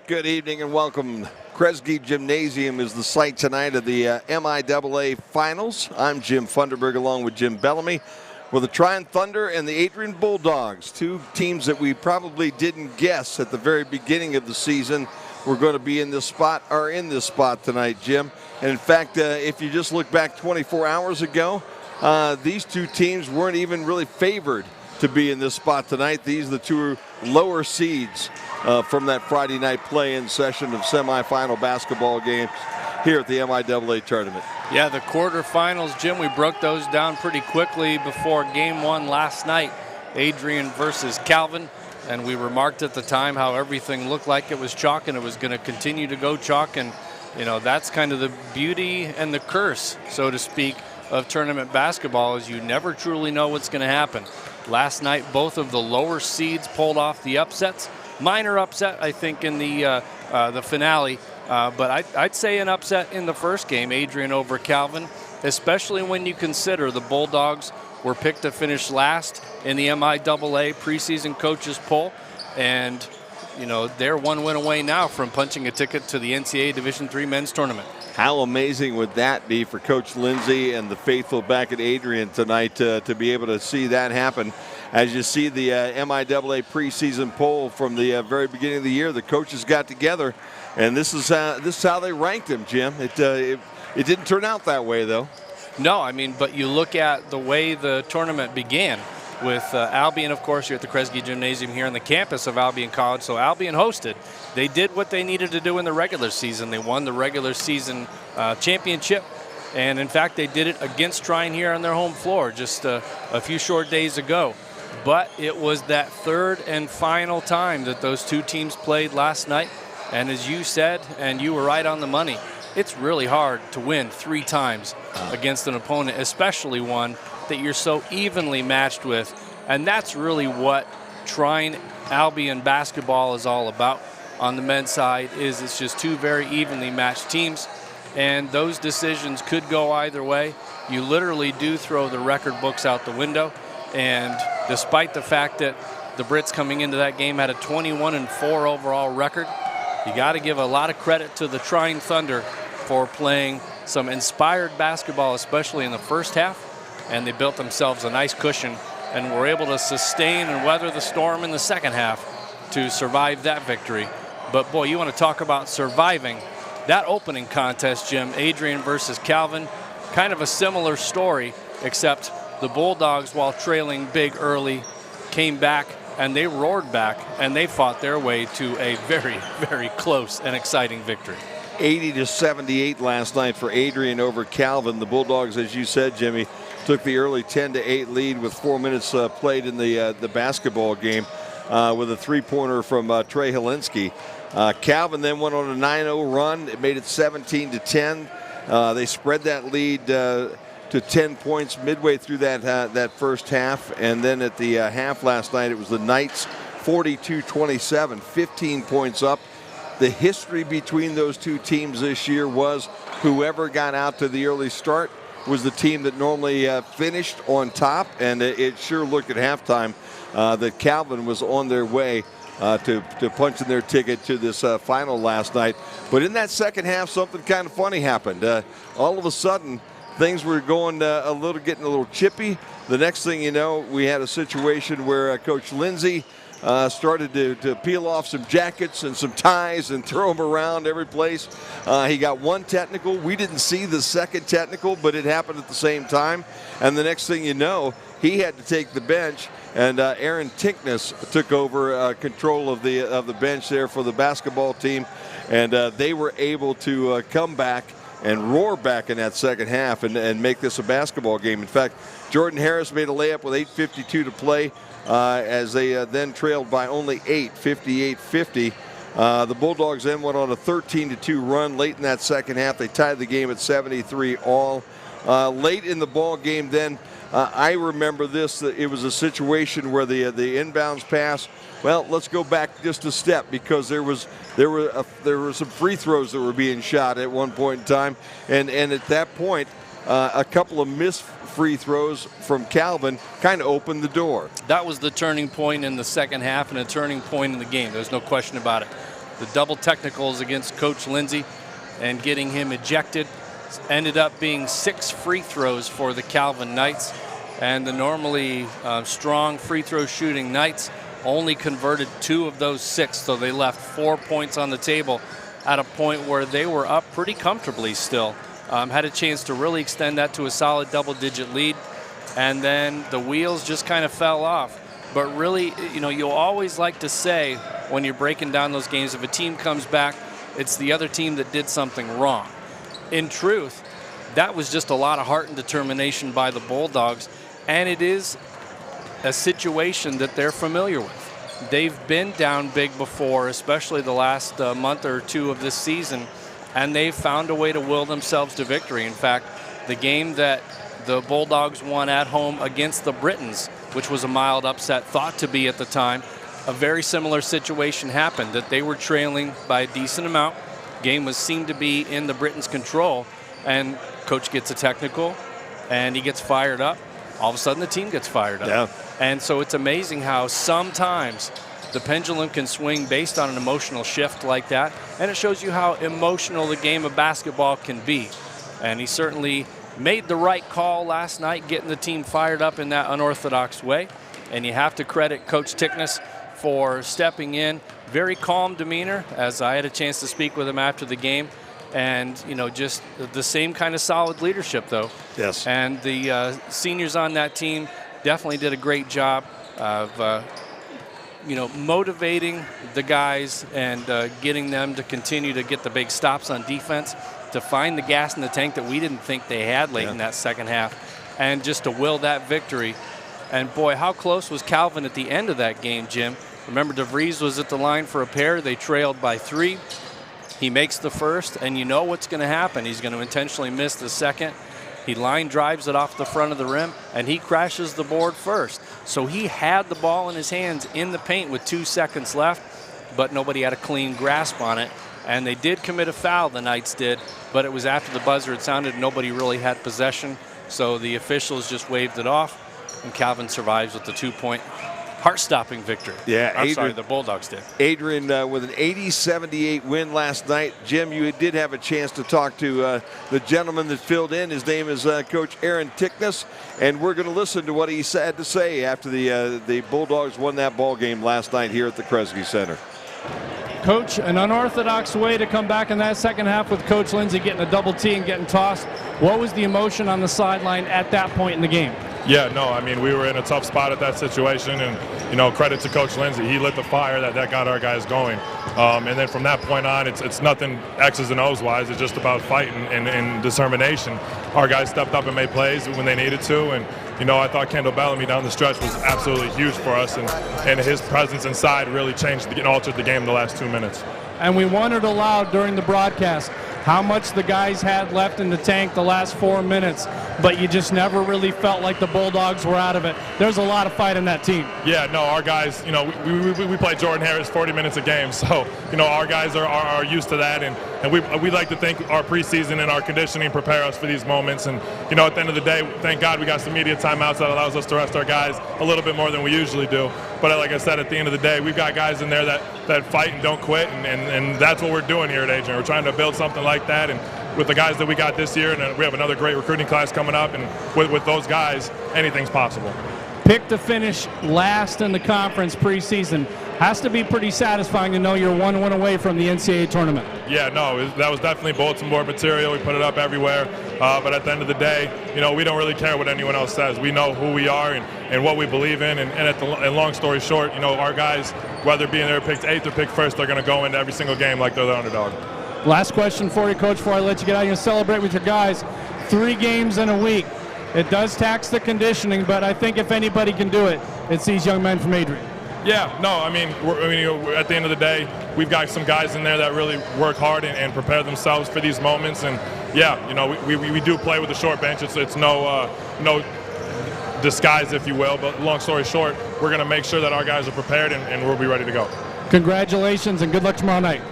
Good evening and welcome. Kresge Gymnasium is the site tonight of the MIAA Finals. I'm Jim Funderburg along with Jim Bellamy with the Trine Thunder and the Adrian Bulldogs, two teams that we probably didn't guess at the very beginning of the season were going to be in this spot, are in this spot tonight, Jim. And in fact, if you just look back 24 hours ago, these two teams weren't even really favored to be in this spot tonight. These are the two lower seeds from that Friday night play-in session of semifinal basketball games here at the MIAA tournament. Yeah, the quarterfinals, Jim, we broke those down pretty quickly before game one last night. Adrian versus Calvin, and we remarked at the time how everything looked like it was chalk and it was going to continue to go chalk. And, you know, that's kind of the beauty and the curse, so to speak, of tournament basketball, is you never truly know what's going to happen. Last night, both of the lower seeds pulled off the upsets. Minor upset, I think, in the finale, but I'd say an upset in the first game, Adrian over Calvin, especially when you consider the Bulldogs were picked to finish last in the MIAA preseason coaches poll, and you know they're one win away now from punching a ticket to the NCAA Division III men's tournament. How amazing would that be for Coach Lindsay and the faithful back at Adrian tonight to be able to see that happen? As you see the MIAA preseason poll from the very beginning of the year, the coaches got together, and this is how they ranked him, Jim. It didn't turn out that way, though. No, I mean, but you look at the way the tournament began with Albion, of course, you're at the Kresge Gymnasium here on the campus of Albion College. So Albion hosted. They did what they needed to do in the regular season. They won the regular season championship. And, in fact, they did it against Trine here on their home floor just a few short days ago. But it was that third and final time that those two teams played last night. And as you said, and you were right on the money, it's really hard to win 3 times against an opponent, especially one that you're so evenly matched with. And that's really what Trine Albion basketball is all about on the men's side, is it's just two very evenly matched teams. And those decisions could go either way. You literally do throw the record books out the window. And despite the fact that the Brits coming into that game had a 21-4 overall record, you got to give a lot of credit to the Trine Thunder for playing some inspired basketball, especially in the first half. And they built themselves a nice cushion and were able to sustain and weather the storm in the second half to survive that victory. But, boy, you want to talk about surviving. That opening contest, Jim, Adrian versus Calvin, kind of a similar story, except the Bulldogs, while trailing big early, came back and they roared back and they fought their way to a very, very close and exciting victory. 80-78 last night for Adrian over Calvin. The Bulldogs, as you said, Jimmy, took the early 10-8 lead with 4 minutes played in the basketball game with a three-pointer from Trey Helinski. Calvin then went on a 9-0 run. It made it 17-10. They spread that lead to 10 points midway through that first half. And then at the half last night, it was the Knights 42-27, 15 points up. The history between those two teams this year was whoever got out to the early start was the team that normally finished on top. And it sure looked at halftime that Calvin was on their way to punching their ticket to this final last night. But in that second half, something kind of funny happened. All of a sudden, things were going getting a little chippy. The next thing you know, we had a situation where Coach Lindsay started to peel off some jackets and some ties and throw them around every place. He got one technical. We didn't see the second technical, but it happened at the same time. And the next thing you know, he had to take the bench, and Aaron Tinkness took over control of the bench there for the basketball team, and they were able to come back and roar back in that second half and make this a basketball game. In fact, Jordan Harris made a layup with 8:52 to play as they then trailed by only 8, 58-50. The Bulldogs then went on a 13-2 run late in that second half. They tied the game at 73 all. Late in the ball game then, I remember this. It was a situation where the inbounds pass. Well, let's go back just a step, because there were some free throws that were being shot at one point in time, and at that point, a couple of missed free throws from Calvin kind of opened the door. That was the turning point in the second half and a turning point in the game. There's no question about it. the double technicals against Coach Lindsay and getting him ejected. Ended up being 6 free throws for the Calvin Knights, and the normally strong free throw shooting Knights only converted 2 of those 6, so they left 4 points on the table at a point where they were up pretty comfortably still. Had a chance to really extend that to a solid double-digit lead, and then the wheels just kind of fell off. But really, you know, you'll always like to say when you're breaking down those games, if a team comes back, it's the other team that did something wrong. In truth, that was just a lot of heart and determination by the Bulldogs, and it is a situation that they're familiar with. They've been down big before, especially the last month or 2 of this season, and they've found a way to will themselves to victory. In fact, the game that the Bulldogs won at home against the Britons, which was a mild upset thought to be at the time, a very similar situation happened, that they were trailing by a decent amount. Game seemed to be in the Britons' control, and coach gets a technical, and he gets fired up. All of a sudden, the team gets fired up. Yeah. And so it's amazing how sometimes the pendulum can swing based on an emotional shift like that, and it shows you how emotional the game of basketball can be. And he certainly made the right call last night, getting the team fired up in that unorthodox way. And you have to credit Coach Tickness for stepping in. Very calm demeanor, as I had a chance to speak with him after the game. And, you know, just the same kind of solid leadership, though. Yes. And the seniors on that team definitely did a great job of, you know, motivating the guys and getting them to continue to get the big stops on defense, to find the gas in the tank that we didn't think they had late in that second half, and just to will that victory. And, boy, how close was Calvin at the end of that game, Jim? Remember, DeVries was at the line for a pair. They trailed by 3. He makes the first, and you know what's going to happen. He's going to intentionally miss the second. He line drives it off the front of the rim, and he crashes the board first. So he had the ball in his hands in the paint with 2 seconds left, but nobody had a clean grasp on it. And they did commit a foul, the Knights did, but it was after the buzzer had sounded. Nobody really had possession, so the officials just waved it off, and Calvin survives with the 2-point heart-stopping victory. Yeah, I'm sorry, the Bulldogs did. Adrian with an 80-78 win last night. Jim, you did have a chance to talk to the gentleman that filled in. His name is Coach Aaron Tickness, and we're going to listen to what he had to say after the Bulldogs won that ball game last night here at the Kresge Center. Coach, an unorthodox way to come back in that second half with Coach Lindsay getting a double T and getting tossed. What was the emotion on the sideline at that point in the game? Yeah, no, I mean, we were in a tough spot at that situation, and, you know, credit to Coach Lindsay. He lit the fire that got our guys going. And then from that point on, it's nothing X's and O's wise. It's just about fighting and determination. Our guys stepped up and made plays when they needed to, and, you know, I thought Kendall Bellamy down the stretch was absolutely huge for us, and his presence inside really changed and altered the game in the last 2 minutes. And we wondered aloud during the broadcast how much the guys had left in the tank the last 4 minutes, but you just never really felt like the Bulldogs were out of it. There's a lot of fight in that team. Yeah, no, our guys, you know, we play Jordan Harris 40 minutes a game, so, you know, our guys are used to that, and we like to think our preseason and our conditioning prepare us for these moments. And, you know, at the end of the day, thank God we got some media timeouts that allows us to rest our guys a little bit more than we usually do. But like I said, at the end of the day, we've got guys in there that fight and don't quit, and that's what we're doing here at Adrian. We're trying to build something like that, and with the guys that we got this year, and we have another great recruiting class coming up, and with those guys, anything's possible. Picked to finish last in the conference preseason. Has to be pretty satisfying to know you're 1 win away from the NCAA tournament. Yeah, no, that was definitely bulletin board material. We put it up everywhere. But at the end of the day, you know, we don't really care what anyone else says. We know who we are and what we believe in. And long story short, you know, our guys, whether being there picked 8th or picked 1st, they're going to go into every single game like they're the underdog. Last question for you, Coach, before I let you get out. You're going to celebrate with your guys. 3 games in a week. It does tax the conditioning, but I think if anybody can do it, it's these young men from Adrian. Yeah, no, I mean, at the end of the day, we've got some guys in there that really work hard and prepare themselves for these moments. And, yeah, you know, we do play with a short bench. It's no disguise, if you will. But long story short, we're going to make sure that our guys are prepared and we'll be ready to go. Congratulations and good luck tomorrow night.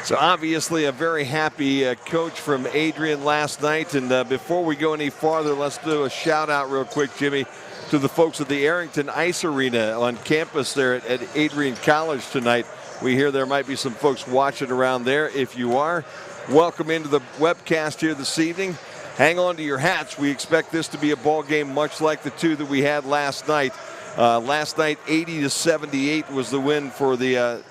So obviously a very happy coach from Adrian last night. And before we go any farther, let's do a shout out real quick, Jimmy, to the folks at the Arrington Ice Arena on campus there at Adrian College tonight. We hear there might be some folks watching around there. If you are, welcome into the webcast here this evening. Hang on to your hats. We expect this to be a ball game much like the two that we had last night. Last night, 80-78 was the win for the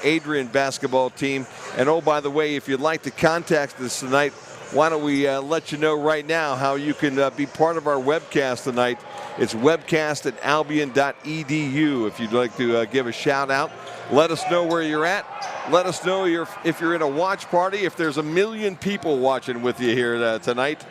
Adrian basketball team. And oh, by the way, if you'd like to contact us tonight, why don't we let you know right now how you can be part of our webcast tonight. It's webcast@albion.edu. If you'd like to give a shout out, let us know where you're at. Let us know if you're in a watch party, if there's 1 million people watching with you here tonight.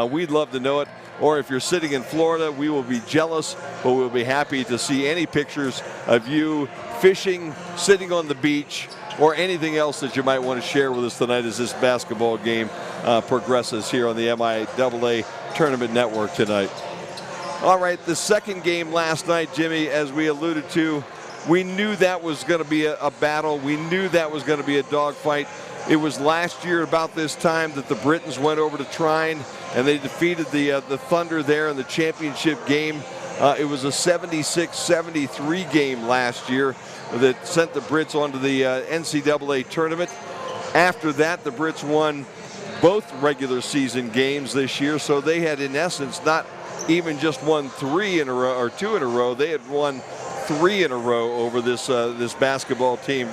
We'd love to know it. Or if you're sitting in Florida, we will be jealous, but we'll be happy to see any pictures of you fishing, sitting on the beach, or anything else that you might want to share with us tonight as this basketball game progresses here on the MIAA Tournament Network tonight. All right, the second game last night, Jimmy, as we alluded to, we knew that was going to be a battle. We knew that was going to be a dogfight. It was last year about this time that the Britons went over to Trine and they defeated the Thunder there in the championship game. It was a 76-73 game last year that sent the Brits onto the NCAA tournament. After that, the Brits won both regular season games this year, so they had, in essence, not even just won 3 in a row or 2 in a row. They had won 3 in a row over this basketball team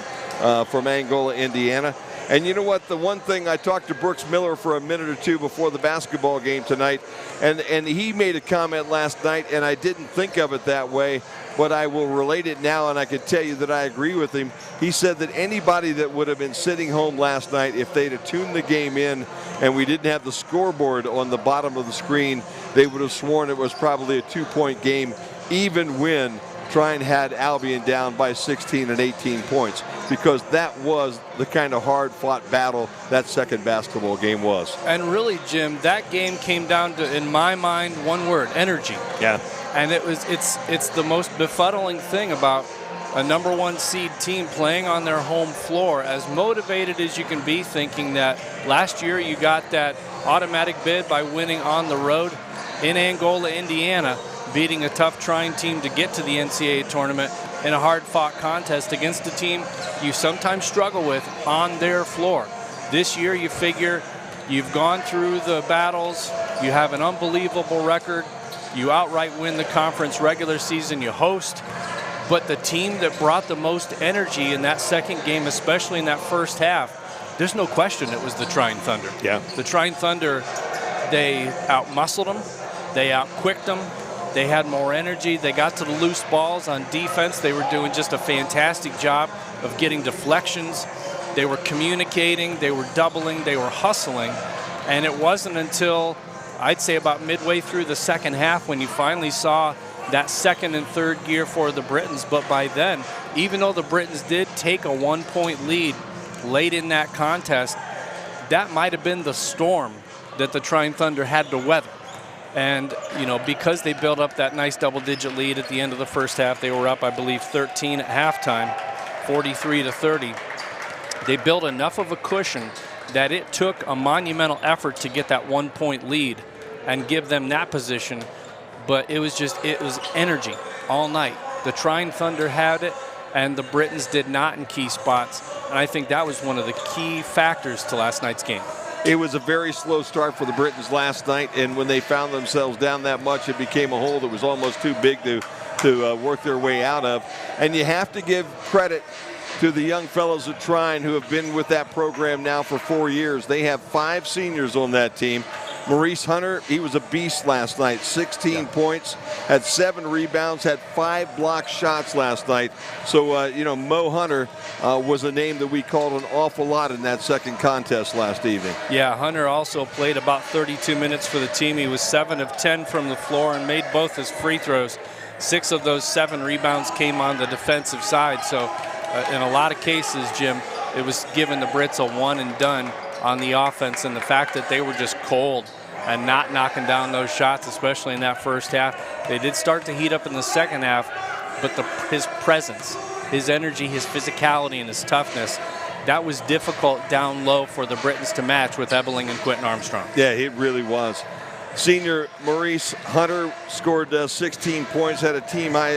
from Angola, Indiana. And you know what? The one thing, I talked to Brooks Miller for a minute or two before the basketball game tonight, and he made a comment last night, and I didn't think of it that way, but I will relate it now, and I can tell you that I agree with him. He said that anybody that would have been sitting home last night, if they'd have tuned the game in and we didn't have the scoreboard on the bottom of the screen, they would have sworn it was probably a 2-point game, even when Trine had Albion down by 16 and 18 points, because that was the kind of hard-fought battle that second basketball game was. And really, Jim, that game came down to, in my mind, one word: energy. Yeah. And it's the most befuddling thing about a #1 seed team playing on their home floor, as motivated as you can be, thinking that last year you got that automatic bid by winning on the road in Angola, Indiana, beating a tough Trine team to get to the NCAA tournament in a hard-fought contest against a team you sometimes struggle with on their floor. This year, you figure you've gone through the battles, you have an unbelievable record, you outright win the conference regular season, you host, but the team that brought the most energy in that second game, especially in that first half, there's no question it was the Trine Thunder. Yeah. The Trine Thunder, they out-muscled them, they out-quicked them, they had more energy. They got to the loose balls on defense. They were doing just a fantastic job of getting deflections. They were communicating. They were doubling. They were hustling. And it wasn't until, I'd say, about midway through the second half when you finally saw that second and third gear for the Britons. But by then, even though the Britons did take a 1-point lead late in that contest, that might have been the storm that the Trine Thunder had to weather. And, you know, because they built up that nice double-digit lead at the end of the first half, they were up, I believe, 13 at halftime, 43-30. They built enough of a cushion that it took a monumental effort to get that 1-point lead and give them that position. But it was energy all night. The Trine Thunder had it, and the Britons did not in key spots. And I think that was one of the key factors to last night's game. It was a very slow start for the Britons last night, and when they found themselves down that much, it became a hole that was almost too big to work their way out of. And you have to give credit to the young fellows at Trine who have been with that program now for 4 years. They have 5 seniors on that team. Maurice Hunter, he was a beast last night, 16 points, had 7 rebounds, had 5 blocked shots last night. So, you know, Mo Hunter was a name that we called an awful lot in that second contest last evening. Yeah, Hunter also played about 32 minutes for the team. He was 7 of 10 from the floor and made both his free throws. 6 of those 7 rebounds came on the defensive side. So, in a lot of cases, Jim, it was giving the Brits a one and done on the offense, and the fact that they were just cold and not knocking down those shots, especially in that first half. They did start to heat up in the second half, but his presence, his energy, his physicality, and his toughness, that was difficult down low for the Britons to match with Ebeling and Quentin Armstrong. Yeah, it really was. Senior Maurice Hunter scored 16 points, had a team high,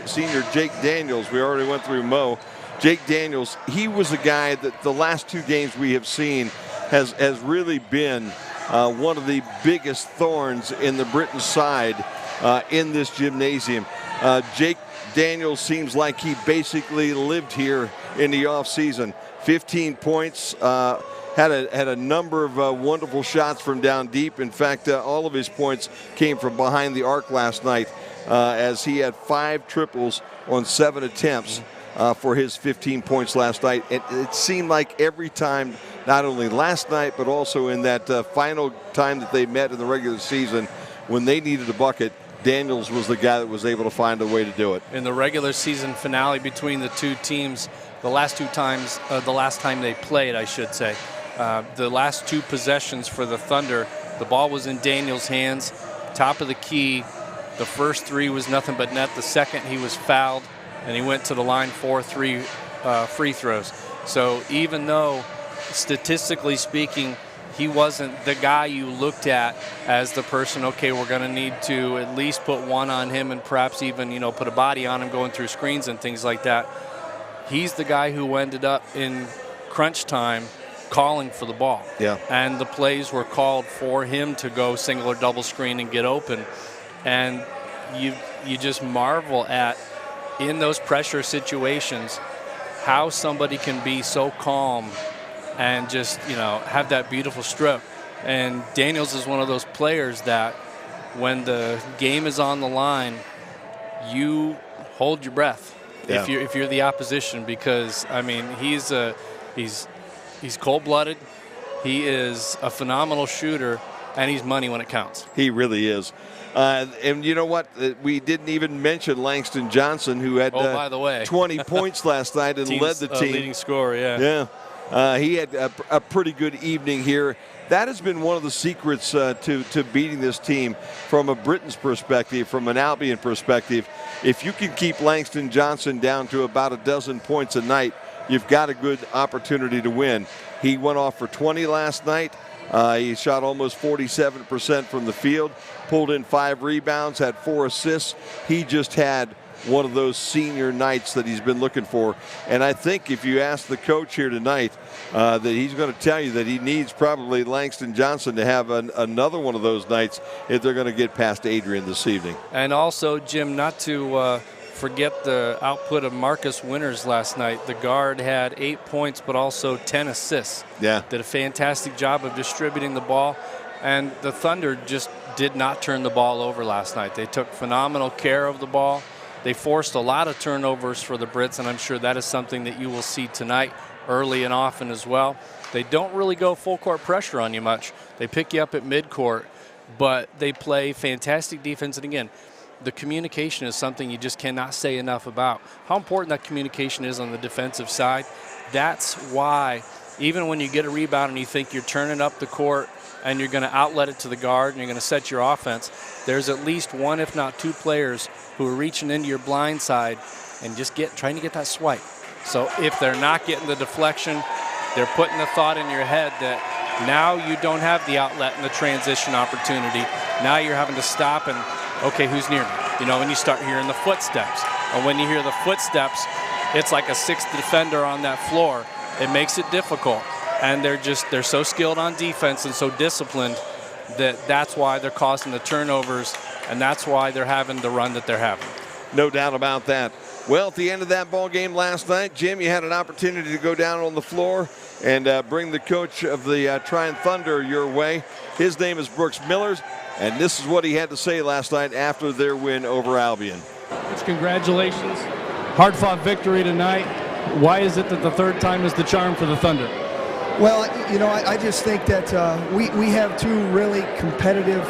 senior Jake Daniels, we already went through Mo. Jake Daniels, he was a guy that the last 2 games we have seen has really been one of the biggest thorns in the Britton side in this gymnasium. Jake Daniels seems like he basically lived here in the offseason. 15 points, had a number of wonderful shots from down deep. In fact, all of his points came from behind the arc last night, as he had 5 triples on 7 attempts for his 15 points last night. It seemed like every time, not only last night, but also in that final time that they met in the regular season, when they needed a bucket, Daniels was the guy that was able to find a way to do it. In the regular season finale between the 2 teams, the last time they played, I should say, the last 2 possessions for the Thunder, the ball was in Daniels' hands, top of the key. The first 3 was nothing but net. The second, he was fouled, and he went to the line for 3 free throws. So even though, statistically speaking, he wasn't the guy you looked at as the person, okay, we're going to need to at least put 1 on him and perhaps even, put a body on him going through screens and things like that. He's the guy who ended up in crunch time calling for the ball. Yeah. And the plays were called for him to go single or double screen and get open. And you just marvel at, in those pressure situations, how somebody can be so calm and just, have that beautiful stroke. And Daniels is one of those players that when the game is on the line, you hold your breath. Yeah. If you're the opposition, because he's cold-blooded, he is a phenomenal shooter, and he's money when it counts. He really is. And you know what? We didn't even mention Langston Johnson, who had by the way, 20 points last night and led the team. Leading scorer, yeah. Yeah. He had a pretty good evening here. That has been one of the secrets to beating this team from a Britton's perspective, from an Albion perspective. If you can keep Langston Johnson down to about a dozen points a night, you've got a good opportunity to win. He went off for 20 last night. He shot almost 47% from the field, pulled in 5 rebounds, had 4 assists. He just had one of those senior nights that he's been looking for. And I think if you ask the coach here tonight, that he's going to tell you that he needs probably Langston Johnson to have another one of those nights if they're going to get past Adrian this evening. And also, Jim, not to forget the output of Marcus Winters last night. The guard had 8 points, but also 10 assists. Yeah. Did a fantastic job of distributing the ball. And the Thunder just did not turn the ball over last night. They took phenomenal care of the ball. They forced a lot of turnovers for the Brits, and I'm sure that is something that you will see tonight early and often as well. They don't really go full court pressure on you much. They pick you up at midcourt, but they play fantastic defense. And again, the communication is something you just cannot say enough about. How important that communication is on the defensive side. That's why even when you get a rebound and you think you're turning up the court and you're going to outlet it to the guard and you're going to set your offense, there's at least 1, if not 2 players who are reaching into your blind side and just trying to get that swipe. So if they're not getting the deflection, they're putting the thought in your head that now you don't have the outlet and the transition opportunity. Now you're having to stop and, okay, who's near me? And you start hearing the footsteps. And when you hear the footsteps, it's like a 6th defender on that floor. It makes it difficult. And they're so skilled on defense and so disciplined that's why they're causing the turnovers, and that's why they're having the run that they're having. No doubt about that. Well, at the end of that ball game last night, Jim, you had an opportunity to go down on the floor and bring the coach of the Trine Thunder your way. His name is Brooks Millers, and this is what he had to say last night after their win over Albion. Congratulations. Hard-fought victory tonight. Why is it that the 3rd time is the charm for the Thunder? Well, I just think that we have 2 really competitive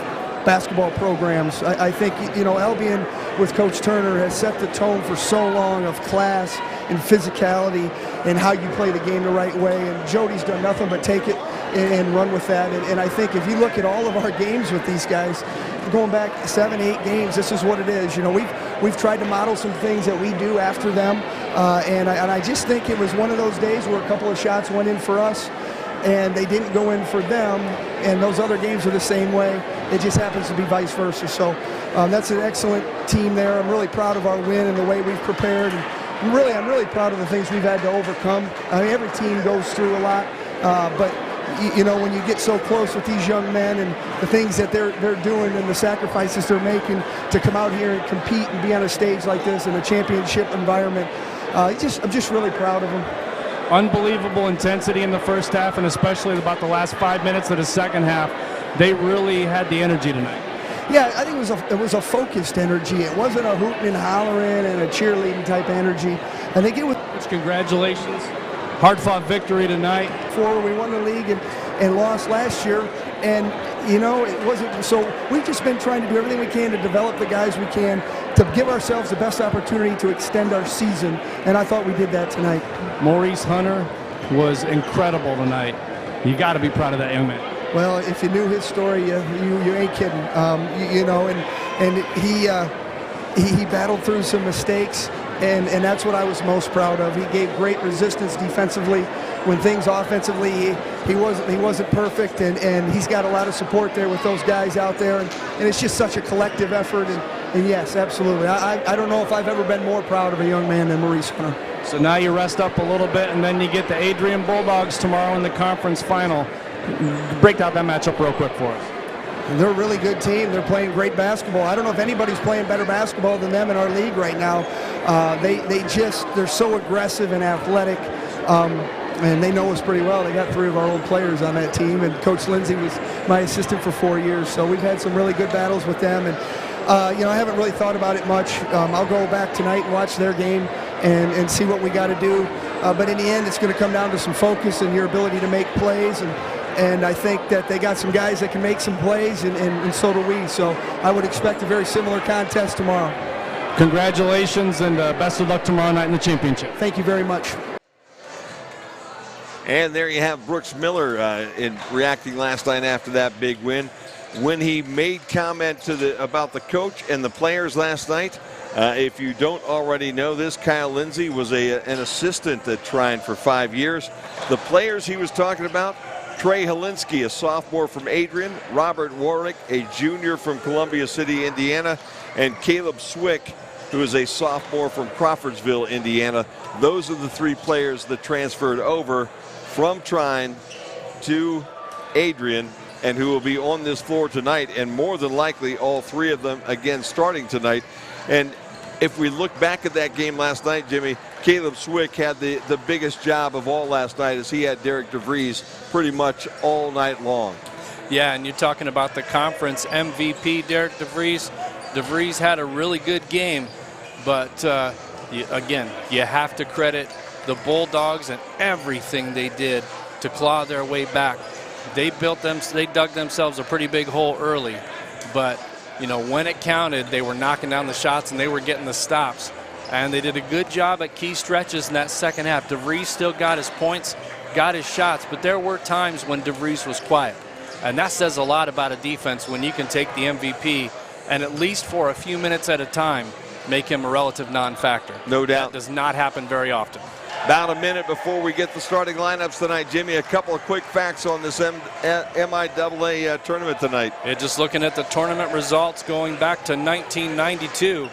basketball programs. I think, Albion with Coach Turner has set the tone for so long of class and physicality and how you play the game the right way. And Jody's done nothing but take it and run with that. And I think if you look at all of our games with these guys, going back 7, 8 games, this is what it is. We've tried to model some things that we do after them. And I just think it was one of those days where a couple of shots went in for us and they didn't go in for them, and those other games are the same way. It just happens to be vice versa. So that's an excellent team there. I'm really proud of our win and the way we've prepared. And I'm really proud of the things we've had to overcome. I mean, every team goes through a lot, but you know, when you get so close with these young men and the things that they're doing and the sacrifices they're making to come out here and compete and be on a stage like this in a championship environment, I'm just really proud of them. Unbelievable intensity in the first half, and especially about the last 5 minutes of the second half. They really had the energy tonight. Yeah, I think it was a focused energy. It wasn't a hooting and hollering and a cheerleading type energy. I think it was. Congratulations. Hard-fought victory tonight. We won the league and lost last year, and you know, it wasn't. So we've just been trying to do everything we can to develop the guys we can to give ourselves the best opportunity to extend our season, and I thought we did that tonight. Maurice Hunter was incredible tonight. You got to be proud of that young man. Well, if you knew his story, you ain't kidding. You know, and he battled through some mistakes, and that's what I was most proud of. He gave great resistance defensively when things offensively he wasn't perfect, and he's got a lot of support there with those guys out there, and it's just such a collective effort. And yes, absolutely. I don't know if I've ever been more proud of a young man than Maurice Hunter. So now you rest up a little bit, and then you get the Adrian Bulldogs tomorrow in the conference final. Break down that matchup real quick for us. They're a really good team. They're playing great basketball. I don't know if anybody's playing better basketball than them in our league right now. They're so aggressive and athletic, and they know us pretty well. They got 3 of our old players on that team, and Coach Lindsay was my assistant for 4 years. So we've had some really good battles with them, and you know, I haven't really thought about it much. I'll go back tonight and watch their game and see what we got to do. But in the end, it's going to come down to some focus and your ability to make plays. And I think that they got some guys that can make some plays, and so do we. So I would expect a very similar contest tomorrow. Congratulations, and best of luck tomorrow night in the championship. Thank you very much. And there you have Brooks Miller in reacting last night after that big win. When he made comment about the coach and the players last night, if you don't already know this, Kyle Lindsay was an assistant at Trine for 5 years. The players he was talking about: Trey Helinski, a sophomore from Adrian; Robert Warwick, a junior from Columbia City, Indiana; and Caleb Swick, who is a sophomore from Crawfordsville, Indiana. Those are the 3 players that transferred over from Trine to Adrian, and who will be on this floor tonight, and more than likely all 3 of them again starting tonight. And if we look back at that game last night, Jimmy, Caleb Swick had the biggest job of all last night, as he had Derek DeVries pretty much all night long. Yeah, and you're talking about the conference MVP, Derek DeVries. DeVries had a really good game, but again, you have to credit the Bulldogs and everything they did to claw their way back. They dug themselves a pretty big hole early, but you know, when it counted, they were knocking down the shots and they were getting the stops. And they did a good job at key stretches in that second half. DeVries still got his points, got his shots, but there were times when DeVries was quiet. And that says a lot about a defense when you can take the MVP and, at least for a few minutes at a time, make him a relative non-factor. No doubt. That does not happen very often. About a minute before we get the starting lineups tonight, Jimmy, a couple of quick facts on this MIAA tournament tonight. Just looking at the tournament results going back to 1992,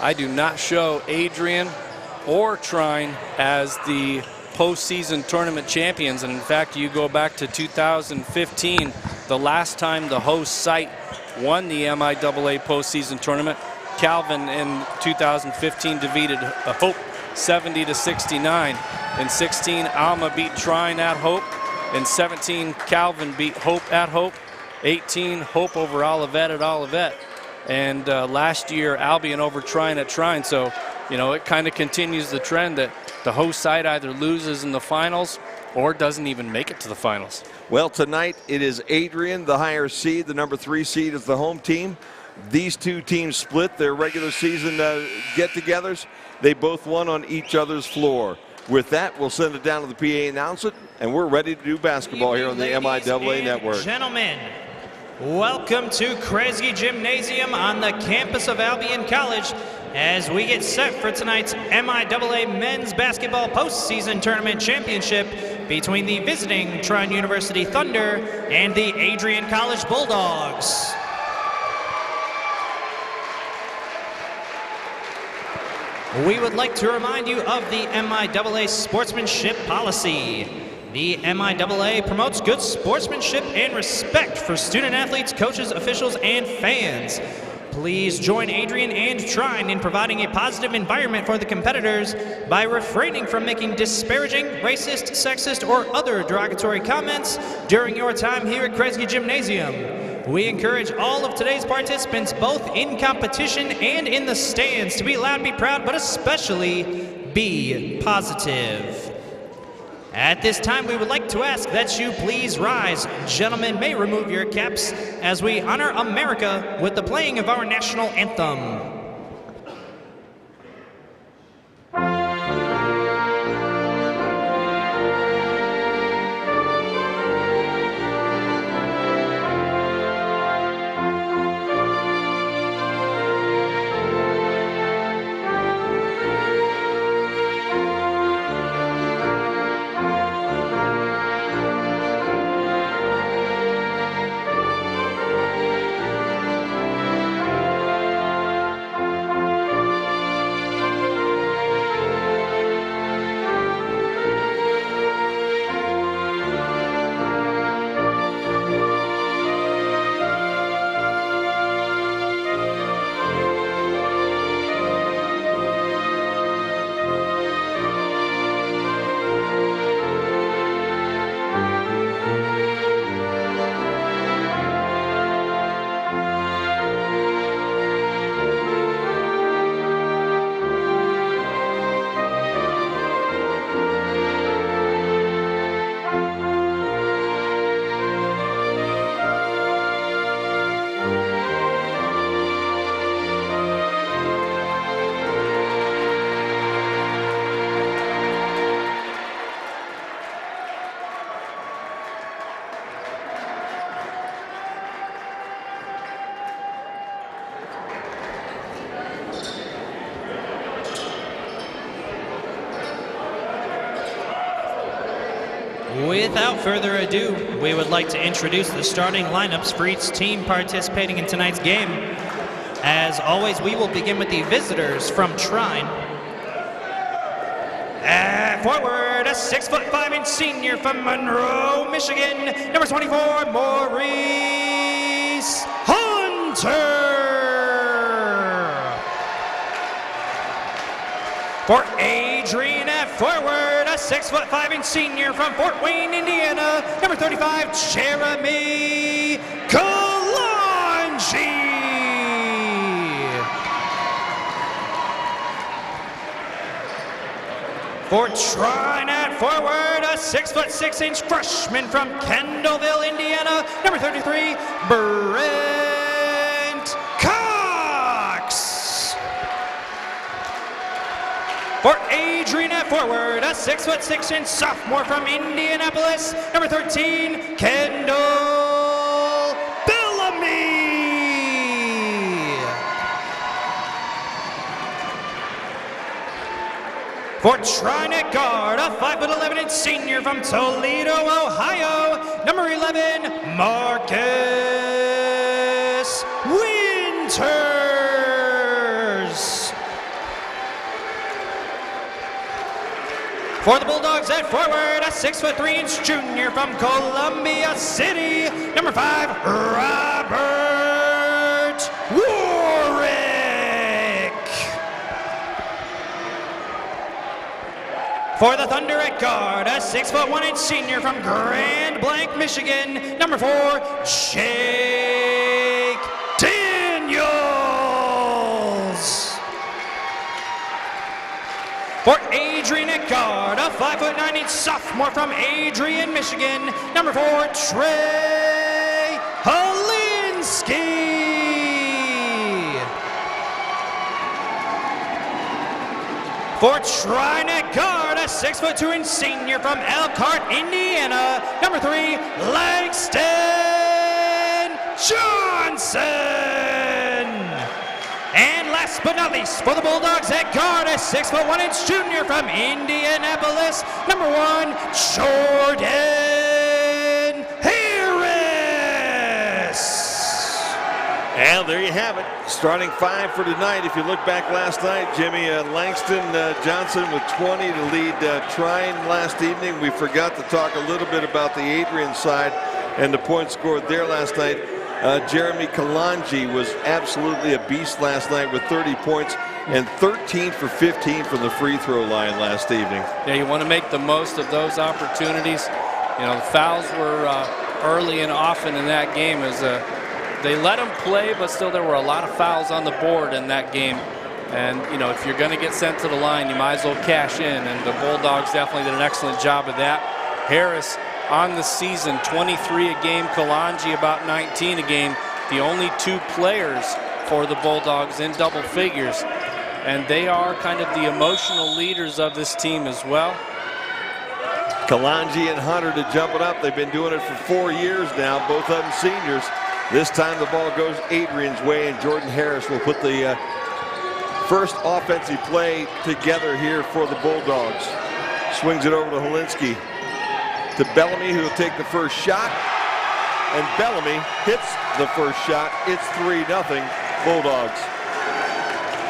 I do not show Adrian or Trine as the postseason tournament champions. And in fact, you go back to 2015, the last time the host site won the MIAA postseason tournament. Calvin in 2015 defeated Hope 70-69. In 16, Alma beat Trine at Hope. In 17, Calvin beat Hope at Hope. 18, Hope over Olivet at Olivet. And last year, Albion over Trine at Trine. So, you know, it kind of continues the trend that the host side either loses in the finals or doesn't even make it to the finals. Well, tonight it is Adrian, the higher seed. The number 3 seed is the home team. These 2 teams split their regular season get-togethers. They both won on each other's floor. With that, we'll send it down to the PA announcement, and we're ready to do basketball here on the MIAA Network. Gentlemen, welcome to Kresge Gymnasium on the campus of Albion College as we get set for tonight's MIAA Men's Basketball Postseason Tournament Championship between the visiting Trine University Thunder and the Adrian College Bulldogs. we would like to remind you of the MIAA sportsmanship policy. The MIAA promotes good sportsmanship and respect for student athletes, coaches, officials, and fans. Please join Adrian and Trine in providing a positive environment for the competitors by refraining from making disparaging, racist, sexist, or other derogatory comments during your time here at Kresge Gymnasium. We encourage all of today's participants, both in competition and in the stands, to be loud, be proud, but especially be positive. At this time, we would like to ask that you please rise. Gentlemen may remove your caps as we honor America with the playing of our national anthem. Without further ado, we would like to introduce the starting lineups for each team participating in tonight's game. As always, we will begin with the visitors from Trine. At forward, a 6'5" senior from Monroe, Michigan, number 24, Maurice Hunter. For Adrian at forward, a 6'5" senior from Fort Wayne, Indiana, number 35, Jeremy Kalanji. For Trine at forward, a 6'6" freshman from Kendallville, Indiana, number 33, Brent Cox. For Adrian at forward, a 6'6" sophomore from Indianapolis, number 13, Kendall Bellamy. For Trine at guard, a 5'11" senior from Toledo, Ohio, number 11, Marcus Winters. For the Bulldogs at forward, a 6'3" junior from Columbia City, number 5, Robert Warwick. For the Thunder at guard, a 6'1" senior from Grand Blanc, Michigan, number 4, Jake Daniels. For Adrian at guard, a 5'9" sophomore from Adrian, Michigan, number 4, Trey Holinsky. For Trine at guard, a 6'2" senior from Elkhart, Indiana, number 3, Langston Johnson. And last but not least, for the Bulldogs at guard, a 6'1" junior from Indianapolis, number 1, Jordan Harris. And there you have it. Starting 5 for tonight. If you look back last night, Jimmy, Langston Johnson with 20 to lead Trine last evening. We forgot to talk a little bit about the Adrian side and the points scored there last night. Jeremy Kalanji was absolutely a beast last night with 30 points and 13 for 15 from the free throw line last evening. Yeah, you want to make the most of those opportunities. You know, the fouls were early and often in that game as they let them play, but still there were a lot of fouls on the board in that game. And, you know, if you're going to get sent to the line, you might as well cash in. And the Bulldogs definitely did an excellent job of that. Harris on the season, 23 a game. Kalanji about 19 a game. The only 2 players for the Bulldogs in double figures. And they are kind of the emotional leaders of this team as well. Kalanji and Hunter to jump it up. They've been doing it for 4 years now, both of them seniors. This time the ball goes Adrian's way, and Jordan Harris will put the first offensive play together here for the Bulldogs. Swings it over to Helinski. To Bellamy, who will take the first shot. And Bellamy hits the first shot. It's 3-0 Bulldogs.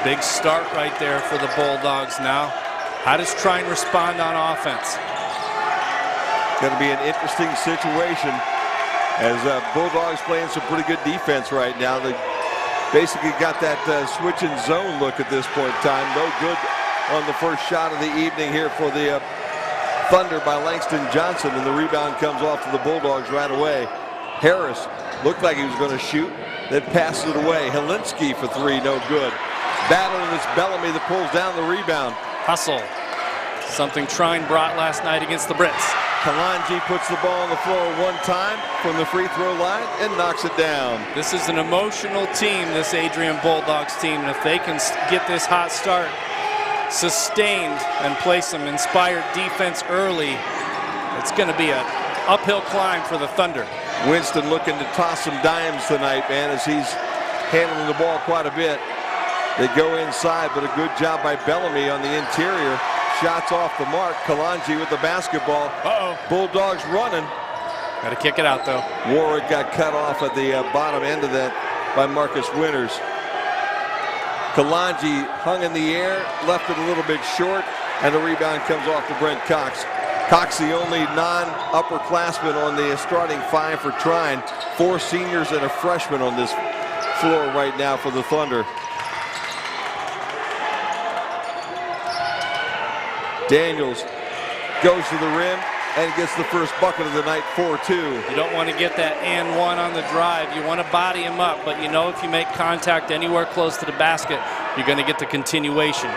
Big start right there for the Bulldogs now. How does Trine respond on offense? Going to be an interesting situation as Bulldogs playing some pretty good defense right now. They basically got that switch and zone look at this point in time. No good on the first shot of the evening here for the Thunder by Langston Johnson, and the rebound comes off to the Bulldogs right away. Harris looked like he was going to shoot, then passes it away. Helinski for 3, no good. Battling this Bellamy that pulls down the rebound. Hustle. Something Trine brought last night against the Brits. Kalanji puts the ball on the floor one time from the free throw line and knocks it down. This is an emotional team, this Adrian Bulldogs team, and if they can get this hot start sustained and play some inspired defense early, it's going to be an uphill climb for the Thunder. Winston looking to toss some dimes tonight, man, as he's handling the ball quite a bit. They go inside, but a good job by Bellamy on the interior. Shots off the mark. Kalanji with the basketball. Bulldogs running. Got to kick it out, though. Warwick got cut off at the bottom end of that by Marcus Winters. Kalanji hung in the air, left it a little bit short, and the rebound comes off to Brent Cox. Cox, the only non-upperclassman on the starting 5 for Trine. 4 seniors and a freshman on this floor right now for the Thunder. Daniels goes to the rim and gets the first bucket of the night, 4-2. You don't want to get that and one on the drive. You want to body him up, but you know if you make contact anywhere close to the basket, you're going to get the continuation.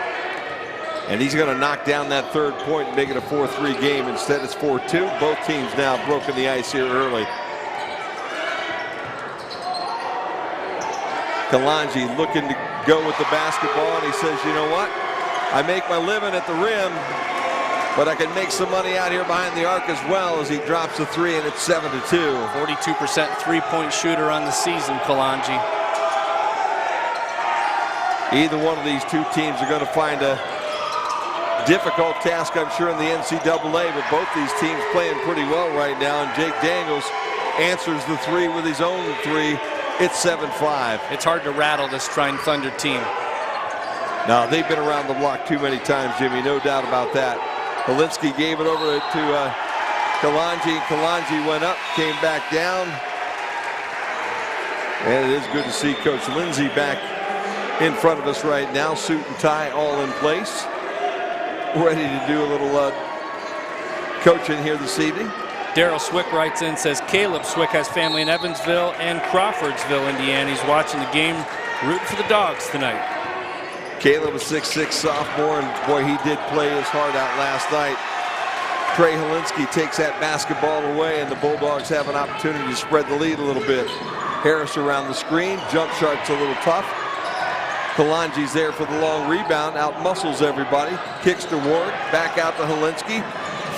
And he's going to knock down that 3rd point and make it a 4-3 game. Instead, it's 4-2. Both teams now broken the ice here early. Kalanji looking to go with the basketball, and he says, you know what? I make my living at the rim, but I can make some money out here behind the arc as well, as he drops a 3, and it's 7-2. 42% three-point shooter on the season, Kalanji. Either one of these 2 teams are going to find a difficult task, I'm sure, in the NCAA, but both these teams playing pretty well right now, and Jake Daniels answers the 3 with his own 3. It's 7-5. It's hard to rattle this Trine Thunder team. Now, they've been around the block too many times, Jimmy, no doubt about that. Helinski gave it over to Kalanji. Kalanji went up, came back down. And it is good to see Coach Lindsay back in front of us right now. Suit and tie all in place. Ready to do a little coaching here this evening. Daryl Swick writes in, says Caleb Swick has family in Evansville and Crawfordsville, Indiana. He's watching the game, rooting for the Dogs tonight. Caleb, a 6'6" sophomore, and boy, he did play his heart out last night. Trey Helinski takes that basketball away, and the Bulldogs have an opportunity to spread the lead a little bit. Harris around the screen, jump shot's a little tough. Kalanji's there for the long rebound, out muscles everybody. Kicks to Ward, back out to Helinski.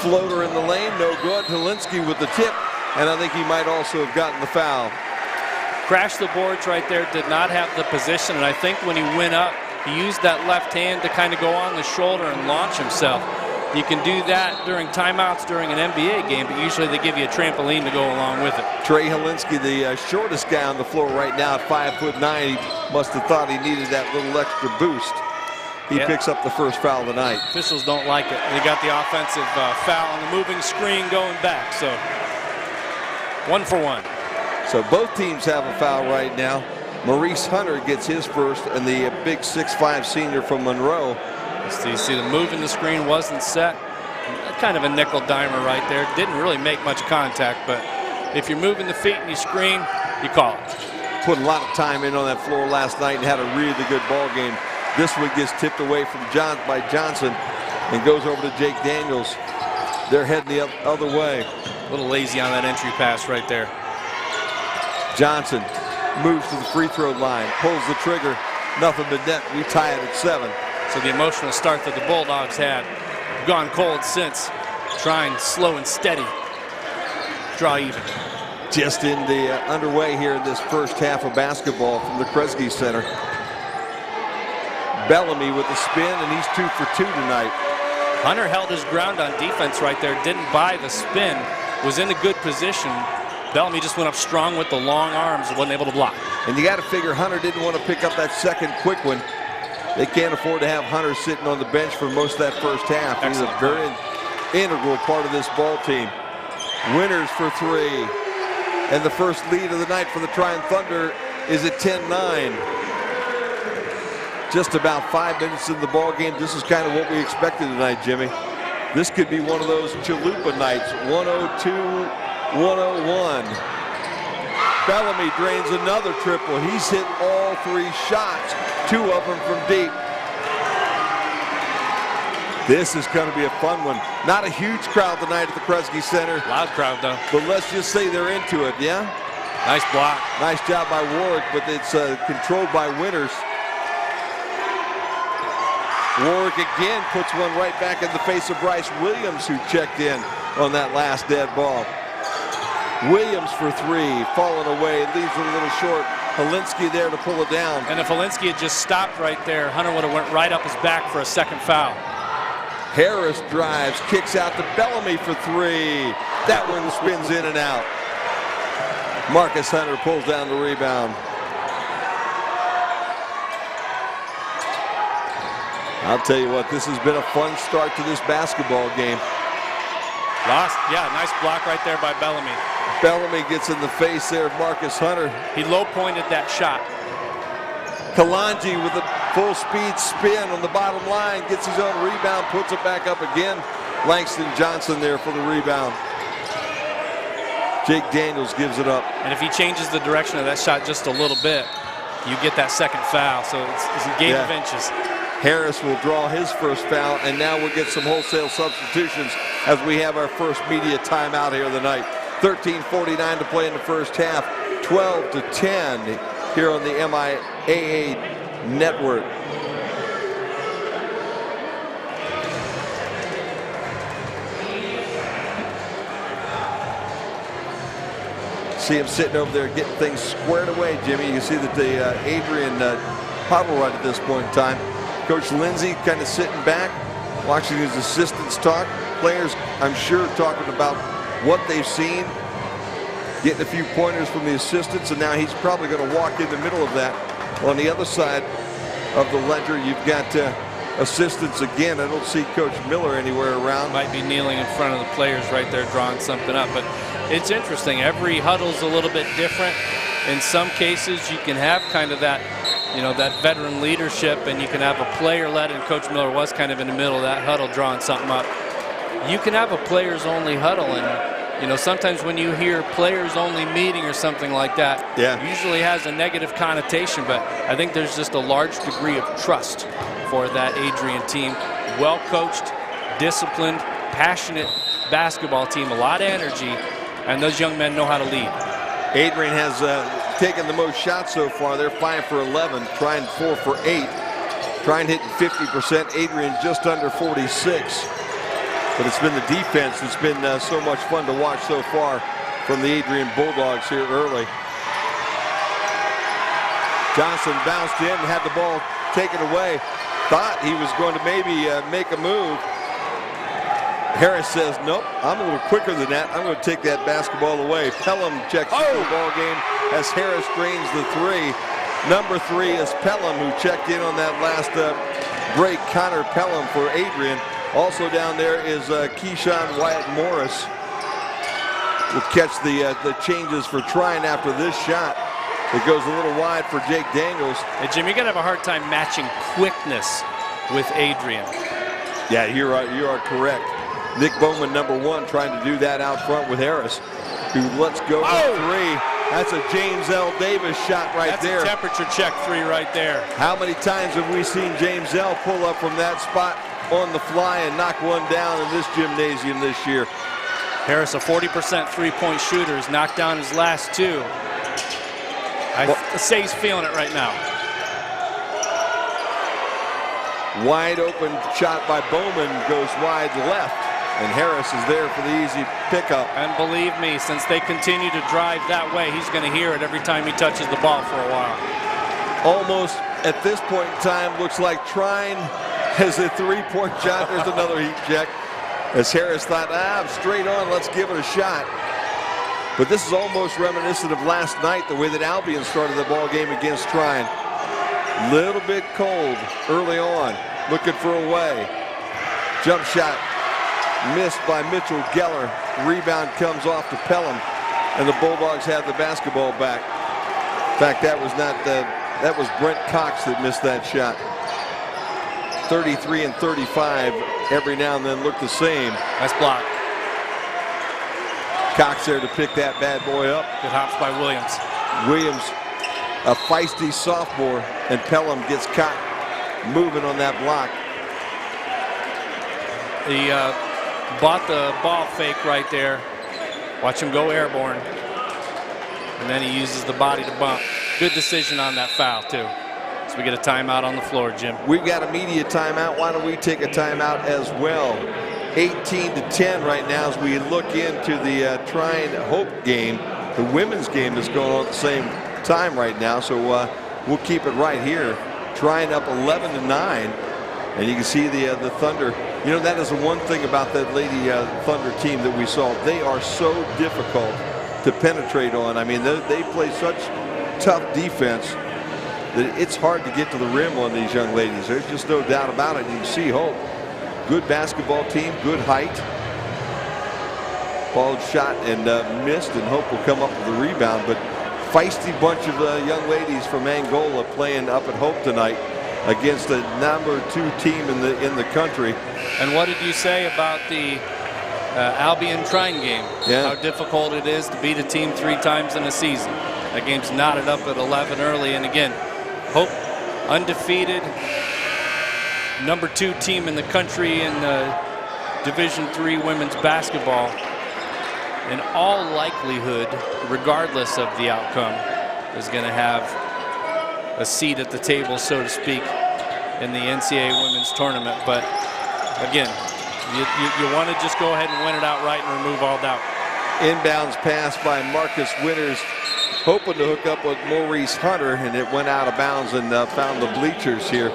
Floater in the lane, no good. Helinski with the tip, and I think he might also have gotten the foul. Crashed the boards right there, did not have the position, and I think when he went up, he used that left hand to kind of go on the shoulder and launch himself. You can do that during timeouts during an NBA game, but usually they give you a trampoline to go along with it. Trey Helinski, the shortest guy on the floor right now at 5'9". He must have thought he needed that little extra boost. He picks up the first foul of the night. Officials don't like it. They got the offensive foul on the moving screen going back. So 1 for 1. So both teams have a foul right now. Maurice Hunter gets his first, and the big 6'5" senior from Monroe. So you see the move in the screen wasn't set. Kind of a nickel dimer right there. Didn't really make much contact, but if you're moving the feet and you screen, you call it. Put a lot of time in on that floor last night and had a really good ball game. This one gets tipped away from by Johnson and goes over to Jake Daniels. They're heading the other way. A little lazy on that entry pass right there. Johnson moves to the free throw line, pulls the trigger, nothing but net. We tie it at 7. So the emotional start that the Bulldogs had gone cold since. Trine slow and steady. Draw even. Just in the underway here in this first half of basketball from the Kresge Center. Bellamy with the spin, and he's 2 for 2 tonight. Hunter held his ground on defense right there, didn't buy the spin, was in a good position. Bellamy just went up strong with the long arms and wasn't able to block. And you got to figure Hunter didn't want to pick up that second quick one. They can't afford to have Hunter sitting on the bench for most of that first half. Excellent. He's a very integral part of this ball team. Winners for 3. And the first lead of the night for the Trine Thunder is at 10-9. Just about 5 minutes in the ball game. This is kind of what we expected tonight, Jimmy. This could be one of those chalupa nights. 102-101. Bellamy drains another triple. He's hit all 3 shots, 2 of them from deep. This is going to be a fun one. Not a huge crowd tonight at the Kresge Center. Loud crowd though. But let's just say they're into it, yeah? Nice block. Nice job by Warwick, but it's controlled by Winters. Warwick again puts one right back in the face of Bryce Williams, who checked in on that last dead ball. Williams for 3, falling away, leaves it a little short. Helinski there to pull it down. And if Helinski had just stopped right there, Hunter would have went right up his back for a second foul. Harris drives, kicks out to Bellamy for 3. That one spins in and out. Marcus Hunter pulls down the rebound. I'll tell you what, this has been a fun start to this basketball game. Nice block right there by Bellamy. Bellamy gets in the face there of Marcus Hunter. He low pointed that shot. Kalanji with a full speed spin on the bottom line, gets his own rebound, puts it back up again. Langston Johnson there for the rebound. Jake Daniels gives it up. And if he changes the direction of that shot just a little bit, you get that second foul. So it's a game of inches. Harris will draw his first foul, and now we'll get some wholesale substitutions as we have our first media timeout here of the night. 13:49 to play in the first half, 12-10 here on the MIAA network. See him sitting over there getting things squared away, Jimmy. You see that the Adrian huddle right at this point in time. Coach Lindsay kind of sitting back, watching his assistants talk. Players, I'm sure, talking about what they've seen, getting a few pointers from the assistants, and now he's probably going to walk in the middle of that. On the other side of the ledger, you've got assistants again. I don't see Coach Miller anywhere around. Might be kneeling in front of the players right there, drawing something up. But it's interesting. Every huddle's a little bit different. In some cases, you can have kind of that, that veteran leadership, and you can have a player-led, and Coach Miller was kind of in the middle of that huddle drawing something up. You can have a players-only huddle, and sometimes when you hear players-only meeting or something like that, usually has a negative connotation, but I think there's just a large degree of trust for that Adrian team. Well-coached, disciplined, passionate basketball team, a lot of energy, and those young men know how to lead. Adrian has taken the most shots so far. They're 5 for 11, Trine 4 for 8. Trine hitting 50%, Adrian just under 46. But it's been the defense that's been so much fun to watch so far from the Adrian Bulldogs here early. Johnson bounced in, had the ball taken away. Thought he was going to maybe make a move. Harris says, nope, I'm a little quicker than that. I'm going to take that basketball away. Pelham checks into the ball game as Harris drains the three. Number 3 is Pelham, who checked in on that last break. Connor Pelham for Adrian. Also down there is Keyshawn Wyatt Morris. Will catch the changes for Trine after this shot. It goes a little wide for Jake Daniels. Hey, Jim, you're going to have a hard time matching quickness with Adrian. Yeah, you're right. You are correct. Nick Bowman, number 1, trying to do that out front with Harris, who lets go with 3. That's a James L. Davis shot right there. That's a temperature check 3 right there. How many times have we seen James L. pull up from that spot on the fly and knock one down in this gymnasium this year? Harris, a 40% three-point shooter, has knocked down his last 2. I say he's feeling it right now. Wide open shot by Bowman goes wide left, and Harris is there for the easy pickup. And believe me, since they continue to drive that way, he's going to hear it every time he touches the ball for a while. Almost at this point in time, looks like Trine has a 3-point shot. There's another heat check. As Harris thought, I'm straight on, let's give it a shot. But this is almost reminiscent of last night, the way that Albion started the ball game against Trine. Little bit cold early on, looking for a way. Jump shot missed by Mitchell Geller. Rebound comes off to Pelham, and the Bulldogs have the basketball back. In fact, that was not that was Brent Cox that missed that shot. 33 and 35 every now and then look the same. Nice block. Cox there to pick that bad boy up. Good hops by Williams. Williams, a feisty sophomore, and Pelham gets caught moving on that block. He bought the ball fake right there. Watch him go airborne. And then he uses the body to bump. Good decision on that foul, too. So we get a timeout on the floor, Jim. We've got a media timeout. Why don't we take a timeout as well? 18-10 right now as we look into the Trine Hope game. The women's game is going on at the same time right now, so we'll keep it right here. Trine up 11-9, and you can see the Thunder. You know, that is the one thing about that Lady Thunder team that we saw. They are so difficult to penetrate on. I mean, they play such tough defense that it's hard to get to the rim on these young ladies. There's just no doubt about it. You can see Hope. Good basketball team, good height. Ball shot and missed, and Hope will come up with the rebound. But feisty bunch of young ladies from Angola playing up at Hope tonight against the number 2 team in the country. And what did you say about the Albion Trine game? Yeah. How difficult it is to beat a team 3 times in a season. That game's knotted up at 11 early, and again, Hope undefeated, number 2 team in the country in Division III women's basketball. In all likelihood, regardless of the outcome, is going to have a seat at the table, so to speak, in the NCAA women's tournament. But again, you want to just go ahead and win it outright and remove all doubt. Inbounds pass by Marcus Winters, hoping to hook up with Maurice Hunter, and it went out of bounds and found the bleachers here.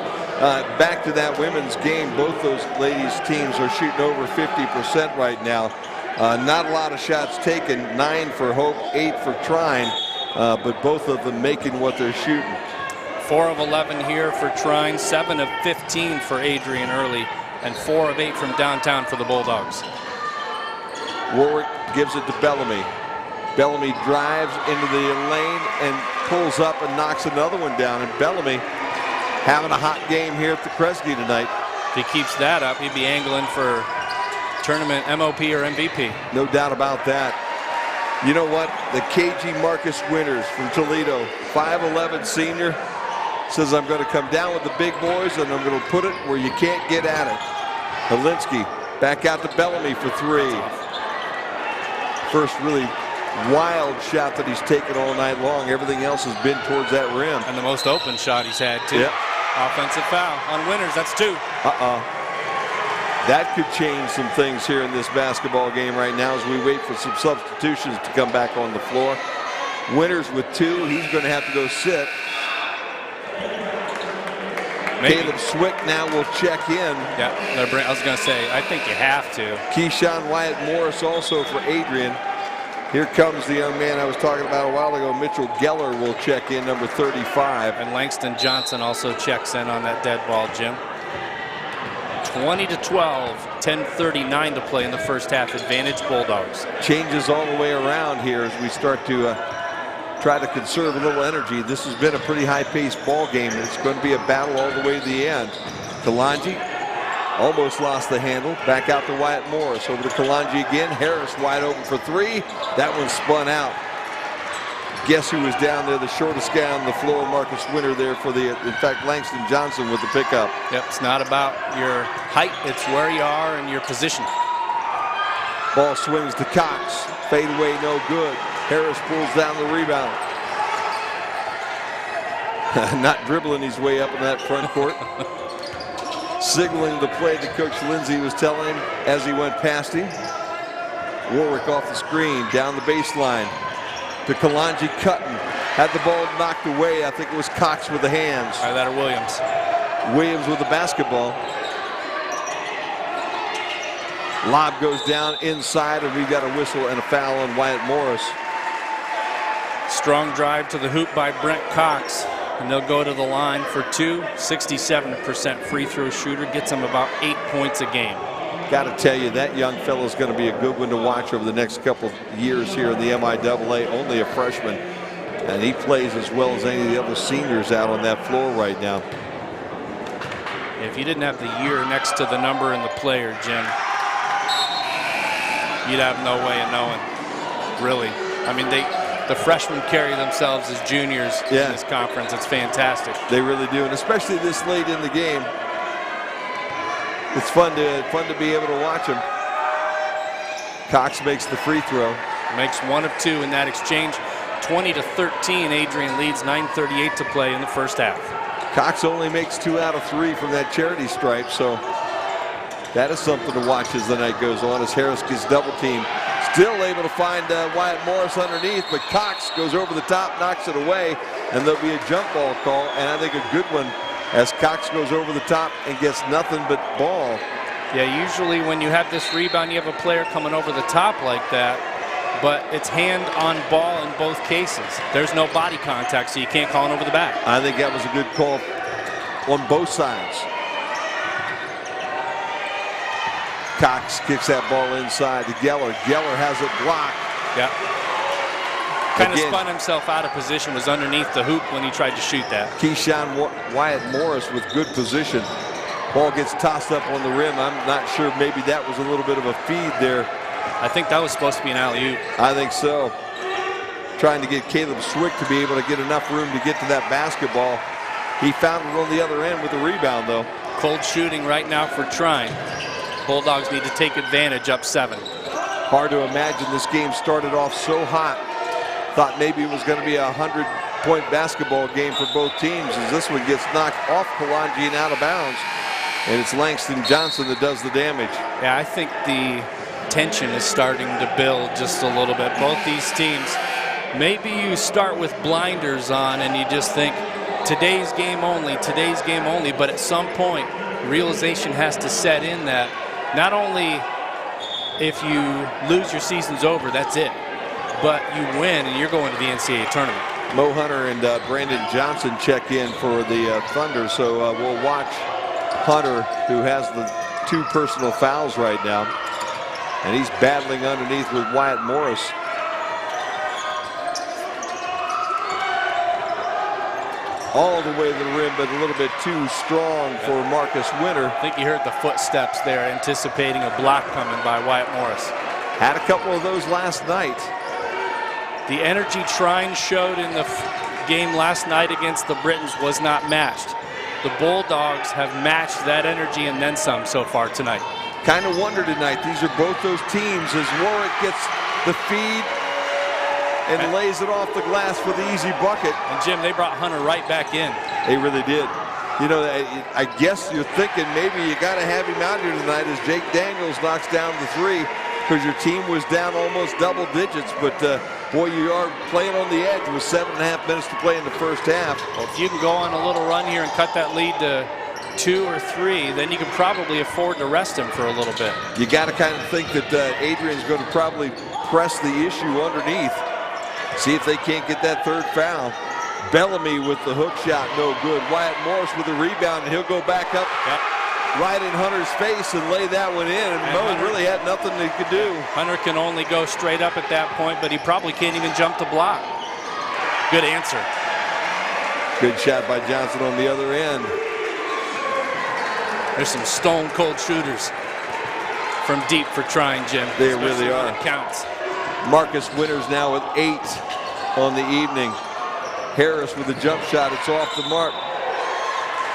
Back to that women's game, both those ladies' teams are shooting over 50% right now. Not a lot of shots taken, 9 for Hope, 8 for Trine, but both of them making what they're shooting. 4 of 11 here for Trine, 7 of 15 for Adrian early, and 4 of 8 from downtown for the Bulldogs. Warwick gives it to Bellamy. Bellamy drives into the lane and pulls up and knocks another one down. And Bellamy having a hot game here at the Kresge tonight. If he keeps that up, he'd be angling for tournament MOP or MVP. No doubt about that. You know what? The KG Marcus Winters from Toledo, 5'11" senior, says I'm going to come down with the big boys and I'm going to put it where you can't get at it. Helinski back out to Bellamy for 3. First really wild shot that he's taken all night long. Everything else has been towards that rim. And the most open shot he's had, too. Yep. Offensive foul on Winters. That's 2. That could change some things here in this basketball game right now as we wait for some substitutions to come back on the floor. Winters with 2. He's going to have to go sit. Maybe. Caleb Swick now will check in. Yeah, I was going to say, I think you have to. Keyshawn Wyatt Morris also for Adrian. Here comes the young man I was talking about a while ago. Mitchell Geller will check in, number 35. And Langston Johnson also checks in on that dead ball, Jim. 20-12, 10:39 to play in the first half. Advantage Bulldogs. Changes all the way around here as we start to try to conserve a little energy. This has been a pretty high-paced ball game. It's going to be a battle all the way to the end. Kalanji almost lost the handle. Back out to Wyatt Morris. Over to Kalanji again. Harris wide open for three. That one spun out. Guess who was down there? The shortest guy on the floor, Marcus Winter there for the, in fact, Langston Johnson with the pickup. Yep, it's not about your height. It's where you are and your position. Ball swings to Cox. Fade away, no good. Harris pulls down the rebound. Not dribbling his way up in that front court. Signaling the play that Coach Lindsay was telling him as he went past him. Warwick off the screen, down the baseline to Kalanji Cutton. Had the ball knocked away. I think it was Cox with the hands. Or that or Williams. Williams with the basketball. Lob goes down inside, and we've got a whistle and a foul on Wyatt Morris. Strong drive to the hoop by Brent Cox. And they'll go to the line for two. 67% free throw shooter. Gets him about 8 points a game. Got to tell you, that young fellow is going to be a good one to watch over the next couple of years here in the MIAA. Only a freshman. And he plays as well as any of the other seniors out on that floor right now. If you didn't have the year next to the number and the player, Jim, you'd have no way of knowing, really. I mean, the freshmen carry themselves as juniors in this conference. It's fantastic. They really do, and especially this late in the game. It's fun to be able to watch them. Cox makes the free throw. Makes one of two in that exchange. 20-13, Adrian leads, 9:38 to play in the first half. Cox only makes 2 out of 3 from that charity stripe, so that is something to watch as the night goes on, as Harris gets double teamed. Still able to find Wyatt Morris underneath, but Cox goes over the top, knocks it away, and there'll be a jump ball call, and I think a good one, as Cox goes over the top and gets nothing but ball. Yeah, usually when you have this rebound, you have a player coming over the top like that, but it's hand on ball in both cases. There's no body contact, so you can't call it over the back. I think that was a good call on both sides. Cox kicks that ball inside to Geller. Geller has it blocked. Yeah. Kind of spun himself out of position, was underneath the hoop when he tried to shoot that. Keyshawn Wyatt Morris with good position. Ball gets tossed up on the rim. I'm not sure, maybe that was a little bit of a feed there. I think that was supposed to be an alley-oop. I think so. Trying to get Caleb Swick to be able to get enough room to get to that basketball. He found it on the other end with the rebound, though. Cold shooting right now for Trine. Bulldogs need to take advantage, up 7. Hard to imagine this game started off so hot. Thought maybe it was going to be a 100-point basketball game for both teams, as this one gets knocked off Kalanji and out of bounds. And it's Langston Johnson that does the damage. Yeah, I think the tension is starting to build just a little bit. Both these teams, maybe you start with blinders on and you just think, today's game only, but at some point, realization has to set in that not only if you lose, your season's over, that's it, but you win and you're going to the NCAA tournament. Mo Hunter and Brandon Johnson check in for the Thunder, so we'll watch Hunter, who has the 2 personal fouls right now, and he's battling underneath with Wyatt Morris. All the way to the rim, but a little bit too strong for Marcus Winter. I think you heard the footsteps there, anticipating a block coming by Wyatt Morris. Had a couple of those last night. The energy Trine showed in the game last night against the Britons was not matched. The Bulldogs have matched that energy and then some so far tonight. Kind of wonder tonight, these are both those teams, as Warwick gets the feed and lays it off the glass for the easy bucket. And Jim, they brought Hunter right back in. They really did. You know, I guess you're thinking maybe you got to have him out here tonight as Jake Daniels knocks down the 3, because your team was down almost double digits. But boy, you are playing on the edge with 7.5 minutes to play in the first half. Well, if you can go on a little run here and cut that lead to 2 or 3, then you can probably afford to rest him for a little bit. You got to kind of think that Adrian's going to probably press the issue underneath. See if they can't get that third foul. Bellamy with the hook shot, no good. Wyatt Morris with the rebound, and he'll go back up right in Hunter's face and lay that one in. And Mo really had nothing he could do. Hunter can only go straight up at that point, but he probably can't even jump the block. Good answer. Good shot by Johnson on the other end. There's some stone cold shooters from deep for Trine, Jim. They really are. It counts. Marcus Winters now with 8 on the evening. Harris with a jump shot. It's off the mark.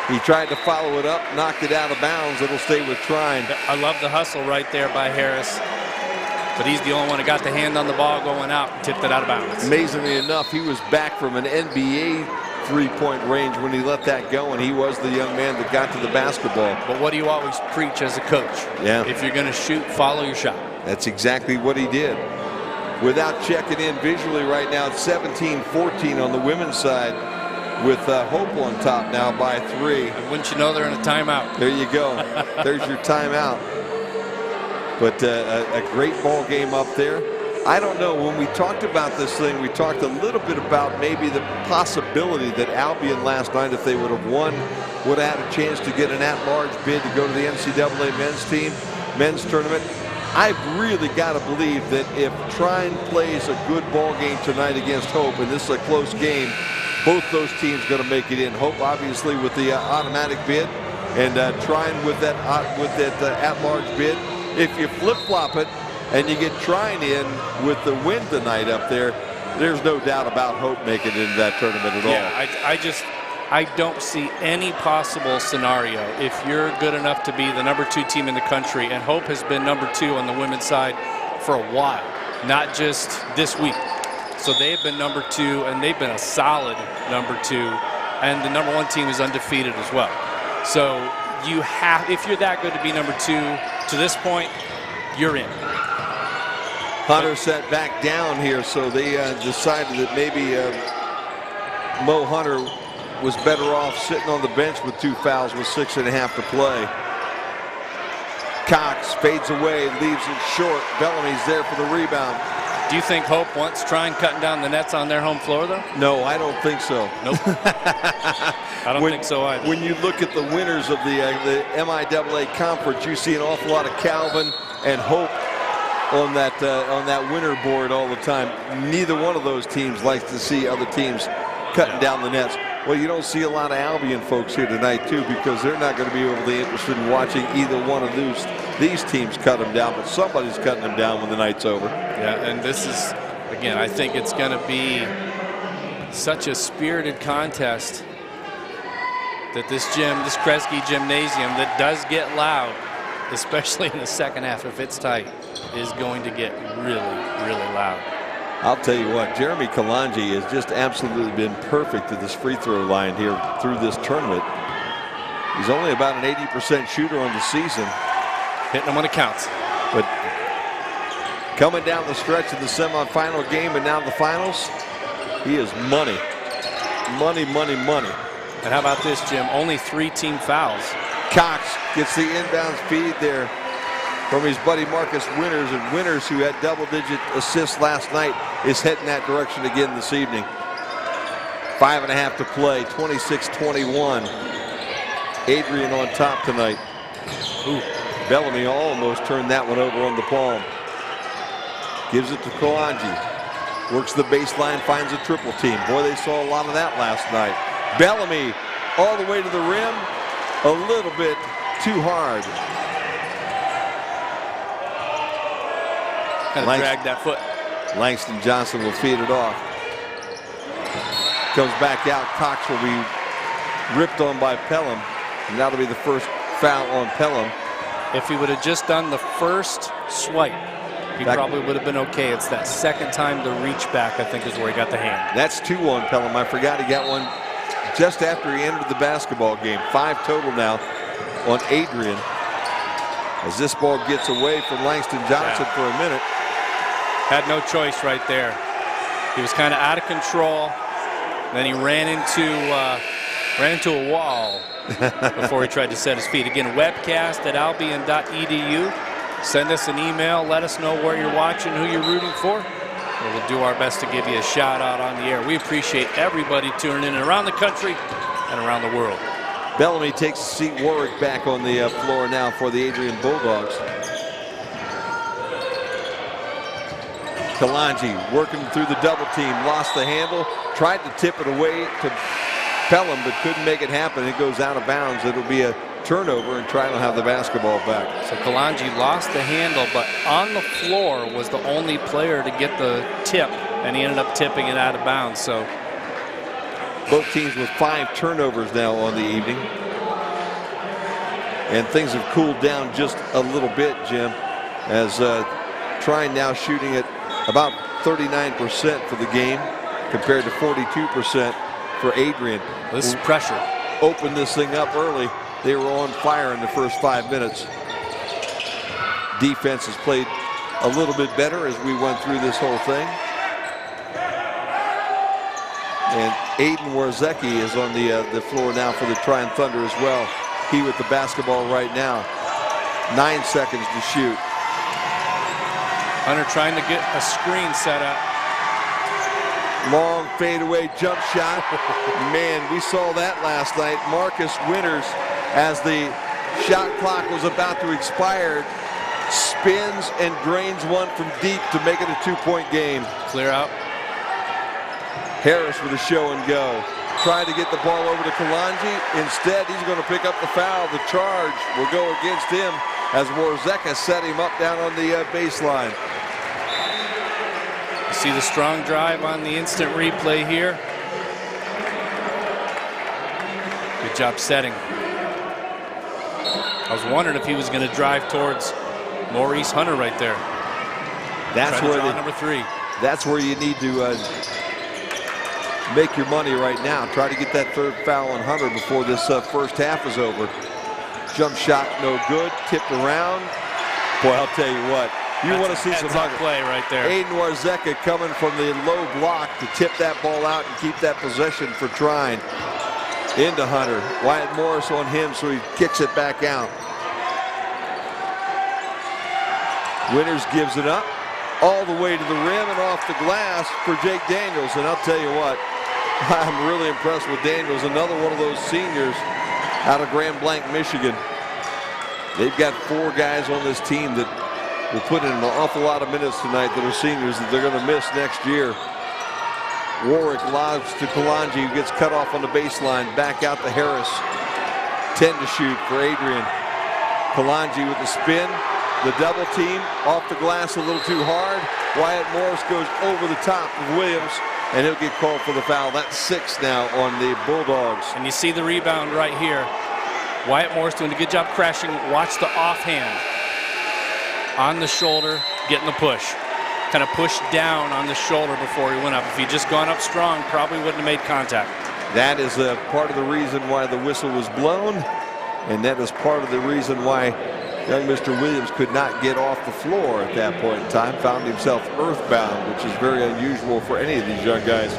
He tried to follow it up, knocked it out of bounds. It'll stay with Trine. I love the hustle right there by Harris. But he's the only one that got the hand on the ball going out and tipped it out of bounds. Amazingly enough, he was back from an NBA three-point range when he let that go, and he was the young man that got to the basketball. But what do you always preach as a coach? Yeah. If you're going to shoot, follow your shot. That's exactly what he did. Without checking in visually right now, it's 17-14 on the women's side with Hope on top now by 3. And wouldn't you know they're in a timeout? There you go. There's your timeout. But a great ball game up there. I don't know, when we talked about this thing, we talked a little bit about maybe the possibility that Albion last night, if they would have won, would have had a chance to get an at-large bid to go to the NCAA men's tournament. I've really got to believe that if Trine plays a good ball game tonight against Hope, and this is a close game, both those teams going to make it in. Hope obviously with the automatic bid, and Trine with that at-large bid. If you flip-flop it and you get Trine in with the win tonight up there, there's no doubt about Hope making it into that tournament at all. Yeah, I don't see any possible scenario if you're good enough to be the #2 team in the country, and Hope has been #2 on the women's side for a while, not just this week. So they've been #2, and they've been a solid #2, and the #1 team is undefeated as well. So you have, if you're that good to be #2 to this point, you're in. Hunter sat back down here, so they decided that maybe Mo Hunter was better off sitting on the bench with 2 fouls with 6.5 to play. Cox fades away, leaves it short. Bellamy's there for the rebound. Do you think Hope wants Trine cutting down the nets on their home floor, though? No, I don't think so. Nope. I don't think so either. When you look at the winners of the MIAA conference, you see an awful lot of Calvin and Hope on that winner board all the time. Neither one of those teams likes to see other teams cutting down the nets. Well, you don't see a lot of Albion folks here tonight, too, because they're not going to be overly interested in watching either one of these teams cut them down, but somebody's cutting them down when the night's over. Yeah, and this is, again, I think it's going to be such a spirited contest that this Kresge Gymnasium that does get loud, especially in the second half if it's tight, is going to get really, really loud. I'll tell you what, Jeremy Kalanji has just absolutely been perfect at this free throw line here through this tournament. He's only about an 80% shooter on the season. Hitting them when it counts. But coming down the stretch of the semifinal game and now the finals, he is money. Money, money, money. And how about this, Jim? Only 3 team fouls. Cox gets the inbound feed there from his buddy Marcus Winters, and Winters, who had double-digit assists last night, is heading that direction again this evening. 5.5 to play, 26-21. Adrian on top tonight. Ooh, Bellamy almost turned that one over on the palm. Gives it to Kalanji. Works the baseline, finds a triple team. Boy, they saw a lot of that last night. Bellamy all the way to the rim, a little bit too hard. Kind of dragged that foot. Langston Johnson will feed it off. Comes back out. Cox will be ripped on by Pelham. And that'll be the first foul on Pelham. If he would have just done the first swipe, he probably would have been okay. It's that second time the reach back, I think, is where he got the hand. That's 2 on Pelham. I forgot he got one just after he entered the basketball game. 5 total now on Adrian. As this ball gets away from Langston Johnson for a minute. Had no choice right there. He was kind of out of control. Then he ran into Ran into a wall before he tried to set his feet. Again, webcast@albion.edu. Send us an email. Let us know where you're watching, who you're rooting for. And we'll do our best to give you a shout out on the air. We appreciate everybody tuning in around the country and around the world. Bellamy takes a seat. Warwick back on the floor now for the Adrian Bulldogs. Kalanji working through the double team. Lost the handle. Tried to tip it away to Pelham, but couldn't make it happen. It goes out of bounds. It'll be a turnover, and Trine will have the basketball back. So Kalanji lost the handle, but on the floor was the only player to get the tip, and he ended up tipping it out of bounds. So both teams with 5 turnovers now on the evening. And things have cooled down just a little bit, Jim, as Trine now shooting at about 39% for the game compared to 42% for Adrian. This is pressure. Opened this thing up early. They were on fire in the first 5 minutes. Defense has played a little bit better as we went through this whole thing. And Aiden Warzecki is on the floor now for the Trine Thunder as well. He with the basketball right now. 9 seconds to shoot. Hunter trying to get a screen set up. Long fadeaway jump shot. Man, we saw that last night. Marcus Winters, as the shot clock was about to expire, spins and drains one from deep to make it a 2-point game. Clear out. Harris with a show and go. Trying to get the ball over to Kalanji. Instead, he's going to pick up the foul. The charge will go against him as Warzeka set him up down on the baseline. You see the strong drive on the instant replay here. Good job setting. I was wondering if he was going to drive towards Maurice Hunter right there. That's where number 3. That's where you need to make your money right now. Try to get that 3rd foul on Hunter before this first half is over. Jump shot no good. Tipped around. Boy, I'll tell you what. You want to see some play right there. Aiden Warzeka coming from the low block to tip that ball out and keep that possession for Trine. Into Hunter. Wyatt Morris on him, so he kicks it back out. Winters gives it up all the way to the rim and off the glass for Jake Daniels. And I'll tell you what, I'm really impressed with Daniels. Another one of those seniors out of Grand Blanc, Michigan. They've got 4 guys on this team that will put in an awful lot of minutes tonight that are seniors that they're going to miss next year. Warwick lobs to Kalanji, who gets cut off on the baseline. Back out to Harris. 10 to shoot for Adrian. Kalanji with the spin. The double team off the glass a little too hard. Wyatt Morris goes over the top of Williams, and he'll get called for the foul. That's 6 now on the Bulldogs. And you see the rebound right here. Wyatt Morris doing a good job crashing. Watch the offhand. On the shoulder, getting the push. Kind of pushed down on the shoulder before he went up. If he'd just gone up strong, probably wouldn't have made contact. That is a part of the reason why the whistle was blown, and that is part of the reason why young Mr. Williams could not get off the floor at that point in time. Found himself earthbound, which is very unusual for any of these young guys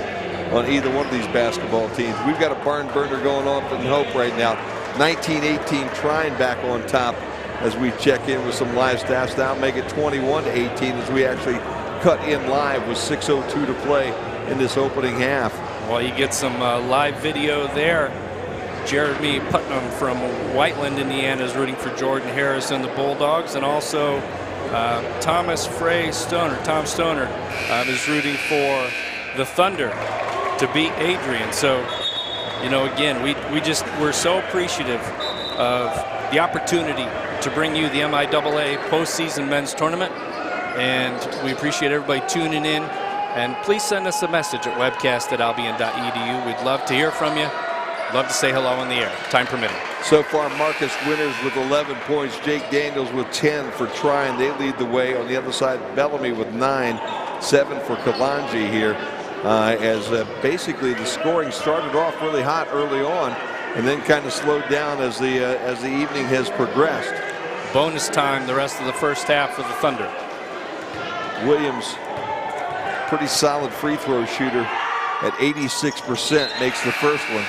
on either one of these basketball teams. We've got a barn burner going on in Hope right now. 19-18 Trine back on top as we check in with some live stats now. Make it 21-18 as we actually cut in live with 6:02 to play in this opening half. Well, you get some live video there. Jeremy Putnam from Whiteland, Indiana is rooting for Jordan Harris and the Bulldogs, and also Tom Stoner is rooting for the Thunder to beat Adrian. So, you know, again, we're so appreciative of the opportunity to bring you the MIAA postseason men's tournament, and we appreciate everybody tuning in. And please send us a message at webcast@albion.edu. We'd love to hear from you. Love to say hello on the air, time permitting. So far, Marcus Winters with 11 points. Jake Daniels with 10 for Trine. They lead the way. On the other side, Bellamy with 9, 7 for Kalanji here. As basically the scoring started off really hot early on, and then kind of slowed down as the evening has progressed. Bonus time the rest of the first half for the Thunder. Williams, pretty solid free throw shooter at 86%, makes the first one.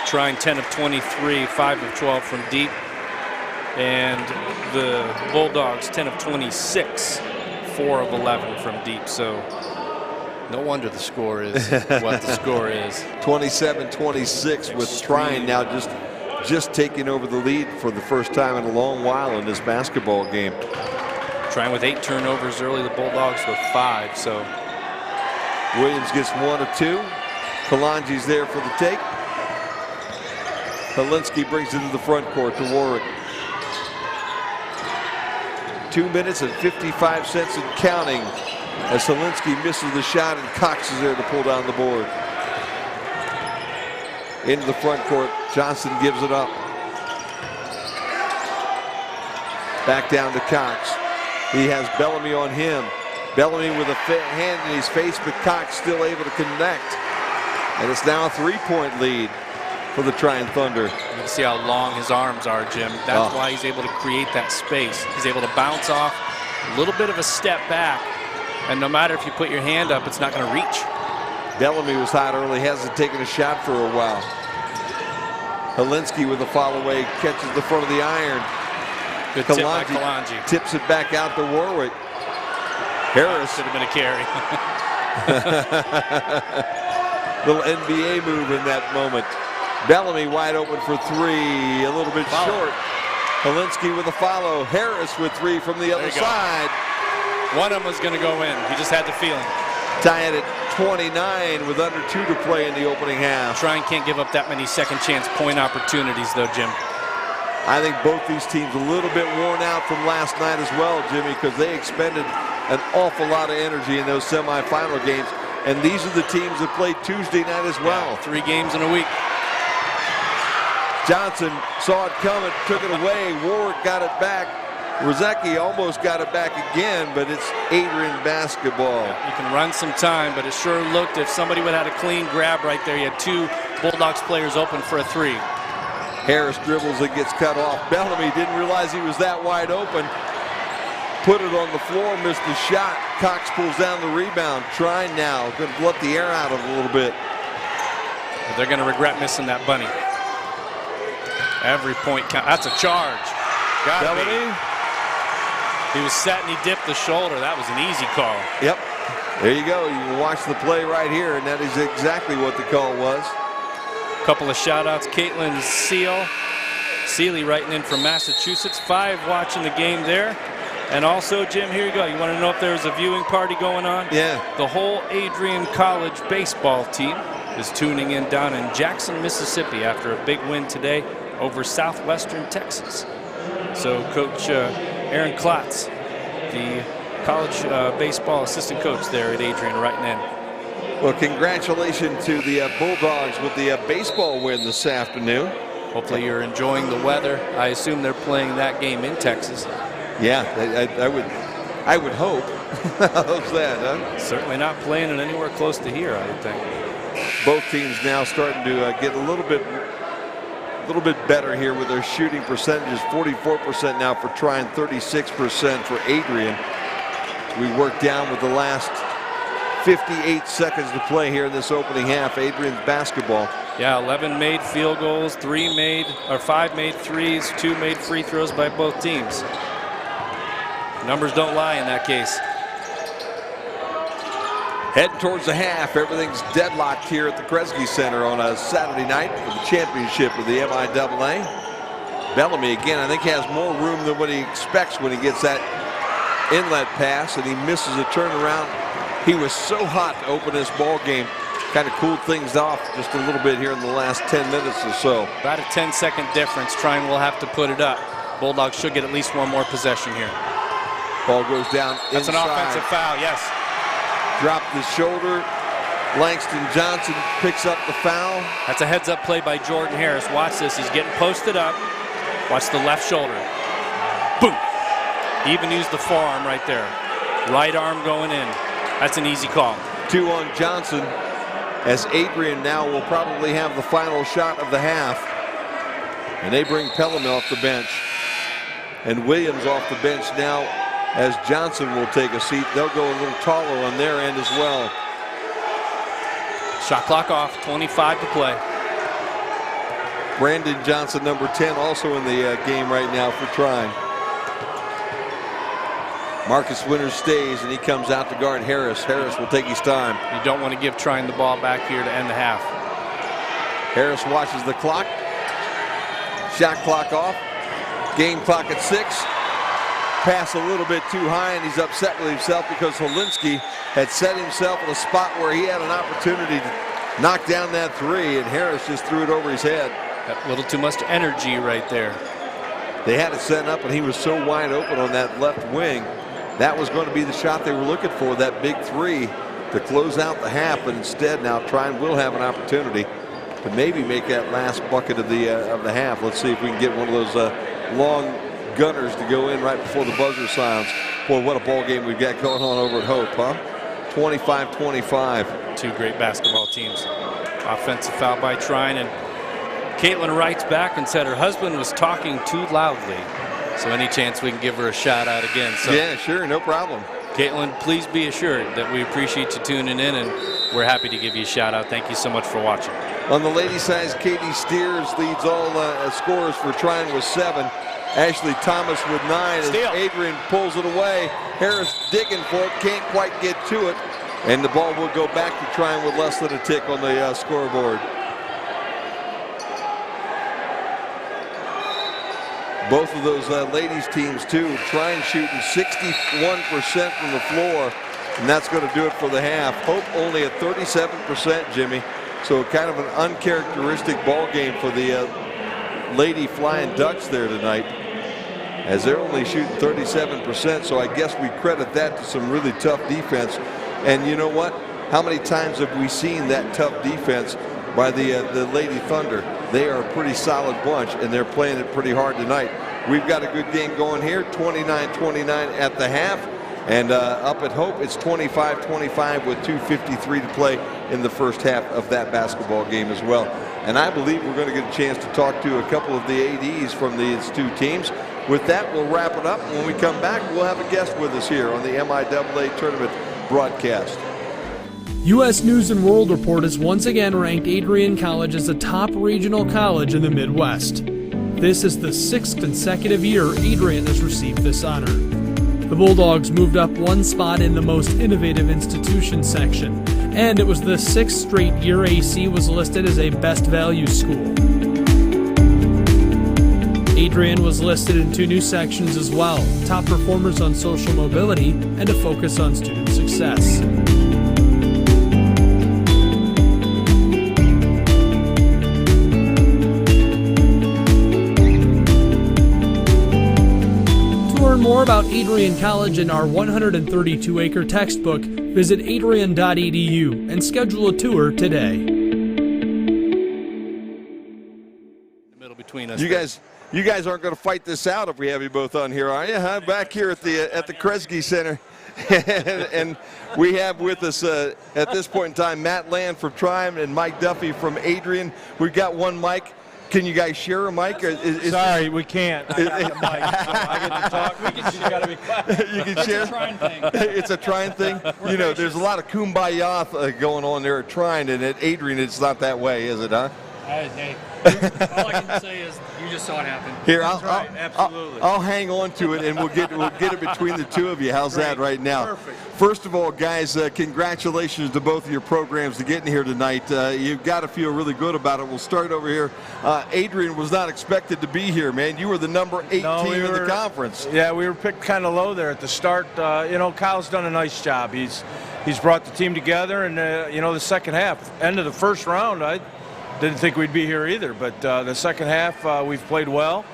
Trine 10 of 23, 5 of 12 from deep. And the Bulldogs 10 of 26, 4 of 11 from deep. So no wonder the score is what the score is. 27-26 with Trine now just taking over the lead for the first time in a long while in this basketball game. Trine with 8 turnovers early, the Bulldogs with 5. So Williams gets 1 or 2. Kalanji's there for the take. Helinski brings it to the front court to Warwick. 2 minutes and 55 seconds and counting as Helinski misses the shot and Cox is there to pull down the board. Into the front court, Johnson gives it up. Back down to Cox. He has Bellamy on him. Bellamy with a hand in his face, but Cox still able to connect. And it's now a 3-point lead for the Trine Thunder. You can see how long his arms are, Jim. That's why he's able to create that space. He's able to bounce off a little bit of a step back. And no matter if you put your hand up, it's not going to reach. Bellamy was hot early, hasn't taken a shot for a while. Helinski with a follow away, catches the front of the iron. Good tip by Kalanji. Tips it back out to Warwick. Harris. Should have been a carry. Little NBA move in that moment. Bellamy wide open for 3, a little bit short. Helinski with a follow. Harris with 3 from the other side. One of them was going to go in. He just had the feeling. Tie it at 29 with under 2 to play in the opening half. Trine can't give up that many second chance point opportunities though, Jim. I think both these teams a little bit worn out from last night as well, Jimmy, because they expended an awful lot of energy in those semifinal games. And these are the teams that played Tuesday night as well. Yeah, 3 games in a week. Johnson saw it coming, took it away. Warwick got it back. Rozecki almost got it back again, but it's Adrian basketball. You can run some time, but it sure looked if somebody would have had a clean grab right there. You had 2 Bulldogs players open for a 3. Harris dribbles and gets cut off. Bellamy didn't realize he was that wide open. Put it on the floor, missed the shot. Cox pulls down the rebound. Trine now going to let the air out of it a little bit. But they're going to regret missing that bunny. Every point count. That's a charge. Bellamy. He was set and he dipped the shoulder. That was an easy call. Yep. There you go. You can watch the play right here, and that is exactly what the call was. Couple of shout outs. Caitlin Seeley writing in from Massachusetts. 5 watching the game there. And also, Jim, here you go. You want to know if there's a viewing party going on? Yeah. The whole Adrian College baseball team is tuning in down in Jackson, Mississippi after a big win today over Southwestern Texas. So Coach Aaron Klotz, the college baseball assistant coach there at Adrian, writing in. Well, congratulations to the Bulldogs with the baseball win this afternoon. Hopefully you're enjoying the weather. I assume they're playing that game in Texas. Yeah, I would hope. How's that, huh? Certainly not playing it anywhere close to here, I would think. Both teams now starting to get a little bit better here with their shooting percentages. 44% now for Trine, 36% for Adrian. We work down with the last 58 seconds to play here in this opening half. Adrian's basketball. Yeah, 11 made field goals, 5 made threes, 2 made free throws by both teams. Numbers don't lie in that case. Heading towards the half, everything's deadlocked here at the Kresge Center on a Saturday night for the championship of the MIAA. Bellamy again, I think, has more room than what he expects when he gets that inlet pass, and he misses a turnaround. He was so hot to open this ball game. Kind of cooled things off just a little bit here in the last 10 minutes or so. About a 10-second difference. Trine will have to put it up. Bulldogs should get at least 1 more possession here. Ball goes down inside. That's an offensive foul, yes. Dropped the shoulder. Langston Johnson picks up the foul. That's a heads-up play by Jordan Harris. Watch this. He's getting posted up. Watch the left shoulder. Boom. He even used the forearm right there. Right arm going in. That's an easy call. 2 on Johnson, as Adrian now will probably have the final shot of the half. And they bring Pelham off the bench. And Williams off the bench now, as Johnson will take a seat. They'll go a little taller on their end as well. Shot clock off, 25 to play. Brandon Johnson, number 10, also in the game right now for Trine. Marcus Winters stays, and he comes out to guard Harris. Harris will take his time. You don't want to give Trine the ball back here to end the half. Harris watches the clock. Shot clock off. Game clock at 6. Pass a little bit too high, and he's upset with himself because Holinski had set himself in a spot where he had an opportunity to knock down that three, and Harris just threw it over his head. A little too much energy right there. They had it set up, and he was so wide open on that left wing. That was going to be the shot they were looking for, that big three to close out the half. But instead, now Trine will have an opportunity to maybe make that last bucket of the half. Let's see if we can get one of those long gunners to go in right before the buzzer sounds. Boy, what a ball game we've got going on over at Hope, huh? 25-25. Two great basketball teams. Offensive foul by Trine, and Caitlin writes back and said her husband was talking too loudly. So any chance we can give her a shout out again. So yeah, sure, no problem. Caitlin, please be assured that we appreciate you tuning in, and we're happy to give you a shout out. Thank you so much for watching. On the ladies' side, Katie Steers leads all scorers for Trine with 7. Ashley Thomas with 9 as Adrian pulls it away. Harris digging for it, can't quite get to it. And the ball will go back to Trine with less than a tick on the scoreboard. Both of those ladies teams too. Trine shooting 61% from the floor, and that's going to do it for the half. Hope only at 37%, Jimmy. So kind of an uncharacteristic ball game for the Lady Flying Ducks there tonight, as they're only shooting 37%. So I guess we credit that to some really tough defense. And you know what? How many times have we seen that tough defense by the Lady Thunder? They are a pretty solid bunch, and they're playing it pretty hard tonight. We've got a good game going here, 29-29 at the half. And up at Hope, it's 25-25 with 2:53 to play in the first half of that basketball game as well. And I believe we're going to get a chance to talk to a couple of the ADs from these two teams. With that, we'll wrap it up. When we come back, we'll have a guest with us here on the MIAA tournament broadcast. U.S. News & World Report has once again ranked Adrian College as the top regional college in the Midwest. This is the 6th consecutive year Adrian has received this honor. The Bulldogs moved up one spot in the most innovative institution section, and it was the 6th straight year AC was listed as a best value school. Adrian was listed in 2 new sections as well, top performers on social mobility and a focus on student success. More about Adrian College and our 132-acre textbook, visit adrian.edu and schedule a tour today. The middle between us. You guys aren't going to fight this out if we have you both on here, are you? Huh? Back here at the Kresge Center. And we have with us at this point in time Matt Land from Trine and Mike Duffy from Adrian. We've got one mic. Can you guys share a mic? Sorry, we can't. I got the mic, so I get to talk. You got to be quiet. You can share. It's a Trine thing. It's a Trine thing. You know, there's a lot of kumbaya going on there at Trine, and at Adrian, it's not that way, is it, huh? Hey, all I can say is you just saw it happen. Here, Absolutely. I'll hang on to it, and we'll get it between the two of you. How's that right now? Perfect. First of all, guys, congratulations to both of your programs to getting here tonight. You've got to feel really good about it. We'll start over here. Adrian was not expected to be here, man. You were the number 8 team in the conference. Yeah, we were picked kind of low there at the start. Kyle's done a nice job. He's brought the team together, and the second half, end of the first round, I didn't think we'd be here either, but the second half we've played well.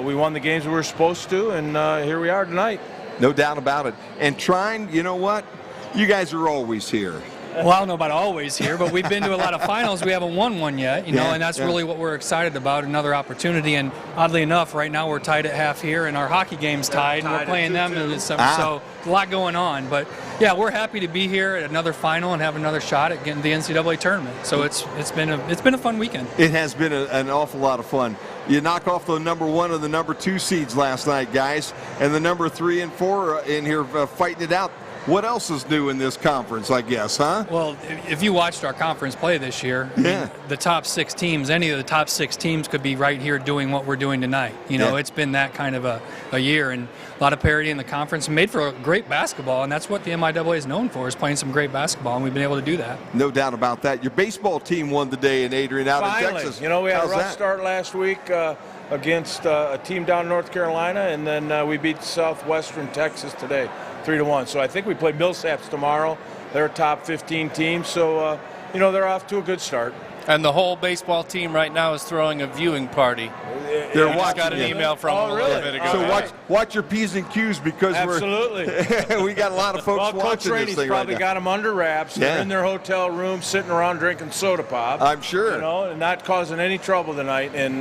We won the games we were supposed to, and here we are tonight. No doubt about it. And Trine, you know what? You guys are always here. Well, I don't know about always here, but we've been to a lot of finals. We haven't won one yet, and that's really what we're excited about, another opportunity. And oddly enough, right now we're tied at half here, and our hockey game's tied, and we're playing them in December. So a lot going on. But, yeah, we're happy to be here at another final and have another shot at getting the NCAA tournament. So it's been a fun weekend. It has been an awful lot of fun. You knock off the number 1 and the number 2 seeds last night, guys, and the number 3 and 4 in here fighting it out. What else is new in this conference, I guess, huh? Well, if you watched our conference play this year, I mean, the top 6 teams, any of the top 6 teams could be right here doing what we're doing tonight. You know, it's been that kind of a year, and a lot of parity in the conference, made for a great basketball, and that's what the MIAA is known for, is playing some great basketball, and we've been able to do that. No doubt about that. Your baseball team won today in Adrian out in Texas. You know, we had a rough start last week against a team down in North Carolina, and then we beat Southwestern Texas today, 3-1. So I think we play Millsaps tomorrow. They're a top 15 team, so you know, they're off to a good start. And the whole baseball team right now is throwing a viewing party. They're I just got an email from them a little bit ago. So watch your P's and Q's, because we got a lot of folks watching Coach this thing probably right now. got them under wraps. They're in their hotel room, sitting around drinking soda pop. I'm sure. You know, and not causing any trouble tonight in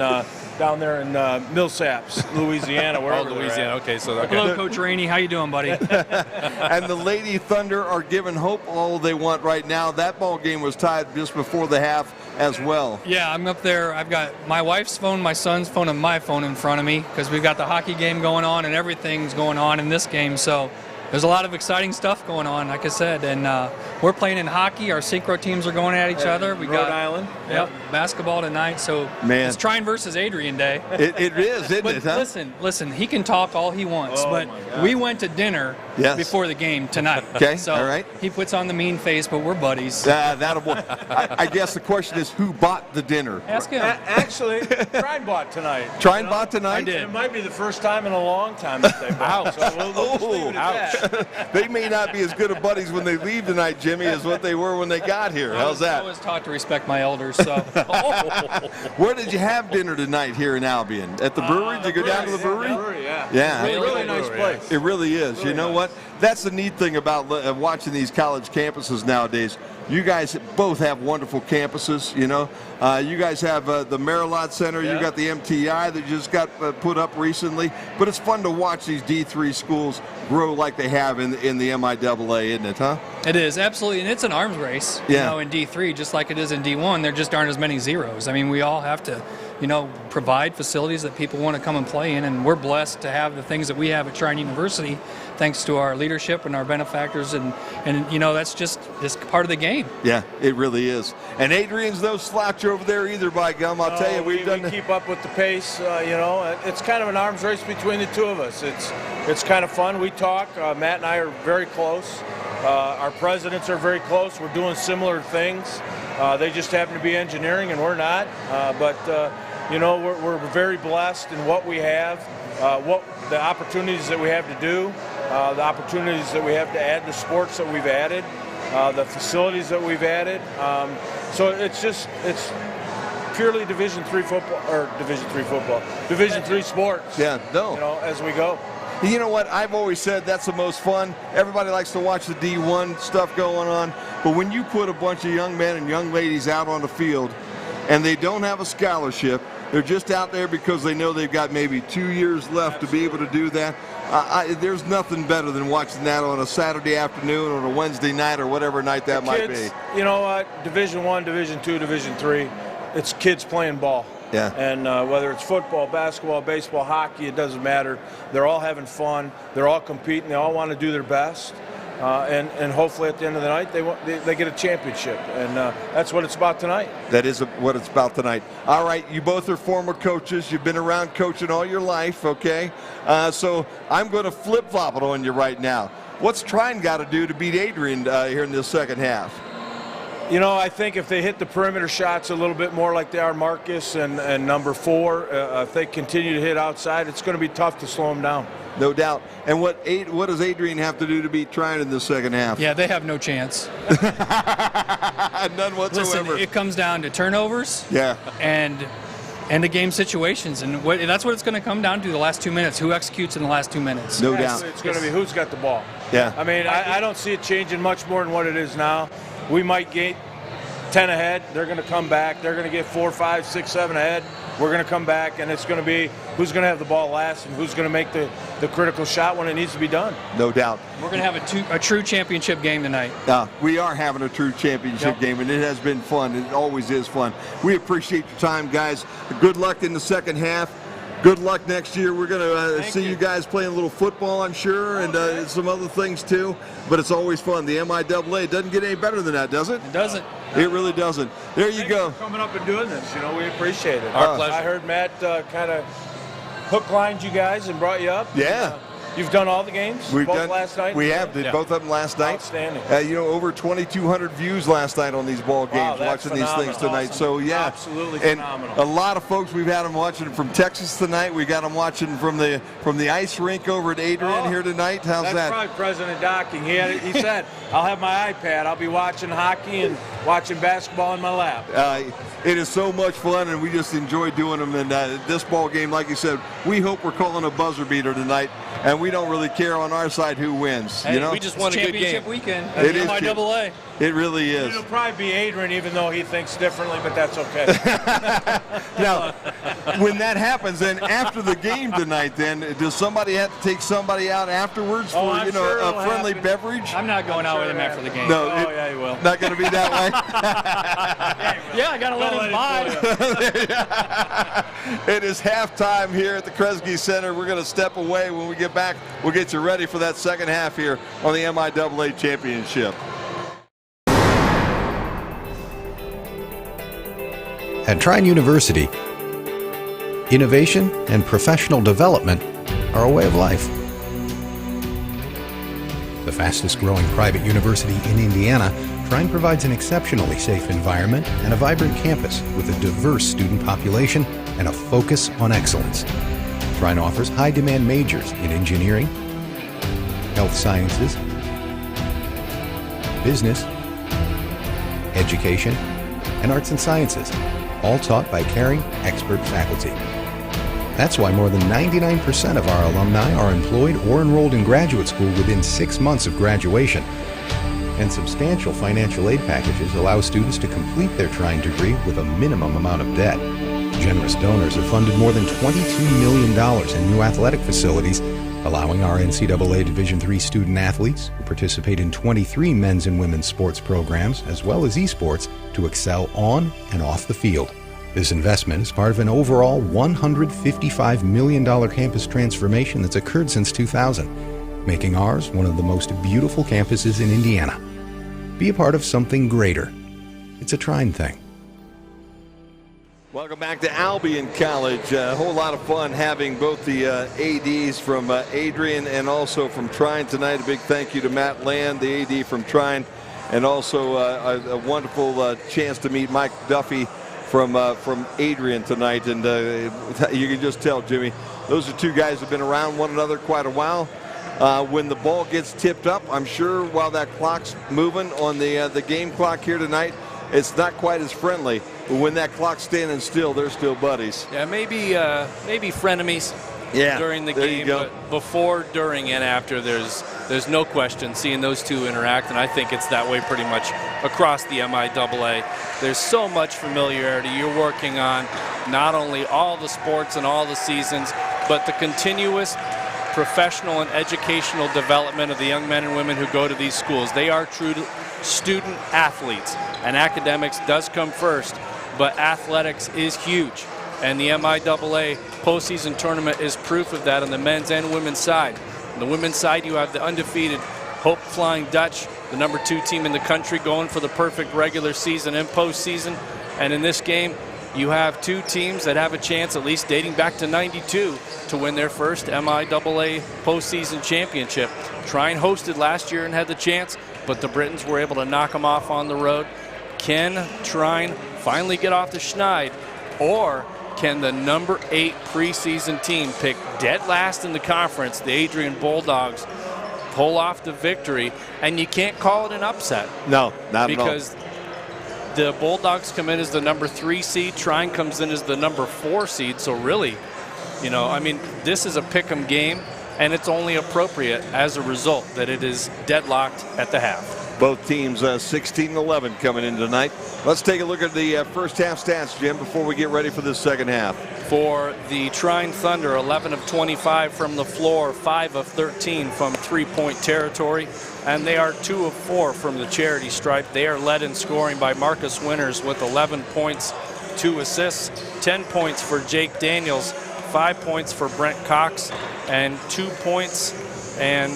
down there in Millsaps, Louisiana, wherever Louisiana. Okay, so hello, Coach Rainey. How you doing, buddy? And the Lady Thunder are giving Hope all they want right now. That ball game was tied just before the half as well. Yeah, I'm up there. I've got my wife's phone, my son's phone, and my phone in front of me, because we've got the hockey game going on and everything's going on in this game. So there's a lot of exciting stuff going on, like I said, and we're playing in hockey. Our synchro teams are going at each other. We got Rhode Island. Yep, basketball tonight. So it's Trine versus Adrian day. It is, isn't it? Huh? Listen. He can talk all he wants, but we went to dinner before the game tonight. Okay, so all right. He puts on the mean face, but we're buddies. I guess the question is, who bought the dinner? Ask him. Actually, Trine bought tonight. Trine bought tonight? I did. It might be the first time in a long time that they bought. So we'll just leave it at that. They may not be as good of buddies when they leave tonight, Jimmy, as what they were when they got here. How's that? I was taught to respect my elders. So. Where did you have dinner tonight here in Albion? At the brewery? Did you go down to the brewery? Yeah. Really nice place. It really is. Really you know nice. what? That's the neat thing about watching these college campuses nowadays. You guys both have wonderful campuses, you know. You guys have the Marilot Center. You got the MTI that just got put up recently. But it's fun to watch these D3 schools grow like they have in the MIAA, isn't it, huh? It is, absolutely. And it's an arms race, you know, in D3, just like it is in D1. There just aren't as many zeros. I mean, we all have to, you know, provide facilities that people want to come and play in. And we're blessed to have the things that we have at Trine University, thanks to our leadership and our benefactors. And you know, that's just part of the game. Yeah, it really is. And Adrian's no slouch over there either, by gum. I'll tell you, we keep up with the pace. You know, it's kind of an arms race between the two of us. It's kind of fun. We talk. Matt and I are very close. Our presidents are very close. We're doing similar things. They just happen to be engineering, and we're not. But you know, we're very blessed in what we have, what the opportunities that we have to do, the opportunities that we have to add to sports that we've added, the facilities that we've added. So it's purely Division III football, Division III sports. Yeah, no. You know, as we go. You know what? I've always said that's the most fun. Everybody likes to watch the D1 stuff going on, but when you put a bunch of young men and young ladies out on the field and they don't have a scholarship, they're just out there because they know they've got maybe 2 years left to be able to do that. There's nothing better than watching that on a Saturday afternoon or a Wednesday night or whatever night that might be. You know what? Division I, Division II, Division III, it's kids playing ball. Yeah. And whether it's football, basketball, baseball, hockey, it doesn't matter. They're all having fun. They're all competing. They all want to do their best. And hopefully at the end of the night, they get a championship. And that's what it's about tonight. That is what it's about tonight. All right, you both are former coaches. You've been around coaching all your life, okay? So I'm going to flip-flop it on you right now. What's Trine got to do to beat Adrian here in this second half? You know, I think if they hit the perimeter shots a little bit more like they are Marcus and number 4, if they continue to hit outside, it's going to be tough to slow them down. No doubt. And what does Adrian have to do to beat Trine in the second half? Yeah, they have no chance. None whatsoever. Listen, it comes down to turnovers. Yeah. And the game situations, and that's what it's going to come down to, the last 2 minutes. Who executes in the last 2 minutes? No doubt. It's going to be who's got the ball. Yeah. I mean, I don't see it changing much more than what it is now. We might get 10 ahead. They're going to come back. They're going to get 4, 5, 6, 7 ahead. We're going to come back, and it's going to be who's going to have the ball last and who's going to make the critical shot when it needs to be done. No doubt. We're going to have a true championship game tonight. We are having a true championship game, and it has been fun. It always is fun. We appreciate your time, guys. Good luck in the second half. Good luck next year. We're going to see you guys playing a little football, I'm sure, and some other things too. But it's always fun. The MIAA doesn't get any better than that, does it? It doesn't. It really doesn't. There you go. Thanks for coming up and doing this. We appreciate it. Our pleasure. I heard Matt kind of hook lined you guys and brought you up. Yeah. You've done all the games? We've both done last night? We have did both of them last night. Outstanding. Over 2,200 views last night on these ball games, that's watching these things tonight. Awesome. So yeah, absolutely and phenomenal. a lot of folks, we've had them watching from Texas tonight. We got them watching from the ice rink over at Adrian here tonight. How's that's that? Right, President Docking. He said, "I'll have my iPad. I'll be watching hockey and watching basketball in my lap." It is so much fun, and we just enjoy doing them. And this ball game, like you said, we hope we're calling a buzzer beater tonight, and we don't really care on our side who wins. Hey, we just won a good game. Championship weekend. It is MIAA. It really is. It'll probably be Adrian, even though he thinks differently, but that's okay. Now, when that happens, then after the game tonight, then does somebody have to take somebody out afterwards for I'm sure a it'll friendly happen. beverage? I'm not going out with him after the game. No, yeah, he will. Not going to be that way. Yeah, I got to let him buy. It is halftime here at the Kresge Center. We're going to step away. When we get back, we'll get you ready for that second half here on the MIAA Championship. At Trine University, innovation and professional development are a way of life. The fastest growing private university in Indiana, Trine provides an exceptionally safe environment and a vibrant campus with a diverse student population and a focus on excellence. Trine offers high-demand majors in engineering, health sciences, business, education, and arts and sciences, all taught by caring, expert faculty. That's why more than 99% of our alumni are employed or enrolled in graduate school within 6 months of graduation. And substantial financial aid packages allow students to complete their Trine degree with a minimum amount of debt. Generous donors have funded more than $22 million in new athletic facilities, allowing our NCAA Division III student athletes, who participate in 23 men's and women's sports programs, as well as esports, to excel on and off the field. This investment is part of an overall $155 million campus transformation that's occurred since 2000, making ours one of the most beautiful campuses in Indiana. Be a part of something greater. It's a Trine thing. Welcome back to Albion College. A whole lot of fun having both the ADs from Adrian and also from Trine tonight. A big thank you to Matt Land, the AD from Trine, and also a wonderful chance to meet Mike Duffy from Adrian tonight. And you can just tell, Jimmy, those are two guys who have been around one another quite a while. When the ball gets tipped up, I'm sure while that clock's moving on the game clock here tonight, it's not quite as friendly. But when that clock's standing still, they're still buddies. Yeah, maybe frenemies during the game, but before, during, and after, there's no question seeing those two interact, and I think it's that way pretty much across the MIAA. There's so much familiarity. You're working on not only all the sports and all the seasons, but the continuous professional and educational development of the young men and women who go to these schools. They are true student athletes, and academics does come first, but athletics is huge. And the MIAA postseason tournament is proof of that on the men's and women's side. On the women's side, you have the undefeated Hope Flying Dutch, the #2 team in the country, going for the perfect regular season and postseason. And in this game, you have two teams that have a chance, at least dating back to '92, to win their first MIAA postseason championship. Trine hosted last year and had the chance, but the Britons were able to knock them off on the road. Can Trine finally get off the schneid, or can the #8 preseason team, pick dead last in the conference, the Adrian Bulldogs, pull off the victory? And you can't call it an upset. No, not at all. Because the Bulldogs come in as the #3 seed, Trine comes in as the #4 seed. So really, I mean, this is a pick'em game, and it's only appropriate as a result that it is deadlocked at the half. Both teams 16-11 coming in tonight. Let's take a look at the first half stats, Jim, before we get ready for the second half. For the Trine Thunder, 11 of 25 from the floor, 5 of 13 from three-point territory, and they are 2 of 4 from the charity stripe. They are led in scoring by Marcus Winters with 11 points, 2 assists, 10 points for Jake Daniels, 5 points for Brent Cox, and 2 points and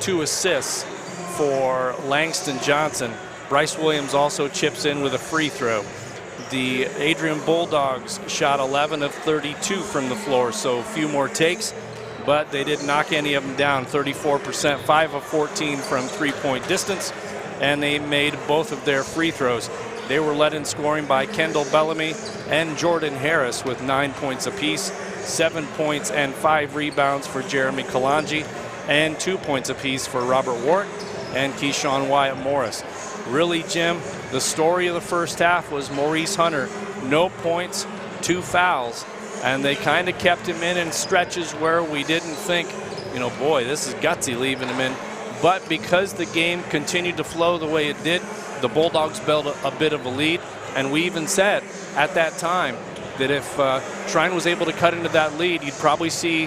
2 assists for Langston Johnson. Bryce Williams also chips in with a free throw. The Adrian Bulldogs shot 11 of 32 from the floor, so a few more takes, but they didn't knock any of them down. 34%, 5 of 14 from three-point distance, and they made both of their free throws. They were led in scoring by Kendall Bellamy and Jordan Harris with 9 points apiece, 7 points and 5 rebounds for Jeremy Kalanji, and 2 points apiece for Robert Wart and Keyshawn Wyatt Morris. Really, Jim, the story of the first half was Maurice Hunter. No points, 2 fouls, and they kind of kept him in stretches where we didn't think, you know, boy, this is gutsy leaving him in. But because the game continued to flow the way it did, the Bulldogs built a bit of a lead, and we even said at that time that if Trine was able to cut into that lead, you'd probably see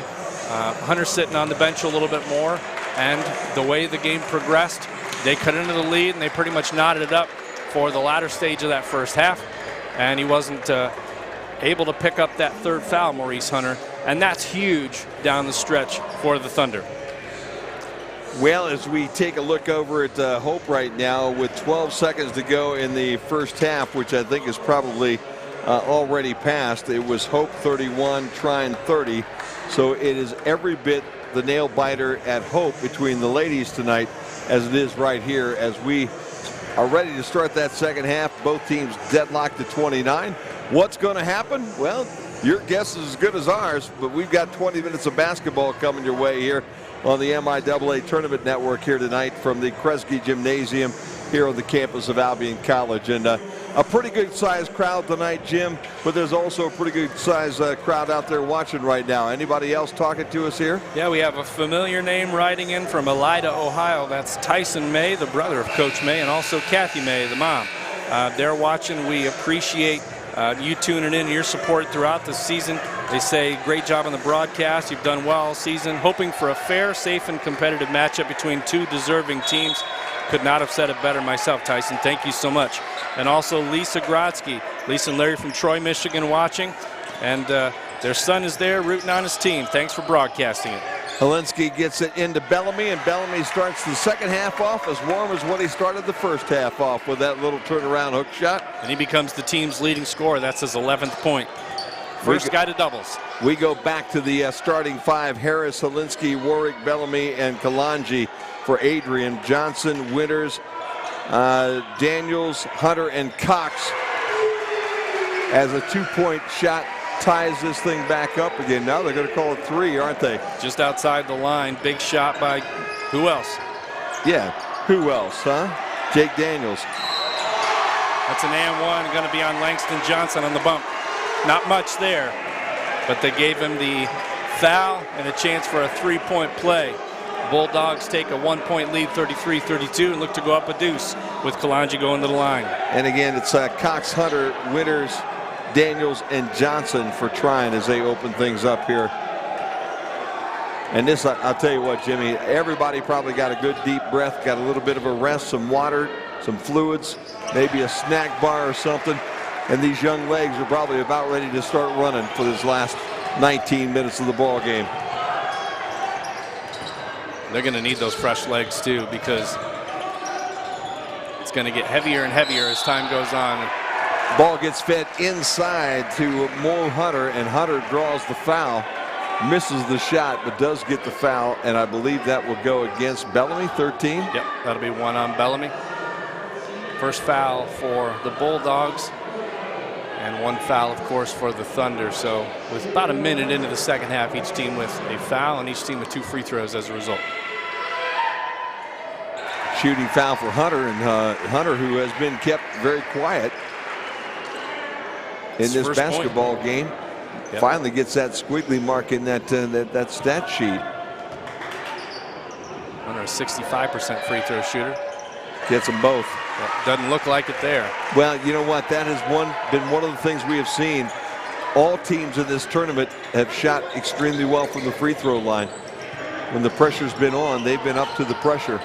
Hunter sitting on the bench a little bit more. And the way the game progressed, they cut into the lead and they pretty much knotted it up for the latter stage of that first half. And he wasn't able to pick up that third foul, Maurice Hunter, and that's huge down the stretch for the Thunder. Well, as we take a look over at Hope right now with 12 seconds to go in the first half, which I think is probably already passed, it was Hope 31, Trine 30. So it is every bit the nail biter at Hope between the ladies tonight as it is right here as we are ready to start that second half. Both teams deadlocked at 29. What's going to happen? Well, your guess is as good as ours, but we've got 20 minutes of basketball coming your way here on the MIAA Tournament Network here tonight from the Kresge Gymnasium here on the campus of Albion College. And a pretty good sized crowd tonight, Jim, but there's also a pretty good sized crowd out there watching right now. Anybody else talking to us here? Yeah, we have a familiar name riding in from Elida, Ohio. That's Tyson May, the brother of Coach May, and also Kathy May, the mom. They're watching. We appreciate you tuning in and your support throughout the season. They say, great job on the broadcast. You've done well all season. Hoping for a fair, safe, and competitive matchup between two deserving teams. Could not have said it better myself, Tyson. Thank you so much. And also Lisa Grodsky. Lisa and Larry from Troy, Michigan watching. And their son is there rooting on his team. Thanks for broadcasting it. Helinski gets it into Bellamy, and Bellamy starts the second half off as warm as what he started the first half off with that little turnaround hook shot. And he becomes the team's leading scorer. That's his 11th point. First guy to doubles. We go back to the starting five: Harris, Helinski, Warwick, Bellamy, and Kalanji for Adrian. Johnson, Winters, Daniels, Hunter, and Cox as a two-point shot ties this thing back up again. Now they're going to call it three, aren't they? Just outside the line. Big shot by who else? Yeah, who else, huh? Jake Daniels. That's an and one. Going to be on Langston Johnson on the bump. Not much there, but they gave him the foul and a chance for a three-point play. Bulldogs take a 1-point lead, 33-32, and look to go up a deuce with Kalanji going to the line. And again, it's Cox, Hunter, Winters, Daniels, and Johnson for Trine as they open things up here. And this, I'll tell you what, Jimmy, everybody probably got a good deep breath, got a little bit of a rest, some water, some fluids, maybe a snack bar or something. And these young legs are probably about ready to start running for this last 19 minutes of the ball game. They're going to need those fresh legs too, because it's going to get heavier and heavier as time goes on. Ball gets fed inside to Mo Hunter, and Hunter draws the foul, misses the shot, but does get the foul, and I believe that will go against Bellamy. 13. Yep, that'll be one on Bellamy. First foul for the Bulldogs, and one foul, of course, for the Thunder. So with about a minute into the second half, each team with a foul and each team with 2 free throws as a result. Shooting foul for Hunter, and Hunter, who has been kept very quiet in this basketball game, finally gets that squiggly mark in that that stat sheet. Hunter, a 65% free throw shooter. Gets them both. Doesn't look like it there. Well, you know what? That has been one of the things we have seen. All teams in this tournament have shot extremely well from the free throw line. When the pressure's been on, they've been up to the pressure.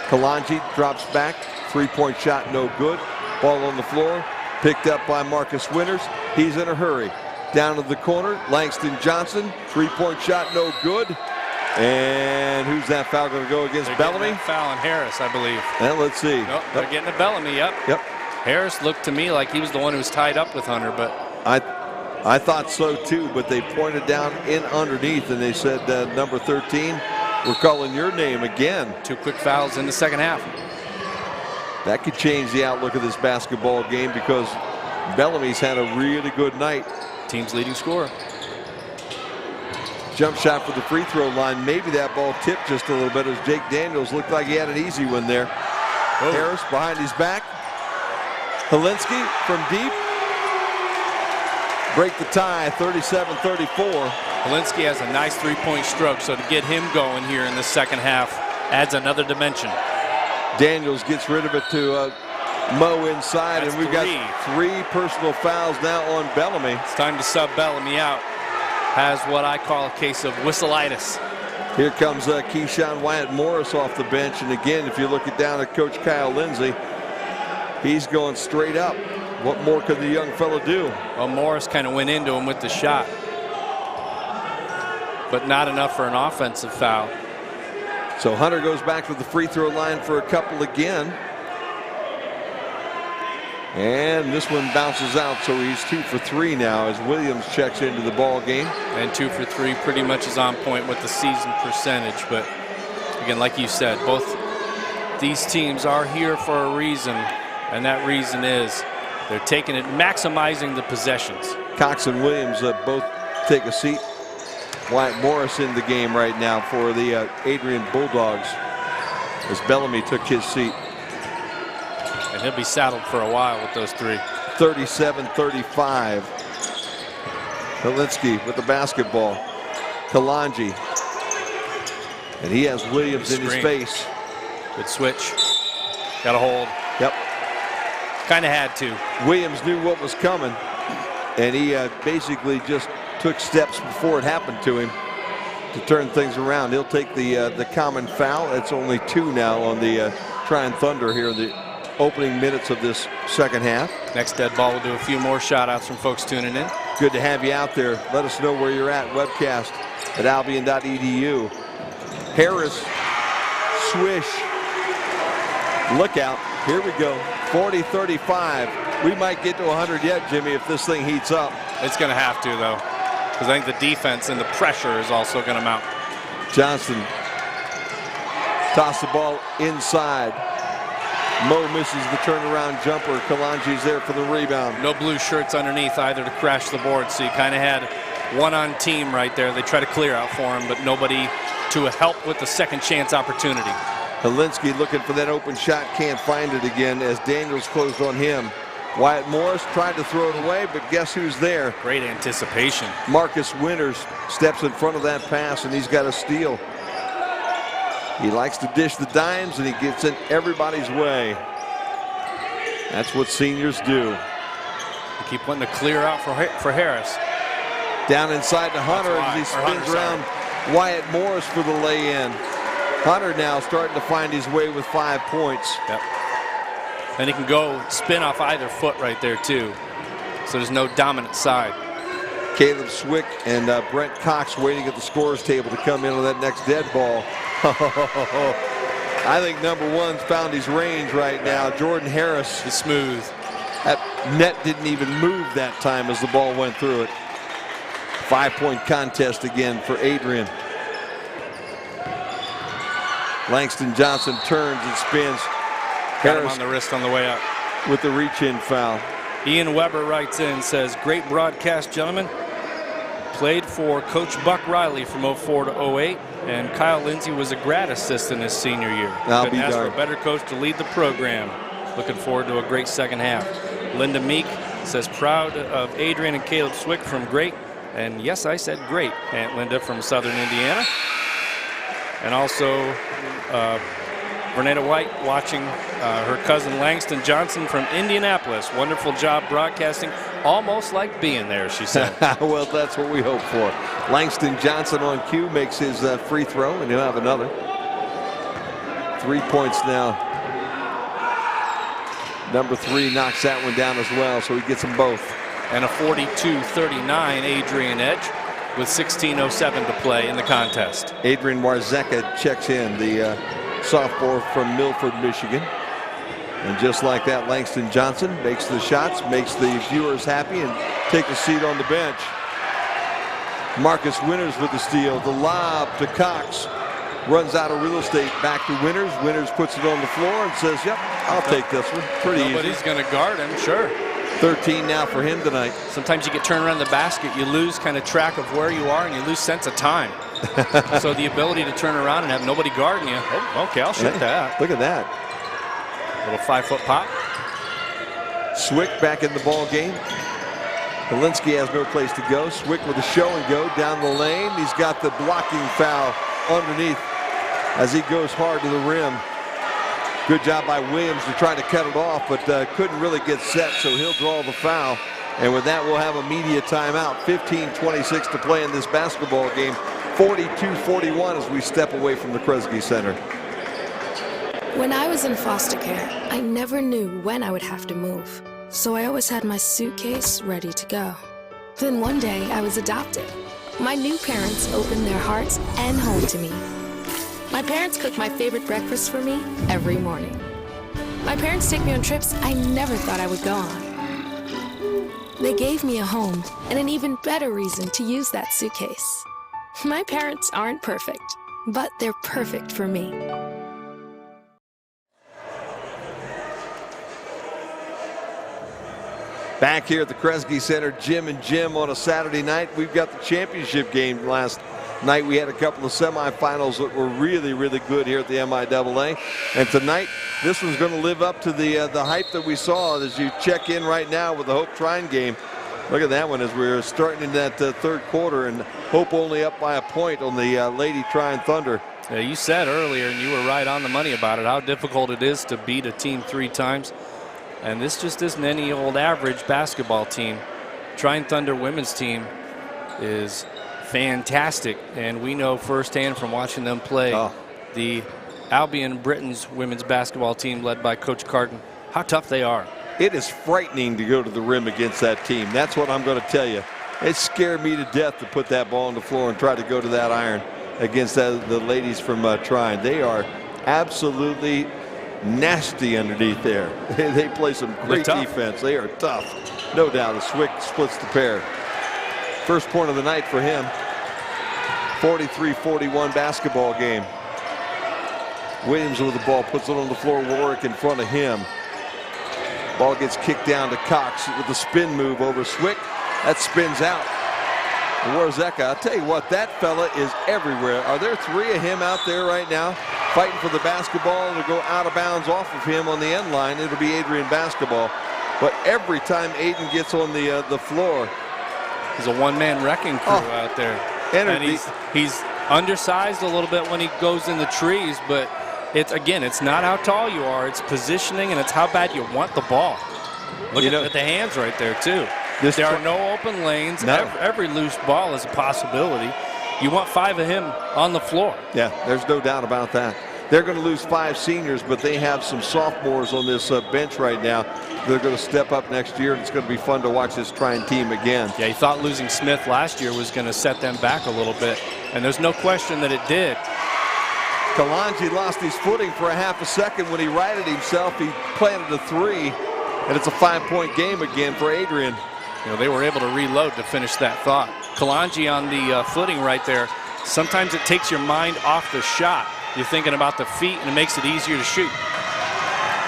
Kalanji drops back. 3-point shot, no good. Ball on the floor. Picked up by Marcus Winters. He's in a hurry. down to the corner. Langston Johnson, three-point shot, no good. And who's that foul going to go against Bellamy? Foul on Harris, I believe. Well, let's see. Nope, they're getting to Bellamy, yep. Harris looked to me like he was the one who was tied up with Hunter, but I thought so too, but they pointed down in underneath and they said, number 13, we're calling your name again. 2 quick fouls in the second half. That could change the outlook of this basketball game because Bellamy's had a really good night. Team's leading scorer. Jump shot for the free throw line. Maybe that ball tipped just a little bit as Jake Daniels looked like he had an easy one there. Oh. Harris behind his back. Helinski from deep. Break the tie, 37-34. Helinski has a nice three-point stroke, so to get him going here in the second half adds another dimension. Daniels gets rid of it to Mo inside, That's and we've got 3 personal fouls now on Bellamy. It's time to sub Bellamy out. Has what I call a case of whistleitis. Here comes Keyshawn Wyatt Morris off the bench, and again, if you look down at Coach Kyle Lindsay, he's going straight up. What more could the young fella do? Well, Morris kind of went into him with the shot, but not enough for an offensive foul. So Hunter goes back to the free throw line for a couple again. And this one bounces out, so he's 2 for 3 now as Williams checks into the ball game. And 2 for 3 pretty much is on point with the season percentage. But again, like you said, both these teams are here for a reason, and that reason is they're taking it, maximizing the possessions. Cox and Williams both take a seat. Wyatt Morris in the game right now for the Adrian Bulldogs as Bellamy took his seat. And he'll be saddled for a while with those 3. 37-35. Helinski with the basketball. Kalanji. And he has Williams in his face. Good switch. Got a hold. Yep. Kind of had to. Williams knew what was coming, and he basically just took steps before it happened to him to turn things around. He'll take the common foul. It's only 2 now on the Trine Thunder here in the opening minutes of this second half. Next dead ball, we'll do a few more shout outs from folks tuning in. Good to have you out there. Let us know where you're at. Webcast at albion.edu. Harris, swish, look out. Here we go. 40-35. We might get to 100 yet, Jimmy, if this thing heats up. It's going to have to, though, because I think the defense and the pressure is also going to mount. Johnson toss the ball inside. Mo misses the turnaround jumper. Kalanji's there for the rebound. No blue shirts underneath either to crash the board, so you kind of had one on team right there. They try to clear out for him, but nobody to help with the second chance opportunity. Helinski looking for that open shot, can't find it again as Daniels closed on him. Wyatt Morris tried to throw it away, but guess who's there? Great anticipation. Marcus Winters steps in front of that pass, and he's got a steal. He likes to dish the dimes, and he gets in everybody's way. That's what seniors do. They keep wanting to clear out for Harris. Down inside to Hunter as he spins around Wyatt Morris for the lay-in. Hunter now starting to find his way with 5 points. Yep. And he can go spin off either foot right there, too. So there's no dominant side. Caleb Swick and Brent Cox waiting at the scorer's table to come in on that next dead ball. I think number 1's found his range right now. Jordan Harris is smooth. That net didn't even move that time as the ball went through it. 5-point contest again for Adrian. Langston Johnson turns and spins. Got him on the wrist on the way up. With the reach-in foul. Ian Weber writes in, says, great broadcast, gentlemen. Played for Coach Buck Riley from 04 to 08, and Kyle Lindsay was a grad assistant his senior year. Couldn't ask for a better coach to lead the program. Looking forward to a great second half. Linda Meek says, proud of Adrian and Caleb Swick from Great. And yes, I said great, Aunt Linda from Southern Indiana. And also Vernetta White watching her cousin Langston Johnson from Indianapolis. Wonderful job broadcasting, almost like being there, she said. Well, that's what we hope for. Langston Johnson on cue makes his free throw, and he'll have another. 3 points now. Number 3 knocks that one down as well, so he gets them both. and a 42-39 Adrian edge with 16:07 to play in the contest. Adrian Warzeka checks in, the sophomore from Milford, Michigan. And just like that, Langston Johnson makes the shots, makes the viewers happy, and takes a seat on the bench. Marcus Winters with the steal. The lob to Cox. Runs out of real estate back to Winters. Winters puts it on the floor and says, yep, I'll take this one. Pretty easy. Nobody's going to guard him, sure. 13 now for him tonight. Sometimes you get turned around the basket, you lose kind of track of where you are, and you lose sense of time. So the ability to turn around and have nobody guarding you. Oh, okay, I'll shoot that. Look at that. Little 5-foot pop. Swick back in the ball game. Polinsky has no place to go. Swick with a show and go down the lane. He's got the blocking foul underneath as he goes hard to the rim. Good job by Williams to try to cut it off, but couldn't really get set, so he'll draw the foul. And with that, we'll have a media timeout. 15:26 to play in this basketball game. 42-41 as we step away from the Kresge Center. When I was in foster care, I never knew when I would have to move. So I always had my suitcase ready to go. Then one day I was adopted. My new parents opened their hearts and home to me. My parents cook my favorite breakfast for me every morning. My parents take me on trips I never thought I would go on. They gave me a home and an even better reason to use that suitcase. My parents aren't perfect, but they're perfect for me. Back here at the Kresge Center, Jim and Jim on a Saturday night. We've got the championship game last night. We had a couple of semifinals that were really, really good here at the MIAA. And tonight, this one's going to live up to the hype that we saw as you check in right now with the Hope Trine game. Look at that one as we're starting in that third quarter, and Hope only up by a point on the Lady Trine Thunder. Yeah, you said earlier, and you were right on the money about it, how difficult it is to beat a team 3 times. And this just isn't any old average basketball team. Trine Thunder women's team is fantastic, and we know firsthand from watching them play the Albion Britons women's basketball team led by Coach Carton, how tough they are. It is frightening to go to the rim against that team. That's what I'm going to tell you. It scared me to death to put that ball on the floor and try to go to that iron against the ladies from Trine. They are absolutely nasty underneath there. They play some great defense. They are tough. No doubt. Swick splits the pair. First point of the night for him. 43-41 basketball game. Williams with the ball, puts it on the floor. Warwick in front of him. Ball gets kicked down to Cox with the spin move over Swick. That spins out. Warzeka, I'll tell you what, that fella is everywhere. Are there 3 of him out there right now fighting for the basketball to go out of bounds off of him on the end line? It'll be Adrian basketball. But every time Aiden gets on the floor, he's a one-man wrecking crew out there. And he's undersized a little bit when he goes in the trees, but it's not how tall you are, it's positioning, and it's how bad you want the ball. Look at the hands right there too. There are no open lanes. No. Every loose ball is a possibility. You want 5 of him on the floor. Yeah, there's no doubt about that. They're going to lose 5 seniors, but they have some sophomores on this bench right now. They're going to step up next year, and it's going to be fun to watch this Trine team again. Yeah, he thought losing Smith last year was going to set them back a little bit, and there's no question that it did. Kalanji lost his footing for a half a second when he righted himself. He planted a 3, and it's a 5-point game again for Adrian. They were able to reload to finish that thought. Kalanji on the footing right there. Sometimes it takes your mind off the shot. You're thinking about the feet, and it makes it easier to shoot.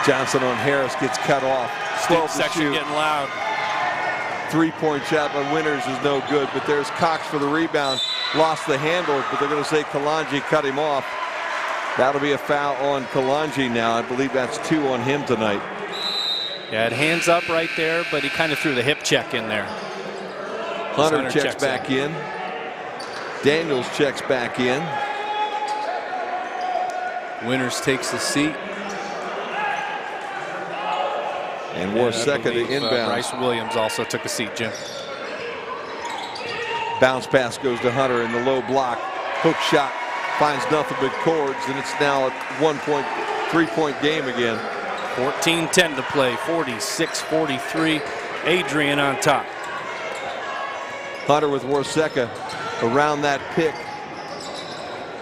Johnson on Harris gets cut off. Student section getting loud. 3-point shot by Winters is no good, but there's Cox for the rebound. Lost the handle, but they're going to say Kalanji cut him off. That'll be a foul on Kalanji now. I believe that's 2 on him tonight. Yeah, it hands up right there, but he kind of threw the hip check in there. Hunter checks back in. Daniels checks back in. Winters takes the seat. And Warzeka to inbound. Bryce Williams also took a seat, Jim. Bounce pass goes to Hunter in the low block. Hook shot finds nothing but cords, and it's now a 3-point game again. 14-10 to play, 46-43. Adrian on top. Hunter with Warseka around that pick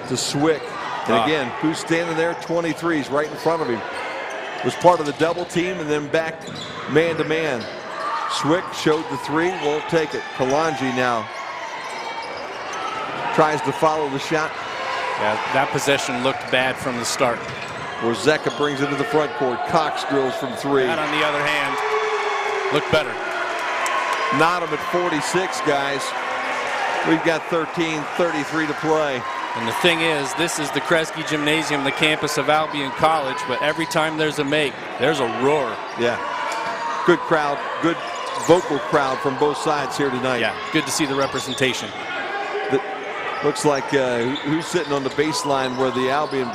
to Swick. And again, who's standing there? 23's right in front of him. Was part of the double team and then back man-to-man. Swick showed the three, won't take it. Kalanji now tries to follow the shot. Yeah, that possession looked bad from the start. Warseka brings it to the front court. Cox drills from three. That, on the other hand, looked better. Not him at 46, guys. We've got 13:33 to play. And the thing is, this is the Kresge Gymnasium, the campus of Albion College, but every time there's a make, there's a roar. Yeah. Good crowd, good vocal crowd from both sides here tonight. Yeah, good to see the representation. Looks like who's sitting on the baseline where the Albion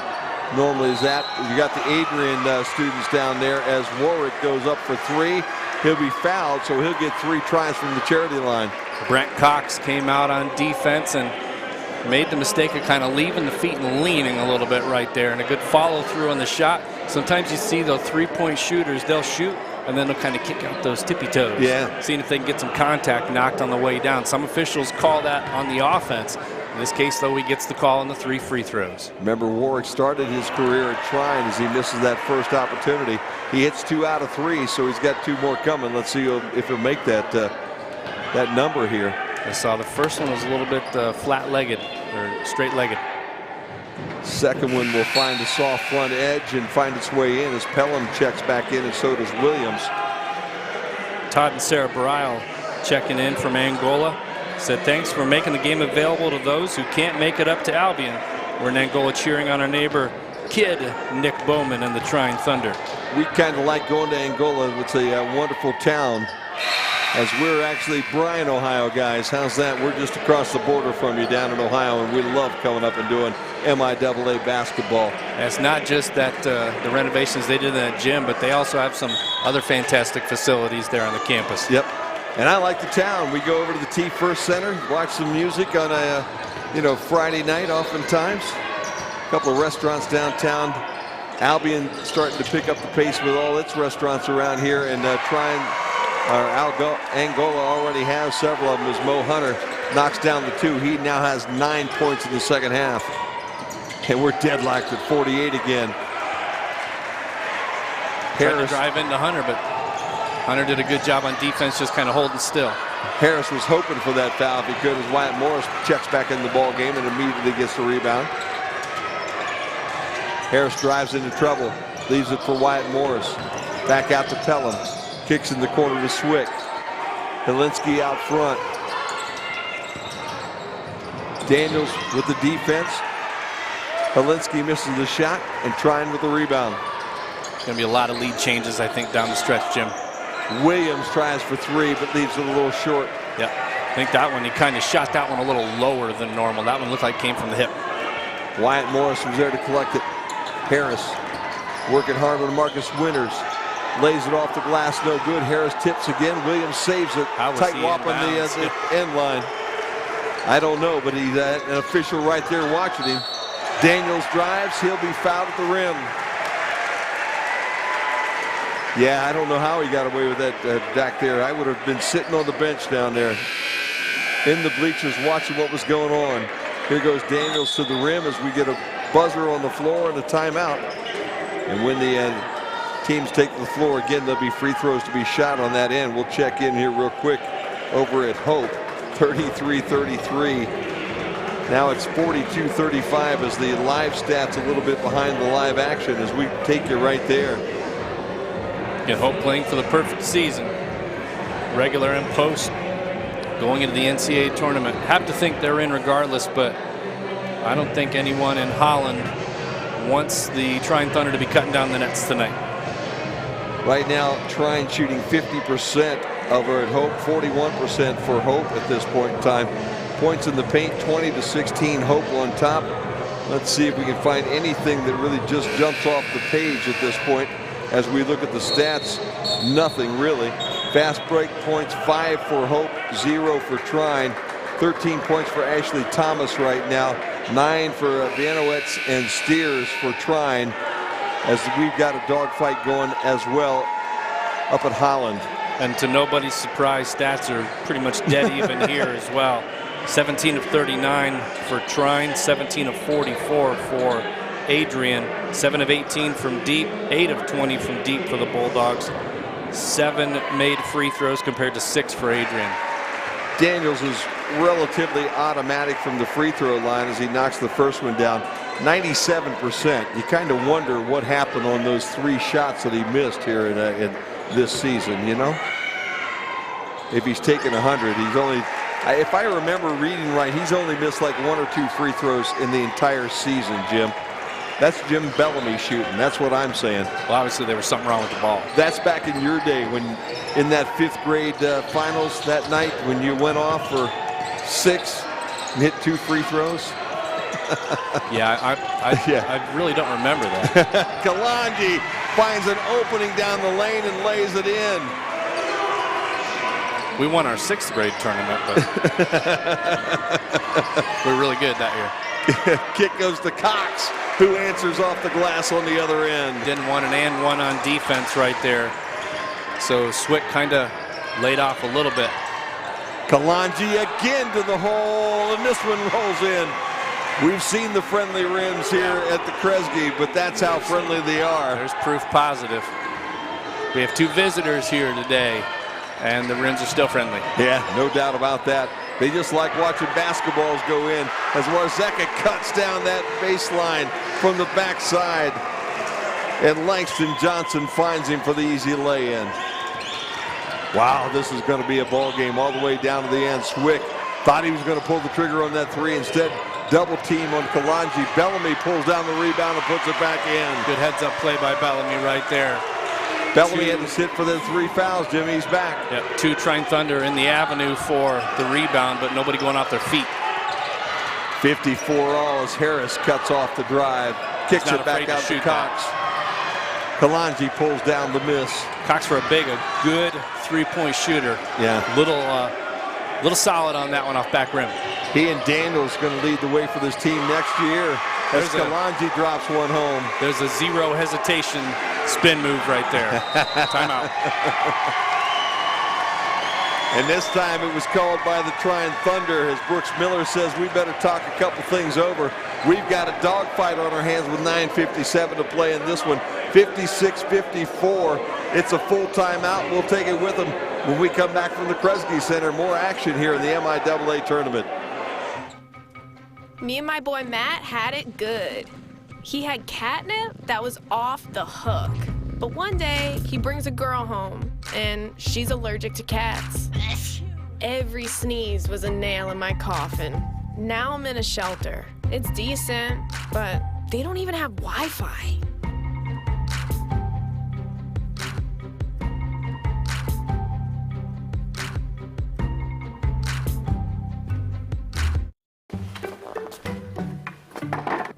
normally is at. You got the Adrian students down there as Warwick goes up for three. He'll be fouled, so he'll get 3 tries from the charity line. Brent Cox came out on defense and made the mistake of kind of leaving the feet and leaning a little bit right there, and a good follow through on the shot. Sometimes you see those 3-point shooters, they'll shoot and then they'll kind of kick out those tippy toes. Yeah. Seeing if they can get some contact knocked on the way down. Some officials call that on the offense. In this case, though, he gets the call on the 3 free throws. Remember, Warwick started his career at Trine as he misses that first opportunity. He hits 2 out of 3, so he's got 2 more coming. Let's see if he'll make that that number here. I saw the first one was a little bit flat-legged or straight-legged. Second one will find a soft front edge and find its way in as Pelham checks back in, and so does Williams. Todd and Sarah Barile checking in from Angola. Said thanks for making the game available to those who can't make it up to Albion. We're in Angola cheering on our neighbor kid Nick Bowman and the Trine Thunder. We kind of like going to Angola. It's a wonderful town, as we're actually Bryan, Ohio guys. How's that? We're just across the border from you down in Ohio, and we love coming up and doing MIAA basketball. It's not just that the renovations they did in that gym, but they also have some other fantastic facilities there on the campus. Yep. And I like the town. We go over to the T-First Center, watch some music on a Friday night oftentimes. A couple of restaurants downtown. Albion starting to pick up the pace with all its restaurants around here, and Angola already has several of them as Mo Hunter knocks down the 2. He now has 9 points in the second half. And we're deadlocked at 48 again. Trying to drive into Hunter, but Hunter did a good job on defense, just kind of holding still. Harris was hoping for that foul if he could, as Wyatt Morris checks back in the ball game and immediately gets the rebound. Harris drives into trouble, leaves it for Wyatt Morris. Back out to Pelham. Kicks in the corner to Swick. Helinski out front. Daniels with the defense. Helinski misses the shot, and Trine with the rebound. Going to be a lot of lead changes, I think, down the stretch, Jim. Williams tries for 3, but leaves it a little short. Yep. I think that one, he kind of shot that one a little lower than normal. That one looked like it came from the hip. Wyatt Morris was there to collect it. Harris working hard with Marcus Winters. Lays it off the glass, no good. Harris tips again. Williams saves it. Tight whop on the end line. I don't know, but he's an official right there watching him. Daniels drives. He'll be fouled at the rim. Yeah, I don't know how he got away with that back there. I would have been sitting on the bench down there in the bleachers watching what was going on. Here goes Daniels to the rim as we get a buzzer on the floor and a timeout. And when the teams take the floor again, there'll be free throws to be shot on that end. We'll check in here real quick over at Hope. 33-33. Now it's 42-35 as the live stats a little bit behind the live action as we take you right there. Get Hope playing for the perfect season. Regular and post going into the NCAA tournament. Have to think they're in regardless, but I don't think anyone in Holland wants the Trine Thunder to be cutting down the nets tonight. Right now, Trine shooting 50% over at Hope, 41% for Hope at this point in time. Points in the paint, 20-16, Hope on top. Let's see if we can find anything that really just jumps off the page at this point. As we look at the stats, nothing really. Fast break points, 5 for Hope, 0 for Trine. 13 points for Ashley Thomas right now. 9 for Bianowitz and Steers for Trine, as we've got a dogfight going as well up at Holland. And to nobody's surprise, stats are pretty much dead even here as well. 17 of 39 for Trine, 17 of 44 for Adrian, 7 of 18 from deep, 8 of 20 from deep for the Bulldogs. 7 made free throws compared to 6 for Adrian. Daniels is relatively automatic from the free throw line as he knocks the first one down. 97%. You kind of wonder what happened on those 3 shots that he missed here in this season, you know? If he's taken 100, he's only, if I remember reading right, he's only missed like 1 or 2 free throws in the entire season, Jim. That's Jim Bellamy shooting. That's what I'm saying. Well, obviously there was something wrong with the ball. That's back in your day when in that 5th grade finals that night when you went off for 6 and hit 2 free throws. Yeah, I really don't remember that. Kalanji finds an opening down the lane and lays it in. We won our 6th grade tournament, but we're really good that year. Kick goes to Cox, who answers off the glass on the other end. Didn't want an and one on defense right there. So Swick kind of laid off a little bit. Kalanji again to the hole, and this one rolls in. We've seen the friendly rims here at the Kresge, but that's how friendly they are. There's proof positive. We have 2 visitors here today, and the rims are still friendly. Yeah, no doubt about that. They just like watching basketballs go in as Warzeka cuts down that baseline from the backside. And Langston Johnson finds him for the easy lay-in. Wow, this is going to be a ball game all the way down to the end. Swick thought he was going to pull the trigger on that 3. Instead, double team on Kalanji. Bellamy pulls down the rebound and puts it back in. Good heads-up play by Bellamy right there. Bellamy had to sit for the 3 fouls. Jimmy, he's back. Yep, 2 Trine Thunder in the avenue for the rebound, but nobody going off their feet. 54 all as Harris cuts off the drive. Kicks it back out to Cox. Kalanji pulls down the miss. Cox for a good 3-point shooter. Yeah. Little solid on that one off back rim. He and Daniels going to lead the way for this team next year as Kalanji drops one home. There's a 0 hesitation spin move right there. Timeout. And this time it was called by the Trine Thunder as Brooks Miller says we better talk a couple things over. We've got a dogfight on our hands with 9:57 to play in this one. 56-54. It's a full timeout. We'll take it with them when we come back from the Kresge Center. More action here in the MIAA tournament. Me and my boy Matt had it good. He had catnip that was off the hook. But one day, he brings a girl home, and she's allergic to cats. Every sneeze was a nail in my coffin. Now I'm in a shelter. It's decent, but they don't even have Wi-Fi.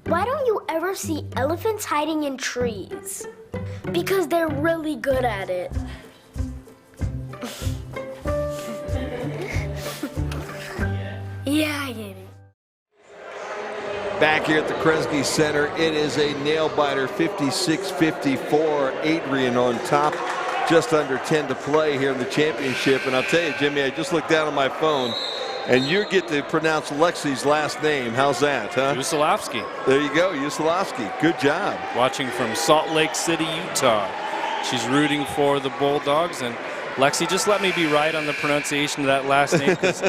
Why don't you ever see elephants hiding in trees? Because they're really good at it. Yeah, I get it. Back here at the Kresge Center, it is a nail-biter, 56-54. Adrian on top, just under 10 to play here in the championship. And I'll tell you, Jimmy, I just looked down on my phone, and you get to pronounce Lexi's last name. How's that, huh? Usilovsky. There you go, Usilovsky. Good job. Watching from Salt Lake City, Utah. She's rooting for the Bulldogs. And Lexi, just let me be right on the pronunciation of that last name, because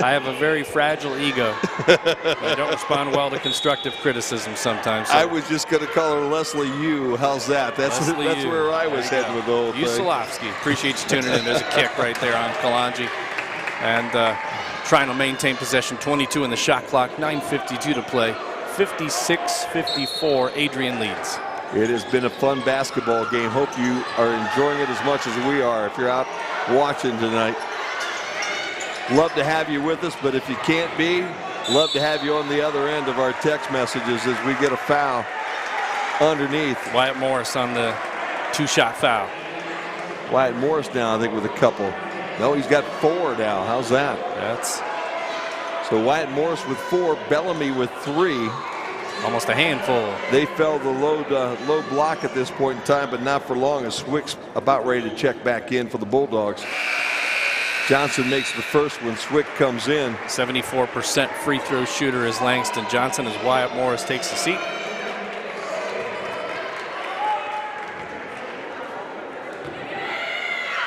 I have a very fragile ego. I don't respond well to constructive criticism sometimes. So. I was just going to call her Leslie Yu. How's that? That's where I was heading with the whole thing. Usilovsky. Appreciate you tuning in. There's a kick right there on Kalanji. And Trine will maintain possession, 22 in the shot clock, 9:52 to play. 56-54, Adrian leads. It has been a fun basketball game. Hope you are enjoying it as much as we are if you're out watching tonight. Love to have you with us, but if you can't be, love to have you on the other end of our text messages as we get a foul underneath. Wyatt Morris on the 2-shot foul. Wyatt Morris now, I think, with a couple. No, he's got 4 now. How's that? That's so Wyatt Morris with 4, Bellamy with 3. Almost a handful. They fell the low block at this point in time, but not for long as Swick's about ready to check back in for the Bulldogs. Johnson makes the first when Swick comes in. 74% free throw shooter is Langston Johnson as Wyatt Morris takes the seat.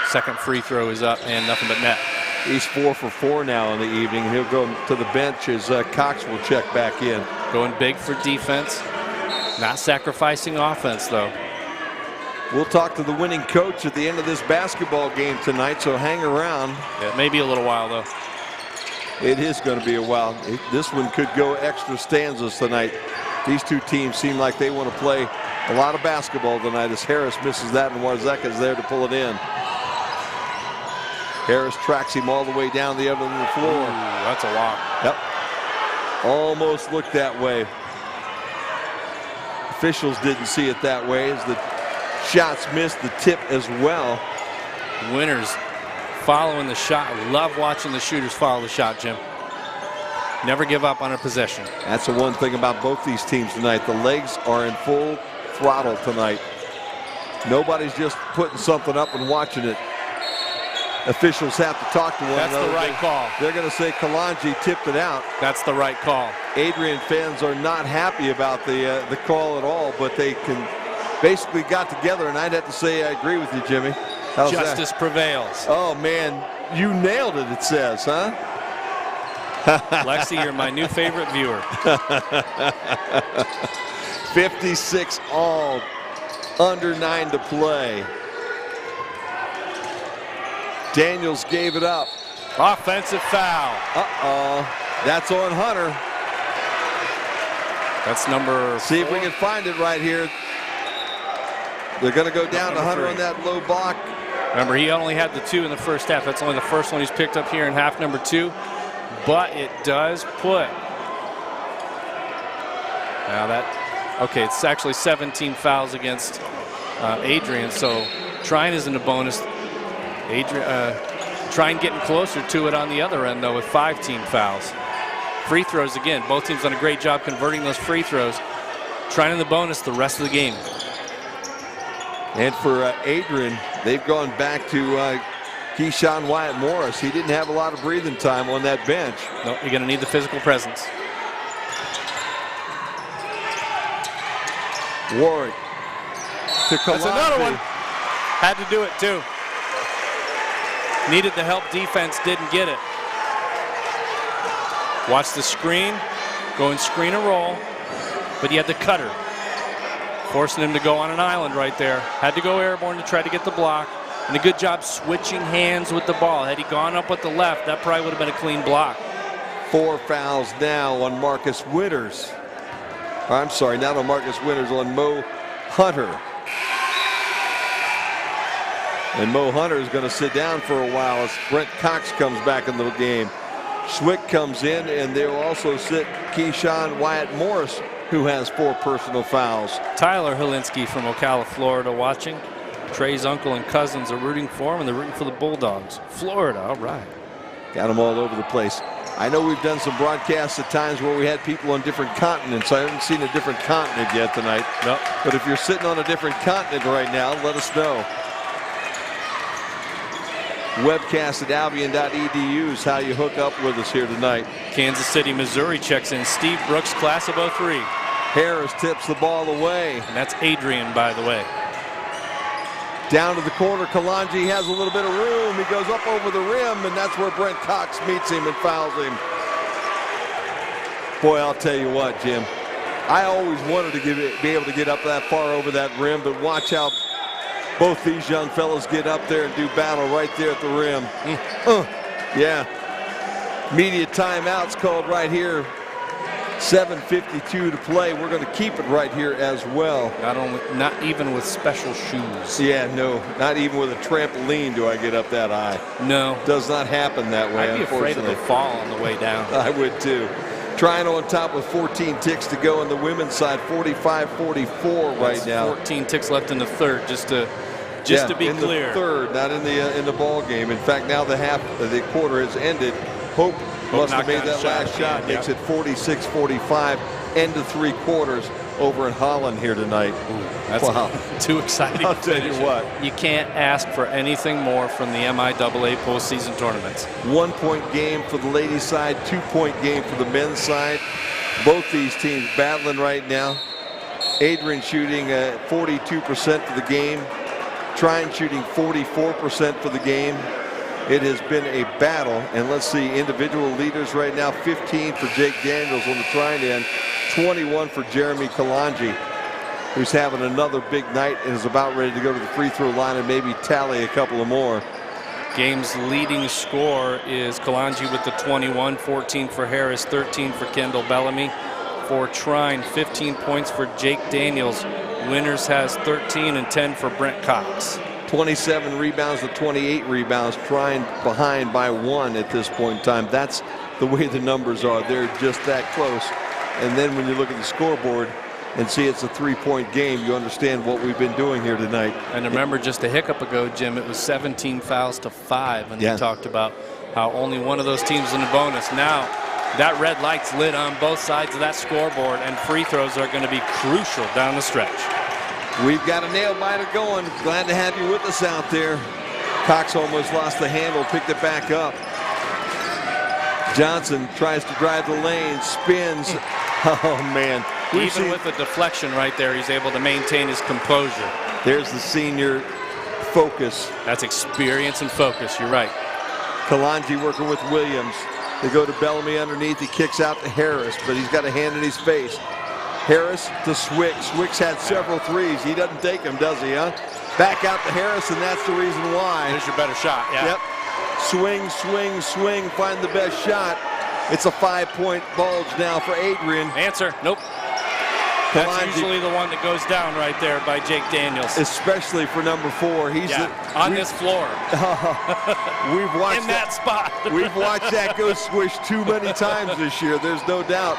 Second free throw is up and nothing but net. He's 4 for 4 now in the evening. He'll go to the bench as Cox will check back in. Going big for defense. Not sacrificing offense, though. We'll talk to the winning coach at the end of this basketball game tonight, so hang around. Yeah, maybe a little while, though. It is going to be a while. This one could go extra stanzas tonight. These two teams seem like they want to play a lot of basketball tonight as Harris misses that and Warzeka is there to pull it in. Harris tracks him all the way down the other end of the floor. Ooh, that's a walk. Yep. Almost looked that way. Officials didn't see it that way as the shots missed the tip as well. Winners following the shot. Love watching the shooters follow the shot, Jim. Never give up on a possession. That's the one thing about both these teams tonight. The legs are in full throttle tonight. Nobody's just putting something up and watching it. Officials have to talk to one another. That's the right call. They're going to say Kalanji tipped it out. That's the right call. Adrian fans are not happy about the call at all, but they can basically got together, and I'd have to say I agree with you, Jimmy. How's Justice that? prevails. Oh, man, you nailed it, it says, huh? Lexi, you're my new favorite viewer. 56 all, under 9 to play. Daniels gave it up. Offensive foul. That's on Hunter. That's number 4. See if we can find it right here. They're going to go down to Hunter 3. on that low block. Remember, he only had the 2 in the first half. That's only the first one he's picked up here in half number 2. But it does put. Now that, okay, it's actually 17 fouls against Adrian. So Trine is in the bonus. Trine getting closer to it on the other end, though, with 5 team fouls. Free throws again. Both teams done a great job converting those free throws. Trine in the bonus the rest of the game. And for Adrian, they've gone back to Keyshawn Wyatt Morris. He didn't have a lot of breathing time on that bench. Nope, you're going to need the physical presence. Warwick to Kalanji. That's another one. Had to do it, too. Needed the help defense, didn't get it. Watch the screen, going screen and roll, but he had the cutter. Forcing him to go on an island right there. Had to go airborne to try to get the block. And a good job switching hands with the ball. Had he gone up with the left, that probably would have been a clean block. 4 fouls now on Marcus Winters. I'm sorry, not on Marcus Winters, on Mo Hunter. And Mo Hunter is going to sit down for a while as Brent Cox comes back in the game. Schwick comes in, and they'll also sit Keyshawn Wyatt Morris, who has 4 personal fouls. Tyler Helinski from Ocala, Florida, watching. Trey's uncle and cousins are rooting for him, and they're rooting for the Bulldogs. Florida, all right. Got them all over the place. I know we've done some broadcasts at times where we had people on different continents. I haven't seen a different continent yet tonight. Nope. But if you're sitting on a different continent right now, let us know. Webcast at albion.edu is how you hook up with us here tonight. Kansas City, Missouri checks in. Steve Brooks, class of 03. Harris tips the ball away. And that's Adrian, by the way. Down to the corner, Kalanji has a little bit of room. He goes up over the rim, and that's where Brent Cox meets him and fouls him. Boy, I'll tell you what, Jim. I always wanted to be able to get up that far over that rim, but watch how both these young fellas get up there and do battle right there at the rim. Yeah. Media timeout's called right here. 7:52 to play. We're going to keep it right here as well. Not even with special shoes. Yeah, no, not even with a trampoline do I get up that high. No. Does not happen that way, I'd be afraid of the fall on the way down. I would too. Trine on top with 14 ticks to go on the women's side, 45-44 right now. 14 ticks left in the third, just to be clear. In the third, not in the ball game. In fact, now the quarter has ended. Hope must have knocked made down that a shot last at the shot. end, Makes yep. it 46-45, end of 3 quarters over in Holland here tonight. That's wow. too exciting. I'll tell you what. You can't ask for anything more from the MIAA postseason tournaments. 1-point game for the ladies' side, 2-point game for the men's side. Both these teams battling right now. Adrian shooting 42% for the game. Trine shooting 44% for the game. It has been a battle, and let's see individual leaders right now. 15 for Jake Daniels on the Trine end, 21 for Jeremy Kalanji, who's having another big night and is about ready to go to the free throw line and maybe tally a couple of more. Game's leading scorer is Kalanji with the 21, 14 for Harris, 13 for Kendall Bellamy. For Trine, 15 points for Jake Daniels. Winners has 13 and 10 for Brent Cox. 27 rebounds to 28 rebounds. Trine behind by 1 at this point in time. That's the way the numbers are. They're just that close. And then when you look at the scoreboard and see it's a 3-point game, you understand what we've been doing here tonight. And remember, just a hiccup ago, Jim, it was 17 fouls to 5, and we talked about how only one of those teams in the bonus. Now, that red light's lit on both sides of that scoreboard, and free throws are going to be crucial down the stretch. We've got a nail biter going. Glad to have you with us out there. Cox almost lost the handle, picked it back up. Johnson tries to drive the lane, spins. Oh, man. Even with the deflection right there, he's able to maintain his composure. There's the senior focus. That's experience and focus. You're right. Kalanji working with Williams. They go to Bellamy underneath. He kicks out to Harris, but he's got a hand in his face. Harris to Swick. Swick's had several threes. He doesn't take them, does he, huh? Back out to Harris, and that's the reason why. There's your better shot, yeah. Yep. Swing, swing, swing. Find the best shot. It's a 5-point bulge now for Adrian. Answer. Nope. That's usually the one that goes down right there by Jake Daniels. Especially for number 4. He's on this floor. We've watched in that spot. We've watched that go swish too many times this year. There's no doubt.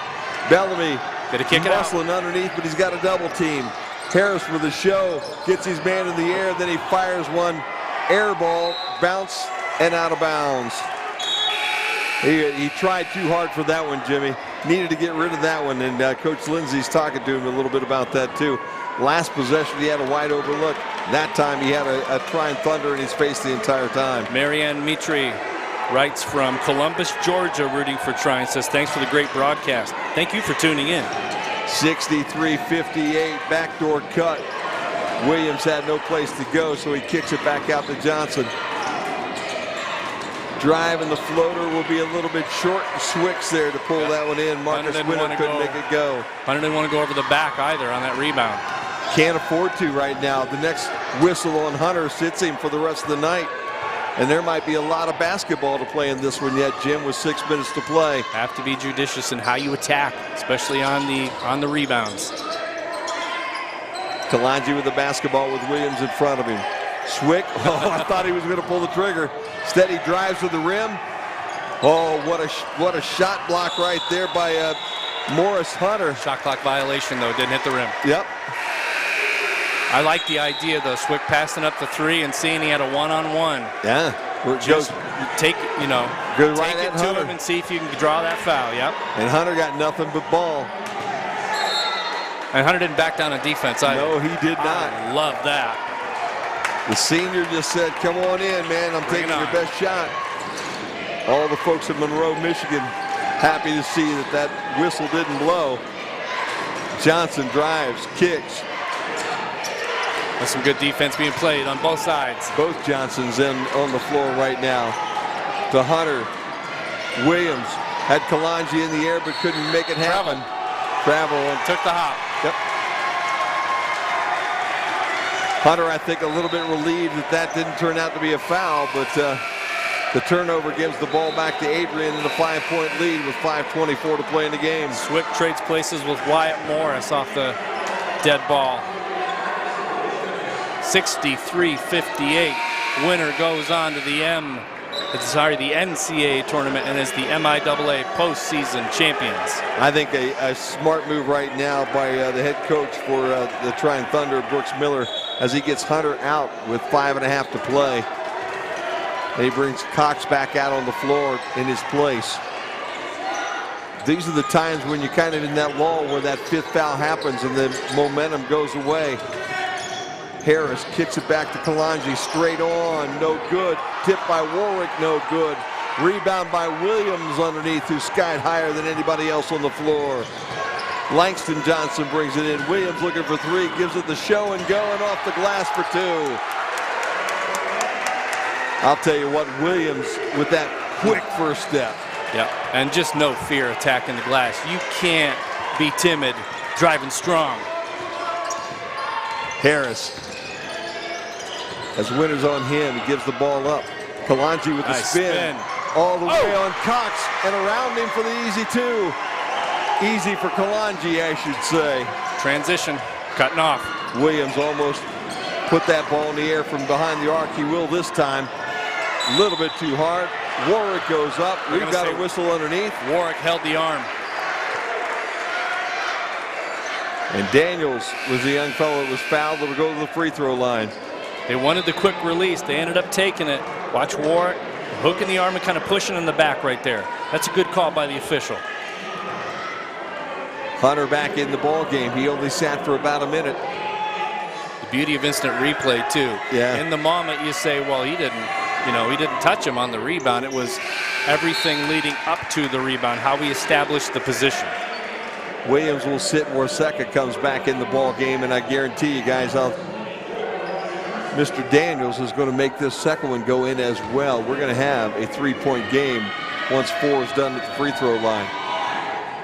Bellamy muscling underneath, but he's got a double team. Harris for the show gets his man in the air, then he fires one air ball, bounce and out of bounds. He tried too hard for that one, Jimmy. Needed to get rid of that one, and Coach Lindsay's talking to him a little bit about that too. Last possession, he had a wide overlook. That time, he had a Trine Thunder in his face the entire time. Marianne Mitri writes from Columbus, Georgia, rooting for Trine. Says, thanks for the great broadcast. Thank you for tuning in. 63-58, backdoor cut. Williams had no place to go, so he kicks it back out to Johnson. Drive and the floater will be a little bit short. Swick's there to pull that one in. Marcus Winter couldn't make it go. Hunter didn't want to go over the back either on that rebound. Can't afford to right now. The next whistle on Hunter sits him for the rest of the night. And there might be a lot of basketball to play in this one yet, Jim, with 6 minutes to play. Have to be judicious in how you attack, especially on the rebounds. Kalanji with the basketball with Williams in front of him. Swick, oh, I thought he was going to pull the trigger. Steady drives to the rim. Oh, what a shot block right there by Morris Hunter. Shot clock violation, though. Didn't hit the rim. Yep. I like the idea, though. Swick passing up the 3 and seeing he had a one-on-one. Yeah. Just take, go right take it to him and see if you can draw that foul. Yep. And Hunter got nothing but ball. And Hunter didn't back down on defense either. No, he did not. I love that. The senior just said, come on in, man. I'm taking your best shot. All the folks in Monroe, Michigan, happy to see that whistle didn't blow. Johnson drives, kicks. That's some good defense being played on both sides. Both Johnsons on the floor right now. To Hunter. Williams had Kalanji in the air but couldn't make it happen. Travel and took the hop. Yep. Hunter, I think, a little bit relieved that didn't turn out to be a foul, but the turnover gives the ball back to Adrian in a 5-point lead with 5:24 to play in the game. Swick trades places with Wyatt Morris off the dead ball. 63-58. Winner goes on to the NCAA tournament and is the MIAA postseason champions. I think a smart move right now by the head coach for the Trine Thunder, Brooks Miller, as he gets Hunter out with 5.5 to play. He brings Cox back out on the floor in his place. These are the times when you're kind of in that lull where that 5th foul happens and the momentum goes away. Harris kicks it back to Kalanji, straight on, no good. Tipped by Warwick, no good. Rebound by Williams underneath, who skied higher than anybody else on the floor. Langston Johnson brings it in. Williams looking for 3, gives it the show and go, and off the glass for 2. I'll tell you what, Williams with that quick first step. Yeah, and just no fear attacking the glass. You can't be timid driving strong. Harris has winners on him. He gives the ball up. Kalanji with the spin. All the way on Cox and around him for the easy 2. Easy for Kalanji, I should say. Transition, cutting off. Williams almost put that ball in the air from behind the arc. He will this time. A little bit too hard. Warwick goes up. We've got a whistle underneath. Warwick held the arm. And Daniels was the young fellow that was fouled. That'll go to the free throw line. They wanted the quick release. They ended up taking it. Watch Warwick hooking the arm and kind of pushing in the back right there. That's a good call by the official. Hunter back in the ball game. He only sat for about a minute. The beauty of instant replay too. Yeah. In the moment you say, well, he didn't touch him on the rebound. It was everything leading up to the rebound, how he established the position. Williams will sit. Warseka comes back in the ball game, and I guarantee you guys, Mr. Daniels is going to make this second one go in as well. We're going to have a 3-point game once 4 is done at the free throw line.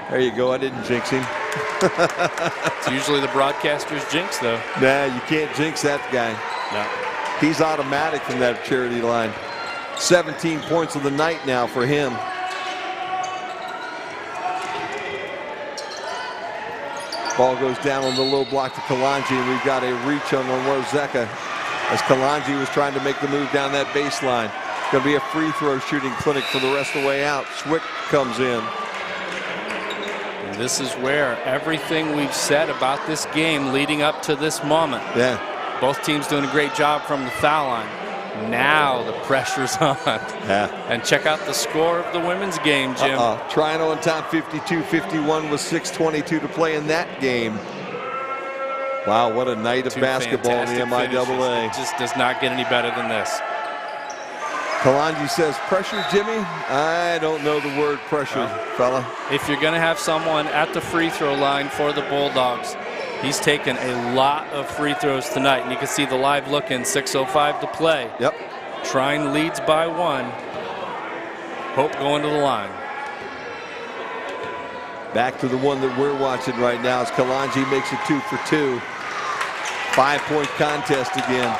There you go. I didn't jinx him. It's usually the broadcaster's jinx, though. Nah, you can't jinx that guy. No. He's automatic from that charity line. 17 points of the night now for him. Ball goes down on the low block to Kalanji, and we've got a reach on Warzeka as Kalanji was trying to make the move down that baseline. Going to be a free throw shooting clinic for the rest of the way out. Swick comes in. And this is where everything we've said about this game leading up to this moment. Yeah. Both teams doing a great job from the foul line. Now the pressure's on. Yeah. And check out the score of the women's game, Jim. Trine on top 52-51 with 6:22 to play in that game. Wow, what a night of basketball in the MIAA. It just does not get any better than this. Kalanji says, pressure, Jimmy? I don't know the word pressure, fella. If you're going to have someone at the free throw line for the Bulldogs, he's taken a lot of free throws tonight, and you can see the live look in, 6:05 to play. Yep. Trine leads by 1. Hope going to the line. Back to the one that we're watching right now as Kalanji makes it 2 for 2. 5-point contest again.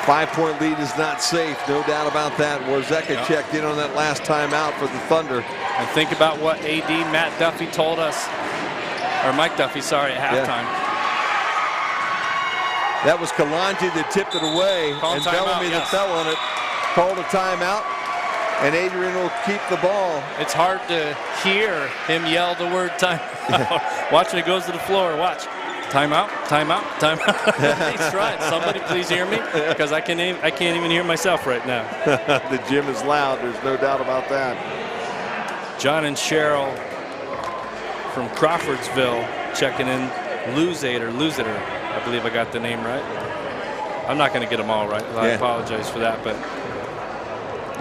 5-point lead is not safe, no doubt about that. Warzeka checked in on that last timeout for the Thunder. And think about what AD Matt Duffy told us. Or Mike Duffy, sorry, at halftime. That was Kalanji that tipped it away, and Bellamy that fell on it. Called a timeout, and Adrian will keep the ball. It's hard to hear him yell the word timeout. Watch when it goes to the floor. Watch. Timeout, timeout, timeout. He's trying. Somebody please hear me, because I can't even hear myself right now. The gym is loud. There's no doubt about that. John and Cheryl from Crawfordsville checking in. Luzader, I believe I got the name right. I'm not going to get them all right. I apologize for that, but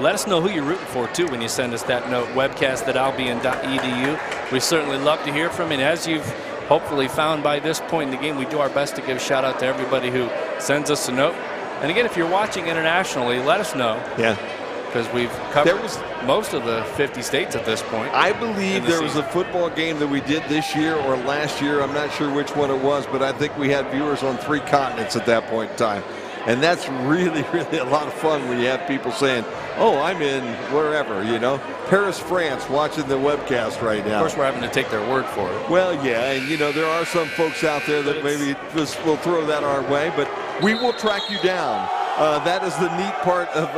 let us know who you're rooting for too when you send us that note. webcast@albion.edu. We certainly love to hear from you. And as you've hopefully found by this point in the game, we do our best to give a shout out to everybody who sends us a note. And again, if you're watching internationally, let us know. Yeah. Because we've covered most of the 50 states at this point. I believe there was a football game that we did this year or last year. I'm not sure which one it was, but I think we had viewers on 3 continents at that point in time. And that's really, really a lot of fun when you have people saying, oh, I'm in wherever, you know. Paris, France, watching the webcast right now. Of course, we're having to take their word for it. Well, yeah, and, you know, there are some folks out there that maybe just will throw that our way, but we will track you down. That is the neat part of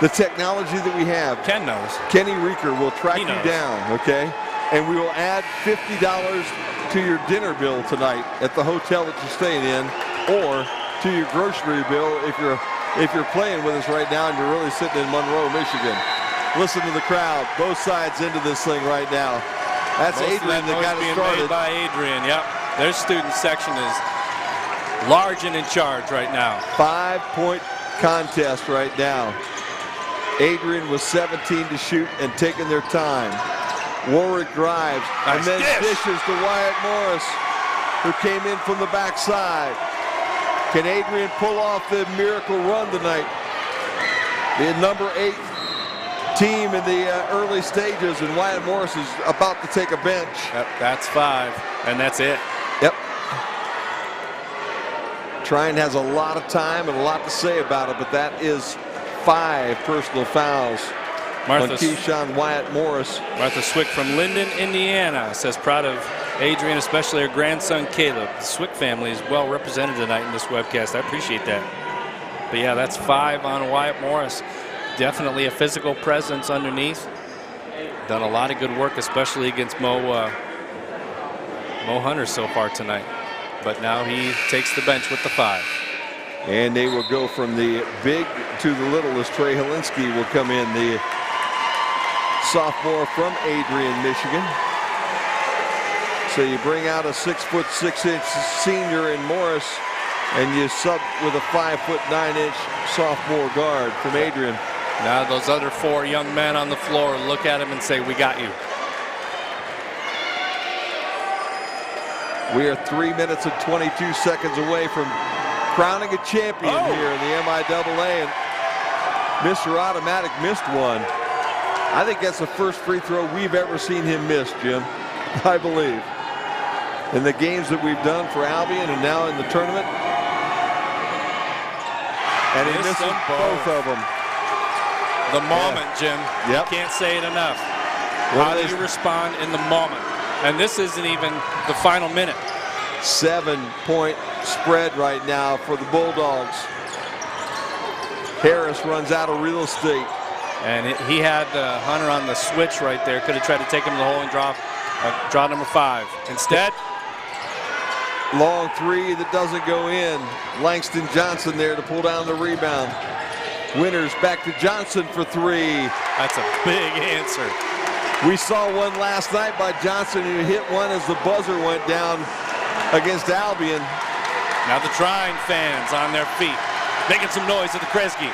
the technology that we have. Ken knows. Kenny Reeker will track you down, okay? And we will add $50 to your dinner bill tonight at the hotel that you're staying in, or to your grocery bill if you're if you're playing with us right now and you're really sitting in Monroe, Michigan. Listen to the crowd, both sides into this thing right now. That's Adrian that got it started. Made by Adrian, yep. Their student section is large and in charge right now. 5-point contest right now. Adrian was 17 to shoot and taking their time. Warwick drives and then dishes to Wyatt Morris, who came in from the backside. Can Adrian pull off the miracle run tonight? The number 8 team in the early stages, and Wyatt Morris is about to take a bench. Yep, that's 5, and that's it. Yep. Trine has a lot of time and a lot to say about it, but that is 5 personal fouls on Keyshawn Wyatt Morris. Martha Swick from Linden, Indiana, says proud of Adrian, especially her grandson Caleb. The Swick family is well represented tonight in this webcast. I appreciate that. But yeah, that's 5 on Wyatt Morris. Definitely a physical presence underneath. Done a lot of good work, especially against Mo Hunter so far tonight. But now he takes the bench with the 5. And they will go from the big to the little as Trey Helinski will come in, the sophomore from Adrian, Michigan. So you bring out a 6'6" senior in Morris, and you sub with a 5'9" sophomore guard from Adrian. Now those other 4 young men on the floor look at him and say, "We got you." We are 3 minutes and 22 seconds away from crowning a champion here in the MIAA, and Mr. Automatic missed one. I think that's the first free throw we've ever seen him miss, Jim. I believe. In the games that we've done for Albion and now in the tournament. And he misses both of them. The moment, Jim. Yep. You can't say it enough. How do you respond in the moment? And this isn't even the final minute. 7-point spread right now for the Bulldogs. Harris runs out of real estate. And he had Hunter on the switch right there. Could have tried to take him to the hole and draw number 5. Instead, long 3 that doesn't go in. Langston Johnson there to pull down the rebound. Winters back to Johnson for 3. That's a big answer. We saw one last night by Johnson, who hit one as the buzzer went down against Albion. Now the Trine fans on their feet, making some noise at the Kresge.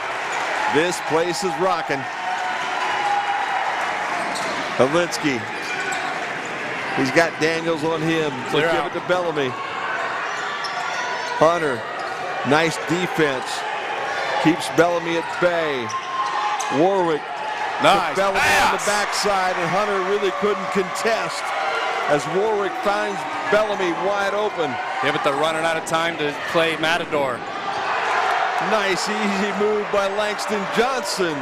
This place is rocking. Helinski. He's got Daniels on him. So give it to Bellamy. Hunter. Nice defense. Keeps Bellamy at bay. Warwick. Nice. Bellamy on the backside, and Hunter really couldn't contest as Warwick finds Bellamy wide open. Yeah, but they're running out of time to play Matador. Nice easy move by Langston Johnson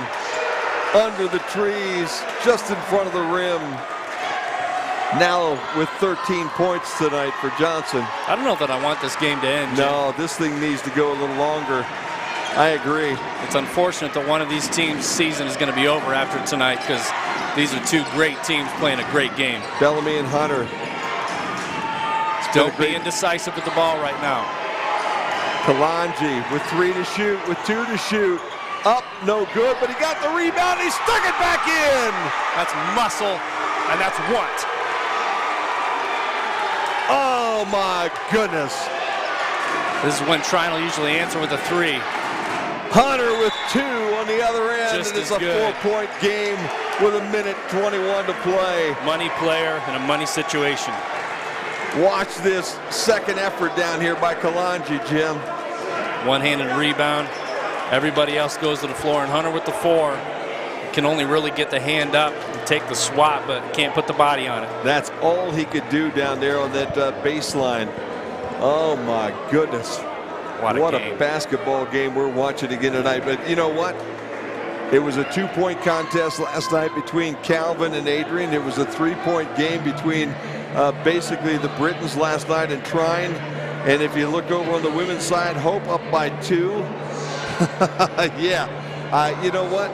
under the trees just in front of the rim. Now with 13 points tonight for Johnson. I don't know that I want this game to end. No, this thing needs to go a little longer. I agree. It's unfortunate that one of these teams' season is going to be over after tonight, because these are 2 great teams playing a great game. Bellamy and Hunter. Don't be indecisive with the ball right now. Kalanji with 3 to shoot, with 2 to shoot. Up, no good, but he got the rebound. He stuck it back in. That's muscle, and that's what? Oh, my goodness. This is when Trine will usually answer with a 3. Hunter with 2 on the other end. Just and it's as a good. 4-point game with 1:21 to play. Money player in a money situation. Watch this second effort down here by Kalanji, Jim. One-handed rebound. Everybody else goes to the floor, and Hunter with the 4 can only really get the hand up and take the swat, but can't put the body on it. That's all he could do down there on that baseline. Oh, my goodness. What a basketball game we're watching again tonight. But you know what? It was a 2-point contest last night between Calvin and Adrian. It was a 3-point game between basically the Britons last night and Trine. And if you look over on the women's side, Hope up by 2. Yeah. You know what?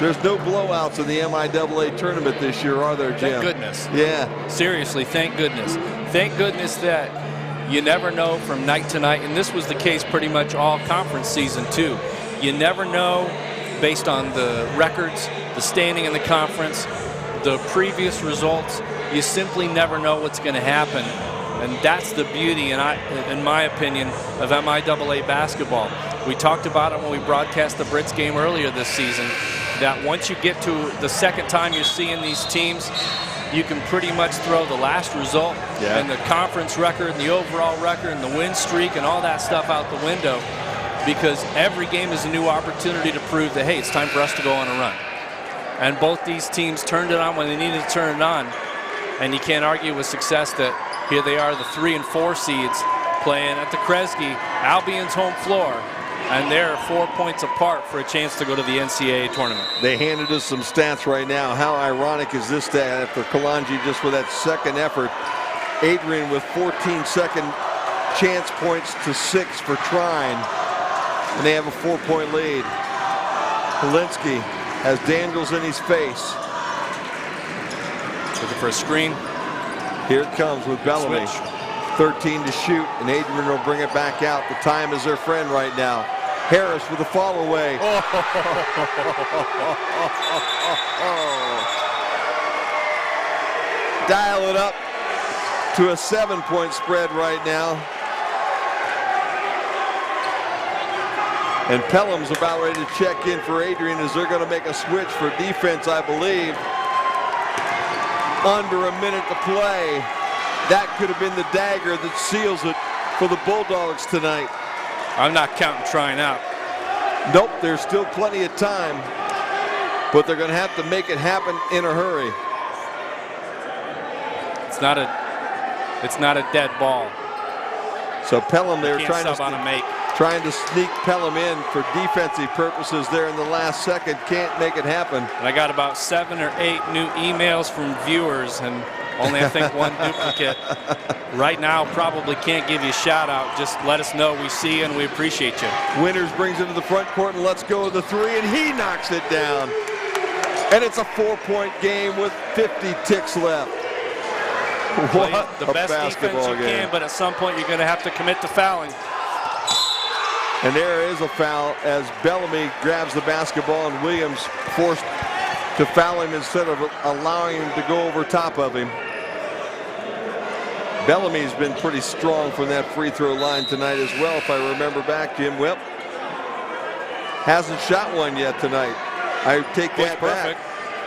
There's no blowouts in the MIAA tournament this year, are there, Jim? Thank goodness. Yeah. Seriously, thank goodness. Thank goodness that you never know from night to night, and this was the case pretty much all conference season too. you never know based on the records, the standing in the conference, the previous results. You simply never know what's going to happen. And that's the beauty, in my opinion, of MIAA basketball. We talked about it when we broadcast the Brits game earlier this season, that once you get to the second time you're seeing these teams, you can pretty much throw the last result and the conference record and the overall record and the win streak and all that stuff out the window, because every game is a new opportunity to prove that, hey, it's time for us to go on a run. And both these teams turned it on when they needed to turn it on. And you can't argue with success that here they are, the 3 and 4 seeds, playing at the Kresge, Albion's home floor. And they're 4 points apart for a chance to go to the NCAA tournament. They handed us some stats right now. How ironic is this stat after Kalanji just with that second effort? Adrian with 14-second chance points to 6 for Trine. And they have a 4-point lead. Polinsky has Daniels in his face. Looking for a screen. Here it comes with Bellamy. Switch. 13 to shoot, and Adrian will bring it back out. The time is their friend right now. Harris with a fall away. Dial it up to a 7-point spread right now. And Pelham's about ready to check in for Adrian as they're going to make a switch for defense, I believe. Under a minute to play. That could have been the dagger that seals it for the Bulldogs tonight. I'm not counting Trine out. Nope, there's still plenty of time, but they're going to have to make it happen in a hurry. It's not a dead ball. So Pelham, they were trying to sneak Pelham in for defensive purposes there in the last second. Can't make it happen. And I got about 7 or 8 new emails from viewers, and only I think 1 duplicate. Right now, probably can't give you a shout out. Just let us know we see you and we appreciate you. Winters brings it to the front court and lets go of the 3, and he knocks it down. And it's a 4-point game with 50 ticks left. What the best defense you can, but at some point you're going to have to commit to fouling. And there is a foul as Bellamy grabs the basketball and Williams forced to foul him instead of allowing him to go over top of him. Bellamy's been pretty strong from that free throw line tonight as well, if I remember back. Jim Whip hasn't shot one yet tonight. I take that back.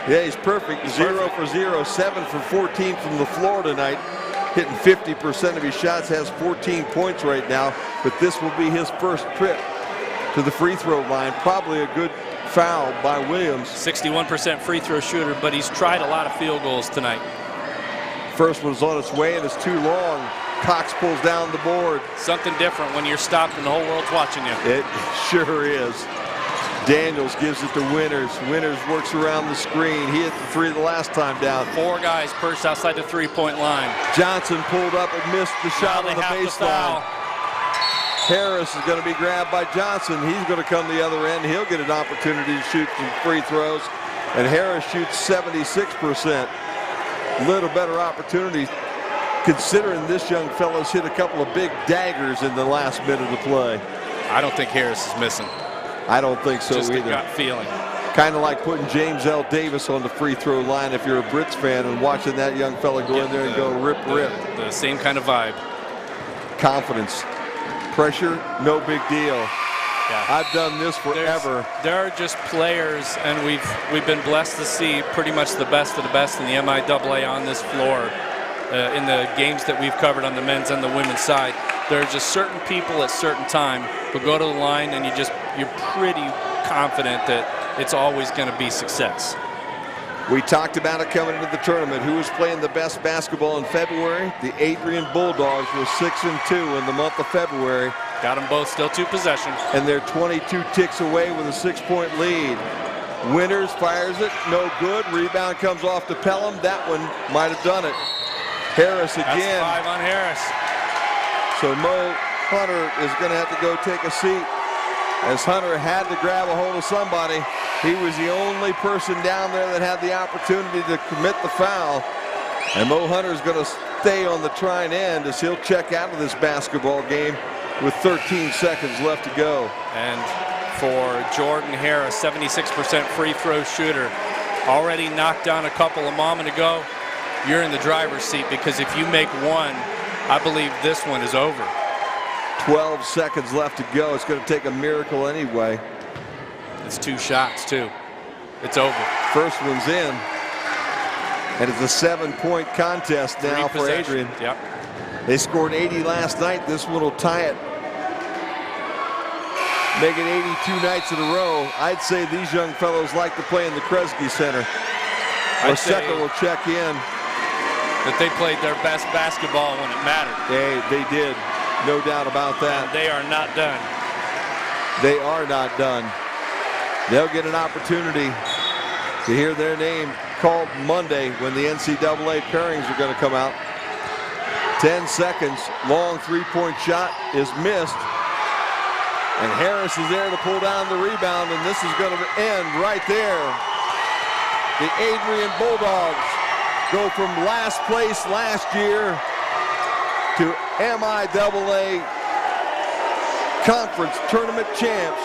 Yeah, he's perfect. 0 for 0, 7 for 14 from the floor tonight. Hitting 50% of his shots, has 14 points right now, but this will be his first trip to the free throw line. Probably a good foul by Williams. 61% free throw shooter, but he's tried a lot of field goals tonight. First one's on its way and it's too long. Cox pulls down the board. Something different when you're stopped and the whole world's watching you. It sure is. Daniels gives it to Winters. Winters works around the screen. He hit the 3 the last time down. 4 guys perched outside the 3-point line. Johnson pulled up and missed the shot on the baseline. Harris is going to be grabbed by Johnson. He's going to come the other end. He'll get an opportunity to shoot some free throws. And Harris shoots 76%. Little better opportunity considering this young fella's hit a couple of big daggers in the last minute of play. I don't think Harris is missing. I don't think so Just either. Just a gut feeling. Kind of like putting James L. Davis on the free throw line if you're a Brits fan and watching that young fella go in there and go rip. The same kind of vibe. Confidence. Pressure, no big deal. Yeah. I've done this forever. There are just players, and we've been blessed to see pretty much the best of the best in the MIAA on this floor in the games that we've covered on the men's and the women's side. There are just certain people at certain time who go to the line and you're pretty confident that it's always going to be success. We talked about it coming into the tournament. Who was playing the best basketball in February? The Adrian Bulldogs were 6-2 in the month of February. Got them both still 2 possessions. And they're 22 ticks away with a 6-point lead. Winters fires it, no good. Rebound comes off to Pelham. That one might have done it. Harris again. That's 5 on Harris. So Mo Hunter is going to have to go take a seat, as Hunter had to grab a hold of somebody. He was the only person down there that had the opportunity to commit the foul. And Mo Hunter is going to stay on the Trine end as he'll check out of this basketball game with 13 seconds left to go. And for Jordan Harris, 76% free throw shooter. Already knocked down a couple a moment ago. You're in the driver's seat, because if you make one, I believe this one is over. 12 seconds left to go. It's going to take a miracle anyway. It's 2 shots, too. It's over. First one's in. And it's a 7-point contest now for Adrian. Yep. They scored 80 last night. This one will tie it. Make it 82 nights in a row. I'd say these young fellows like to play in the Kresge Center. Second will check in. That they played their best basketball when it mattered. They did. No doubt about that. And they are not done. They are not done. They'll get an opportunity to hear their name called Monday when the NCAA pairings are going to come out. 10 seconds. Long three-point shot is missed. And Harris is there to pull down the rebound, and this is going to end right there. The Adrian Bulldogs go from last place last year to MIAA Conference Tournament champs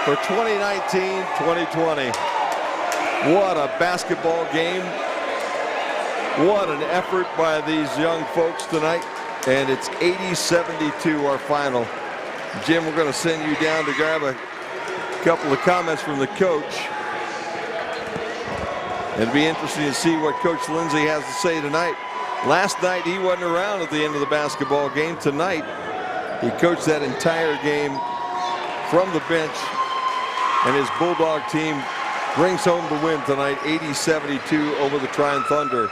for 2019-2020. What a basketball game. What an effort by these young folks tonight. And it's 80-72 our final. Jim, we're going to send you down to grab a couple of comments from the coach. It'll be interesting to see what Coach Lindsay has to say tonight. Last night he wasn't around at the end of the basketball game. Tonight he coached that entire game from the bench, and his Bulldog team brings home the win tonight, 80-72 over the Trine Thunder.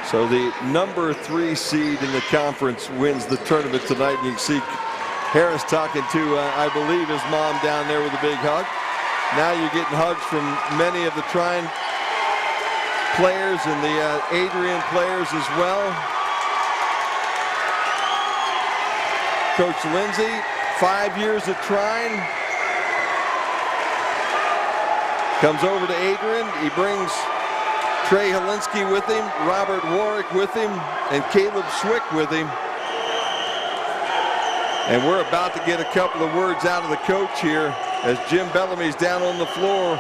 So the number 3 seed in the conference wins the tournament tonight. And you can see Harris talking to, I believe, his mom down there with a big hug. Now you're getting hugs from many of the Trine players and the Adrian players as well. Coach Lindsay, 5 years at Trine. Comes over to Adrian. He brings Trey Helinski with him, Robert Warwick with him, and Caleb Swick with him. And we're about to get a couple of words out of the coach here as Jim Bellamy's down on the floor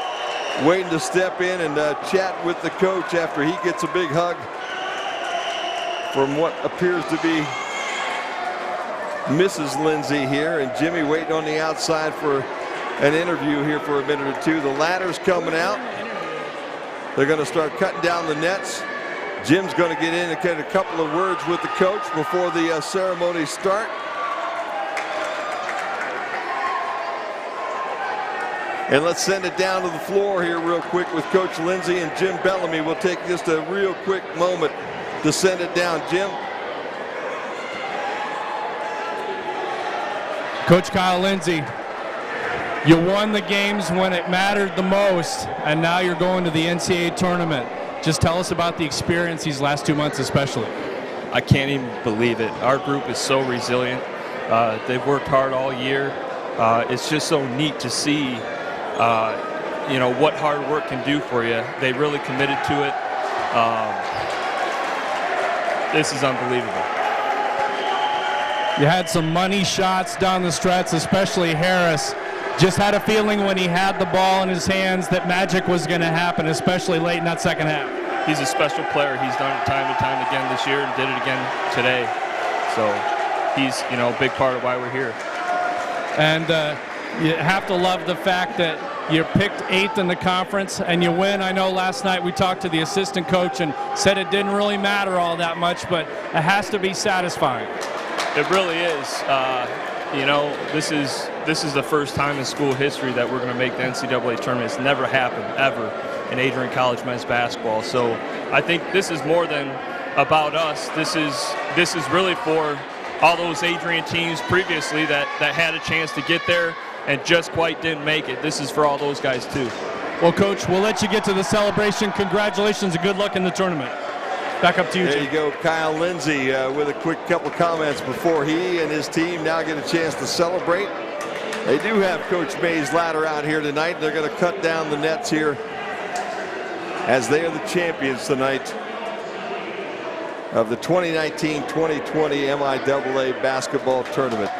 waiting to step in and chat with the coach after he gets a big hug from what appears to be Mrs. Lindsay here, and Jimmy waiting on the outside for an interview here for a minute or two. The ladder's coming out. They're going to start cutting down the nets. Jim's going to get in and get a couple of words with the coach before the ceremony start. And let's send it down to the floor here real quick with Coach Lindsay and Jim Bellamy. We'll take just a real quick moment to send it down. Jim. Coach Kyle Lindsay, you won the games when it mattered the most, and now you're going to the NCAA tournament. Just tell us about the experience these last 2 months especially. I can't even believe it. Our group is so resilient. They've worked hard all year. It's just so neat to see, you know, what hard work can do for you. They really committed to it. This is unbelievable. You had some money shots down the stretch, especially Harris. Just had a feeling when he had the ball in his hands that magic was going to happen, especially late in that second half. He's a special player. He's done it time and time again this year and did it again today. So he's, you know, a big part of why we're here. And you have to love the fact that you're picked 8th in the conference and you win. I know last night we talked to the assistant coach and said it didn't really matter all that much, but it has to be satisfying. It really is. You know, this is the first time in school history that we're going to make the NCAA tournament. It's never happened, ever, in Adrian College men's basketball. So I think this is more than about us. This is really for all those Adrian teams previously that had a chance to get there and just quite didn't make it. This is for all those guys, too. Well, Coach, we'll let you get to the celebration. Congratulations and good luck in the tournament. Back up to you, There Jim. you go, Kyle Lindsay with a quick couple comments before he and his team now get a chance to celebrate. They do have Coach May's ladder out here tonight. They're going to cut down the nets here as they are the champions tonight of the 2019-2020 MIAA basketball tournament.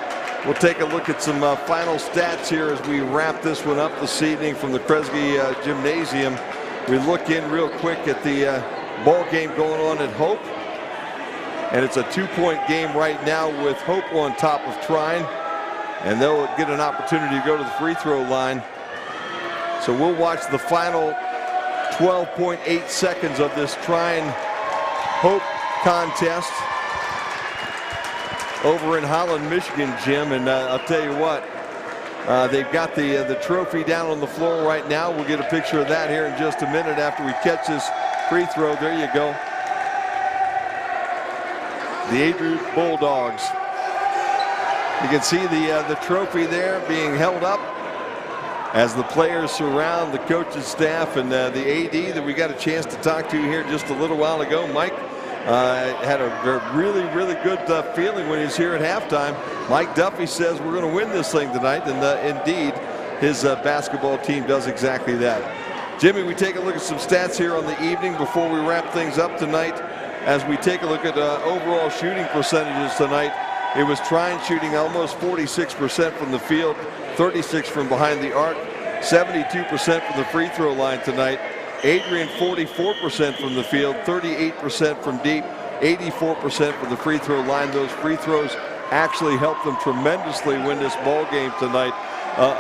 We'll take a look at some final stats here as we wrap this one up this evening from the Kresge Gymnasium. We look in real quick at the ball game going on at Hope. And it's a 2-point game right now with Hope on top of Trine. And they'll get an opportunity to go to the free throw line. So we'll watch the final 12.8 seconds of this Trine Hope contest over in Holland, Michigan, Jim. And I'll tell you what, they've got the trophy down on the floor right now. We'll get a picture of that here in just a minute after we catch this free throw. There you go. The Adrian Bulldogs. You can see the trophy there being held up as the players surround the coaching staff, and the AD that we got a chance to talk to here just a little while ago, Mike, had a really, really good feeling when he was here at halftime. Mike Duffy says we're going to win this thing tonight, and indeed his basketball team does exactly that. Jimmy, we take a look at some stats here on the evening before we wrap things up tonight. As we take a look at overall shooting percentages tonight, it was Trine shooting almost 46% from the field, 36% from behind the arc, 72% from the free throw line tonight. Adrian 44% from the field, 38% from deep, 84% from the free throw line. Those free throws actually helped them tremendously win this ball game tonight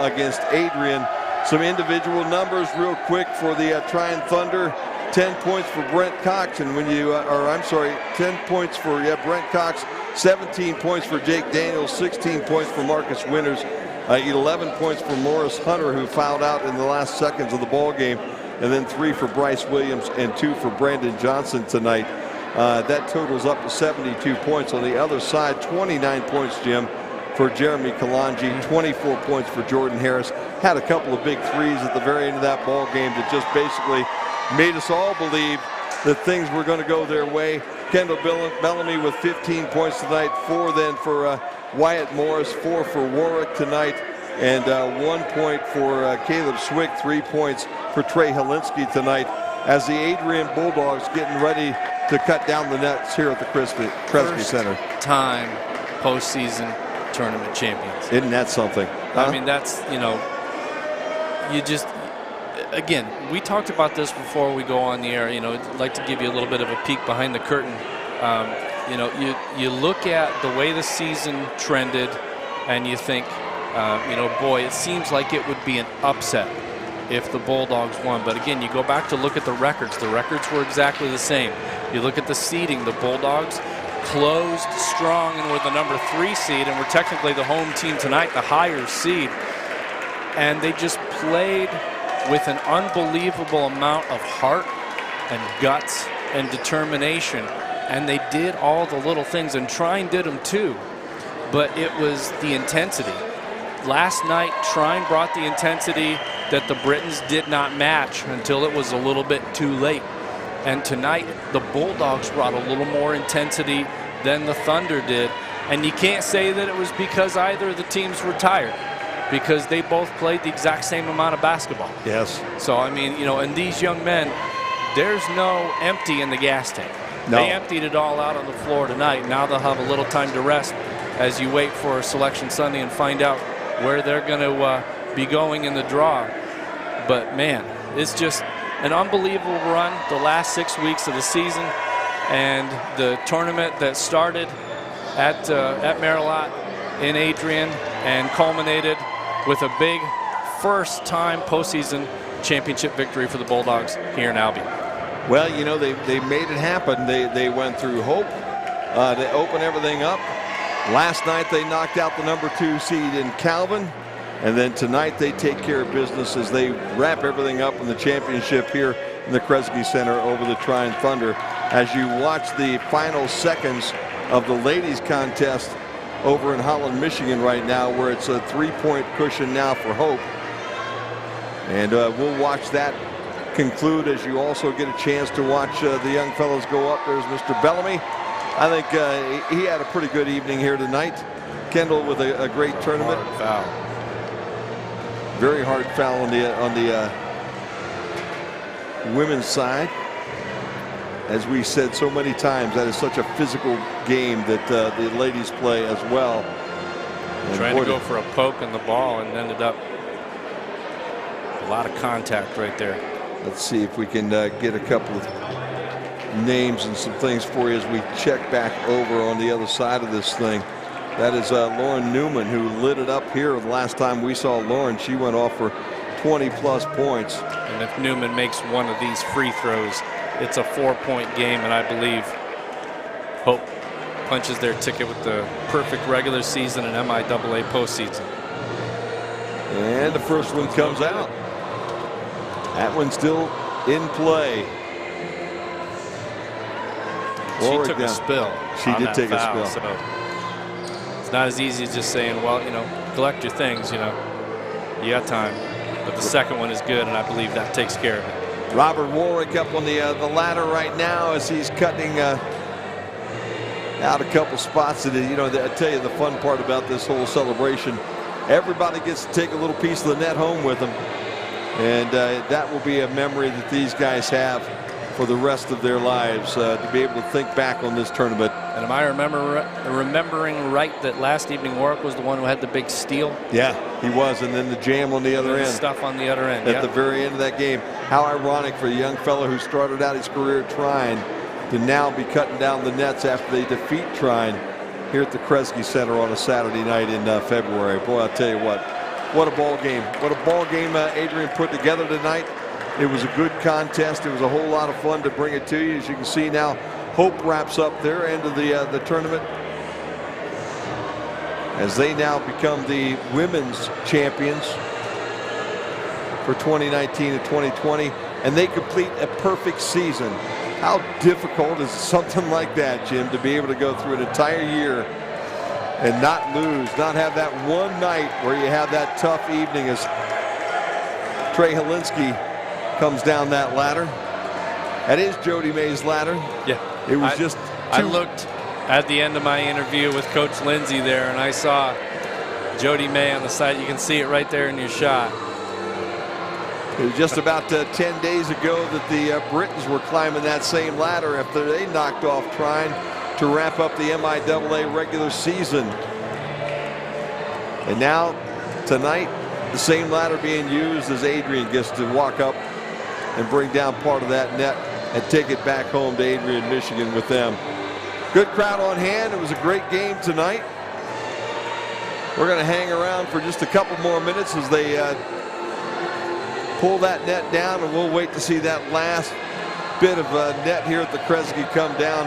against Adrian. Some individual numbers real quick for the Trine Thunder. 10 points for Brent Cox, and when you, 10 points for Brent Cox, 17 points for Jake Daniels, 16 points for Marcus Winters, 11 points for Morris Hunter, who fouled out in the last seconds of the ball game, and then 3 for Bryce Williams and 2 for Brandon Johnson tonight. That totals up to 72 points. On the other side, 29 points, Jim, for Jeremy Kalanji, 24 points for Jordan Harris. Had a couple of big threes at the very end of that ball game that just basically made us all believe that things were going to go their way. Kendall Bellamy with 15 points tonight, 4 then for Wyatt Morris, 4 for Warwick tonight, and 1 point for Caleb Swick, 3 points for Trey Helinski tonight, as the Adrian Bulldogs getting ready to cut down the nets here at the Kresge Center. Time postseason tournament champions. Isn't that something? Huh? I mean, that's, you just, again, we talked about this before we go on the air. I'd like to give you a little bit of a peek behind the curtain. You look at the way the season trended, and you think, boy, it seems like it would be an upset if the Bulldogs won. But again, you go back to look at the records. The records were exactly the same. You look at the seeding. The Bulldogs closed strong and were the number 3 seed, and were technically the home team tonight, the higher seed. And they just played with an unbelievable amount of heart and guts and determination, and they did all the little things, and Trine did them too, but it was the intensity. Last night, Trine brought the intensity that the Britons did not match until it was a little bit too late, and tonight the Bulldogs brought a little more intensity than the Thunder did, and you can't say that it was because either of the teams were tired, because they both played the exact same amount of basketball. Yes. So, I mean, and these young men, there's no empty in the gas tank. No. They emptied it all out on the floor tonight. Now they'll have a little time to rest as you wait for Selection Sunday and find out where they're going to be going in the draw. But, man, it's just an unbelievable run the last 6 weeks of the season, and the tournament that started at Marilot in Adrian and culminated with a big first-time postseason championship victory for the Bulldogs here in Albion. Well, they made it happen. They went through Hope to open everything up. Last night they knocked out the number 2 seed in Calvin, and then tonight they take care of business as they wrap everything up in the championship here in the Kresge Center over the Trine Thunder. As you watch the final seconds of the ladies contest over in Holland, Michigan right now, where it's a 3-point cushion now for Hope. And we'll watch that conclude as you also get a chance to watch the young fellows go up. There's Mr. Bellamy. I think he had a pretty good evening here tonight. Kendall with a great tournament. Hard foul. Very hard foul on the women's side. As we said so many times, that is such a physical game that the ladies play as well. Trying to go for a poke on the ball and ended up a lot of contact right there. Let's see if we can get a couple of names and some things for you as we check back over on the other side of this thing. That is Lauren Newman, who lit it up here the last time we saw Lauren. She went off for 20-plus points. And if Newman makes one of these free throws, it's a 4-point game, and I believe Hope punches their ticket with the perfect regular season and MIAA postseason. And the first one comes out. That one's still in play. She took a spill. She did take a spill. So it's not as easy as just saying, well, collect your things, you got time. But the second one is good, and I believe that takes care of it. Robert Warwick up on the ladder right now as he's cutting out a couple spots. That I tell you the fun part about this whole celebration, everybody gets to take a little piece of the net home with them, and that will be a memory that these guys have for the rest of their lives, to be able to think back on this tournament. And am I remembering right that last evening Warwick was the one who had the big steal? Yeah, he was, and then the jam on the other end. Stuff on the other end. At the very end of that game. How ironic for a young fellow who started out his career at Trine to now be cutting down the nets after they defeat Trine here at the Kresge Center on a Saturday night in February. Boy, I'll tell you what a ball game. What a ball game Adrian put together tonight. It was a good contest. It was a whole lot of fun to bring it to you. As you can see now, Hope wraps up their end of the tournament as they now become the women's champions for 2019 and 2020, and they complete a perfect season. How difficult is something like that, Jim, to be able to go through an entire year and not lose, not have that one night where you have that tough evening as Trey Helinski comes down that ladder. That is Jody May's ladder. Yeah. It was I looked at the end of my interview with Coach Lindsay there, and I saw Jody May on the side. You can see it right there in your shot. It was just about 10 days ago that the Britons were climbing that same ladder after they knocked off Trine to wrap up the MIAA regular season. And now, tonight, the same ladder being used as Adrian gets to walk up and bring down part of that net and take it back home to Adrian, Michigan with them. Good crowd on hand. It was a great game tonight. We're going to hang around for just a couple more minutes as they pull that net down, and we'll wait to see that last bit of net here at the Kresge come down,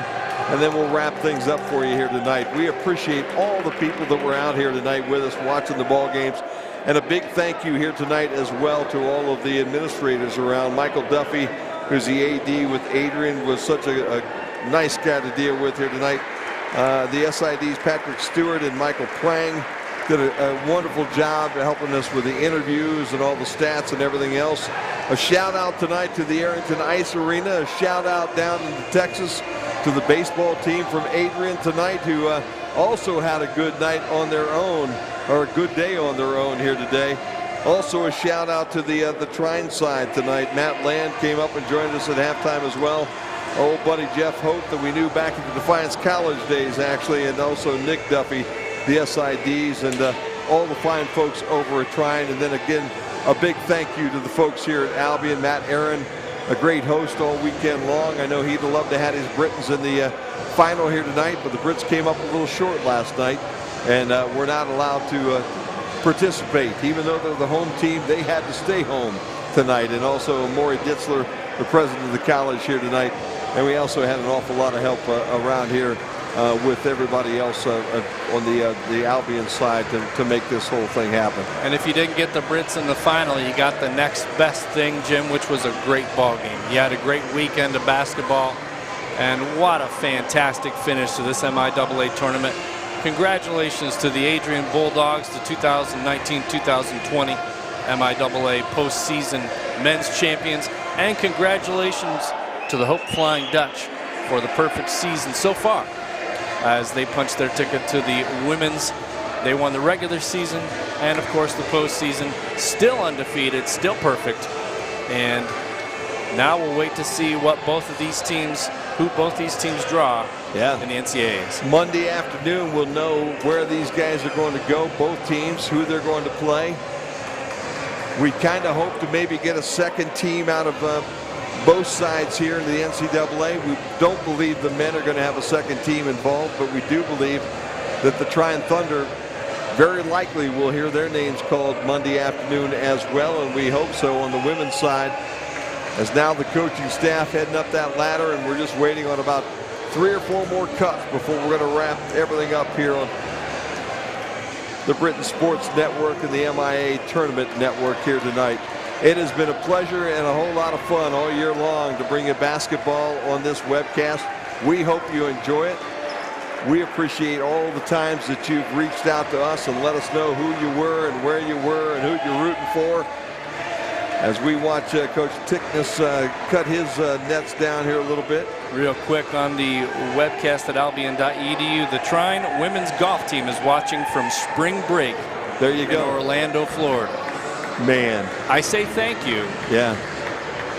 and then we'll wrap things up for you here tonight. We appreciate all the people that were out here tonight with us watching the ball games. And a big thank you here tonight as well to all of the administrators around. Michael Duffy, who's the AD with Adrian, was such a nice guy to deal with here tonight. The SID's Patrick Stewart and Michael Twang did a wonderful job helping us with the interviews and all the stats and everything else. A shout out tonight to the Arrington Ice Arena. A shout out down in Texas to the baseball team from Adrian tonight, who also had a good night on their own, or a good day on their own here today. Also a shout out to the Trine side tonight. Matt Land came up and joined us at halftime as well. Old buddy Jeff Hope that we knew back in the Defiance College days actually, and also Nick Duffy, the SIDs, and all the fine folks over at Trine. And then again, a big thank you to the folks here at Albion. Matt Aaron, a great host all weekend long. I know he'd have loved to have his Britons in the final here tonight, but the Brits came up a little short last night, and we're not allowed to participate. Even though they're the home team, they had to stay home tonight. And also Maury Ditzler, the president of the college, here tonight. And we also had an awful lot of help around here with everybody else on the Albion side to make this whole thing happen. And if you didn't get the Brits in the final, you got the next best thing, Jim, which was a great ball game. You had a great weekend of basketball, and what a fantastic finish to this MIAA tournament. Congratulations to the Adrian Bulldogs, the 2019-2020 MIAA postseason men's champions, and congratulations to the Hope Flying Dutch for the perfect season so far, as they punched their ticket to the women's. They won the regular season and, of course, the postseason. Still undefeated, still perfect. And now we'll wait to see what both of these teams who both these teams draw Yeah. in the NCAAs. Monday afternoon, we'll know where these guys are going to go, both teams, who they're going to play. We kind of hope to maybe get a second team out of both sides here in the NCAA. We don't believe the men are going to have a second team involved, but we do believe that the Trine Thunder very likely will hear their names called Monday afternoon as well, and we hope so on the women's side, as now the coaching staff heading up that ladder, and we're just waiting on about 3 or 4 more cuts before we're going to wrap everything up here on the Britain Sports Network and the MIAA Tournament Network here tonight. It has been a pleasure and a whole lot of fun all year long to bring you basketball on this webcast. We hope you enjoy it. We appreciate all the times that you've reached out to us and let us know who you were and where you were and who you're rooting for. As we watch Coach Tickness cut his nets down here a little bit. Real quick on the webcast at albion.edu, the Trine women's golf team is watching from spring break. There you go. In Orlando, Florida. Man. I say thank you. Yeah.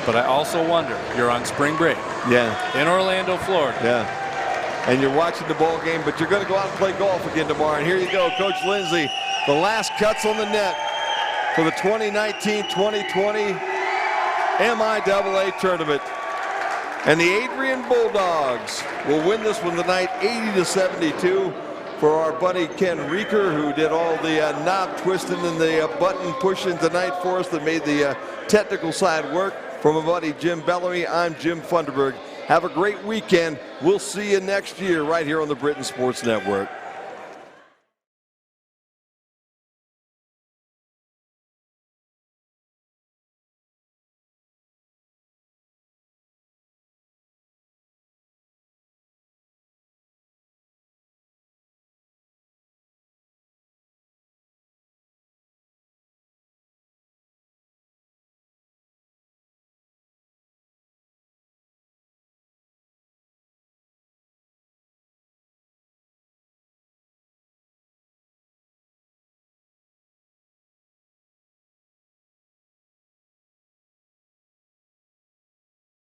But I also wonder, you're on spring break. Yeah. In Orlando, Florida. Yeah. And you're watching the ball game, but you're going to go out and play golf again tomorrow. And here you go, Coach Lindsay. The last cuts on the net for the 2019-2020 MIAA tournament. And the Adrian Bulldogs will win this one tonight, 80-72, for our buddy Ken Reeker, who did all the knob twisting and the button pushing tonight for us that made the technical side work. From my buddy Jim Bellamy, I'm Jim Funderburg. Have a great weekend. We'll see you next year right here on the Britain Sports Network.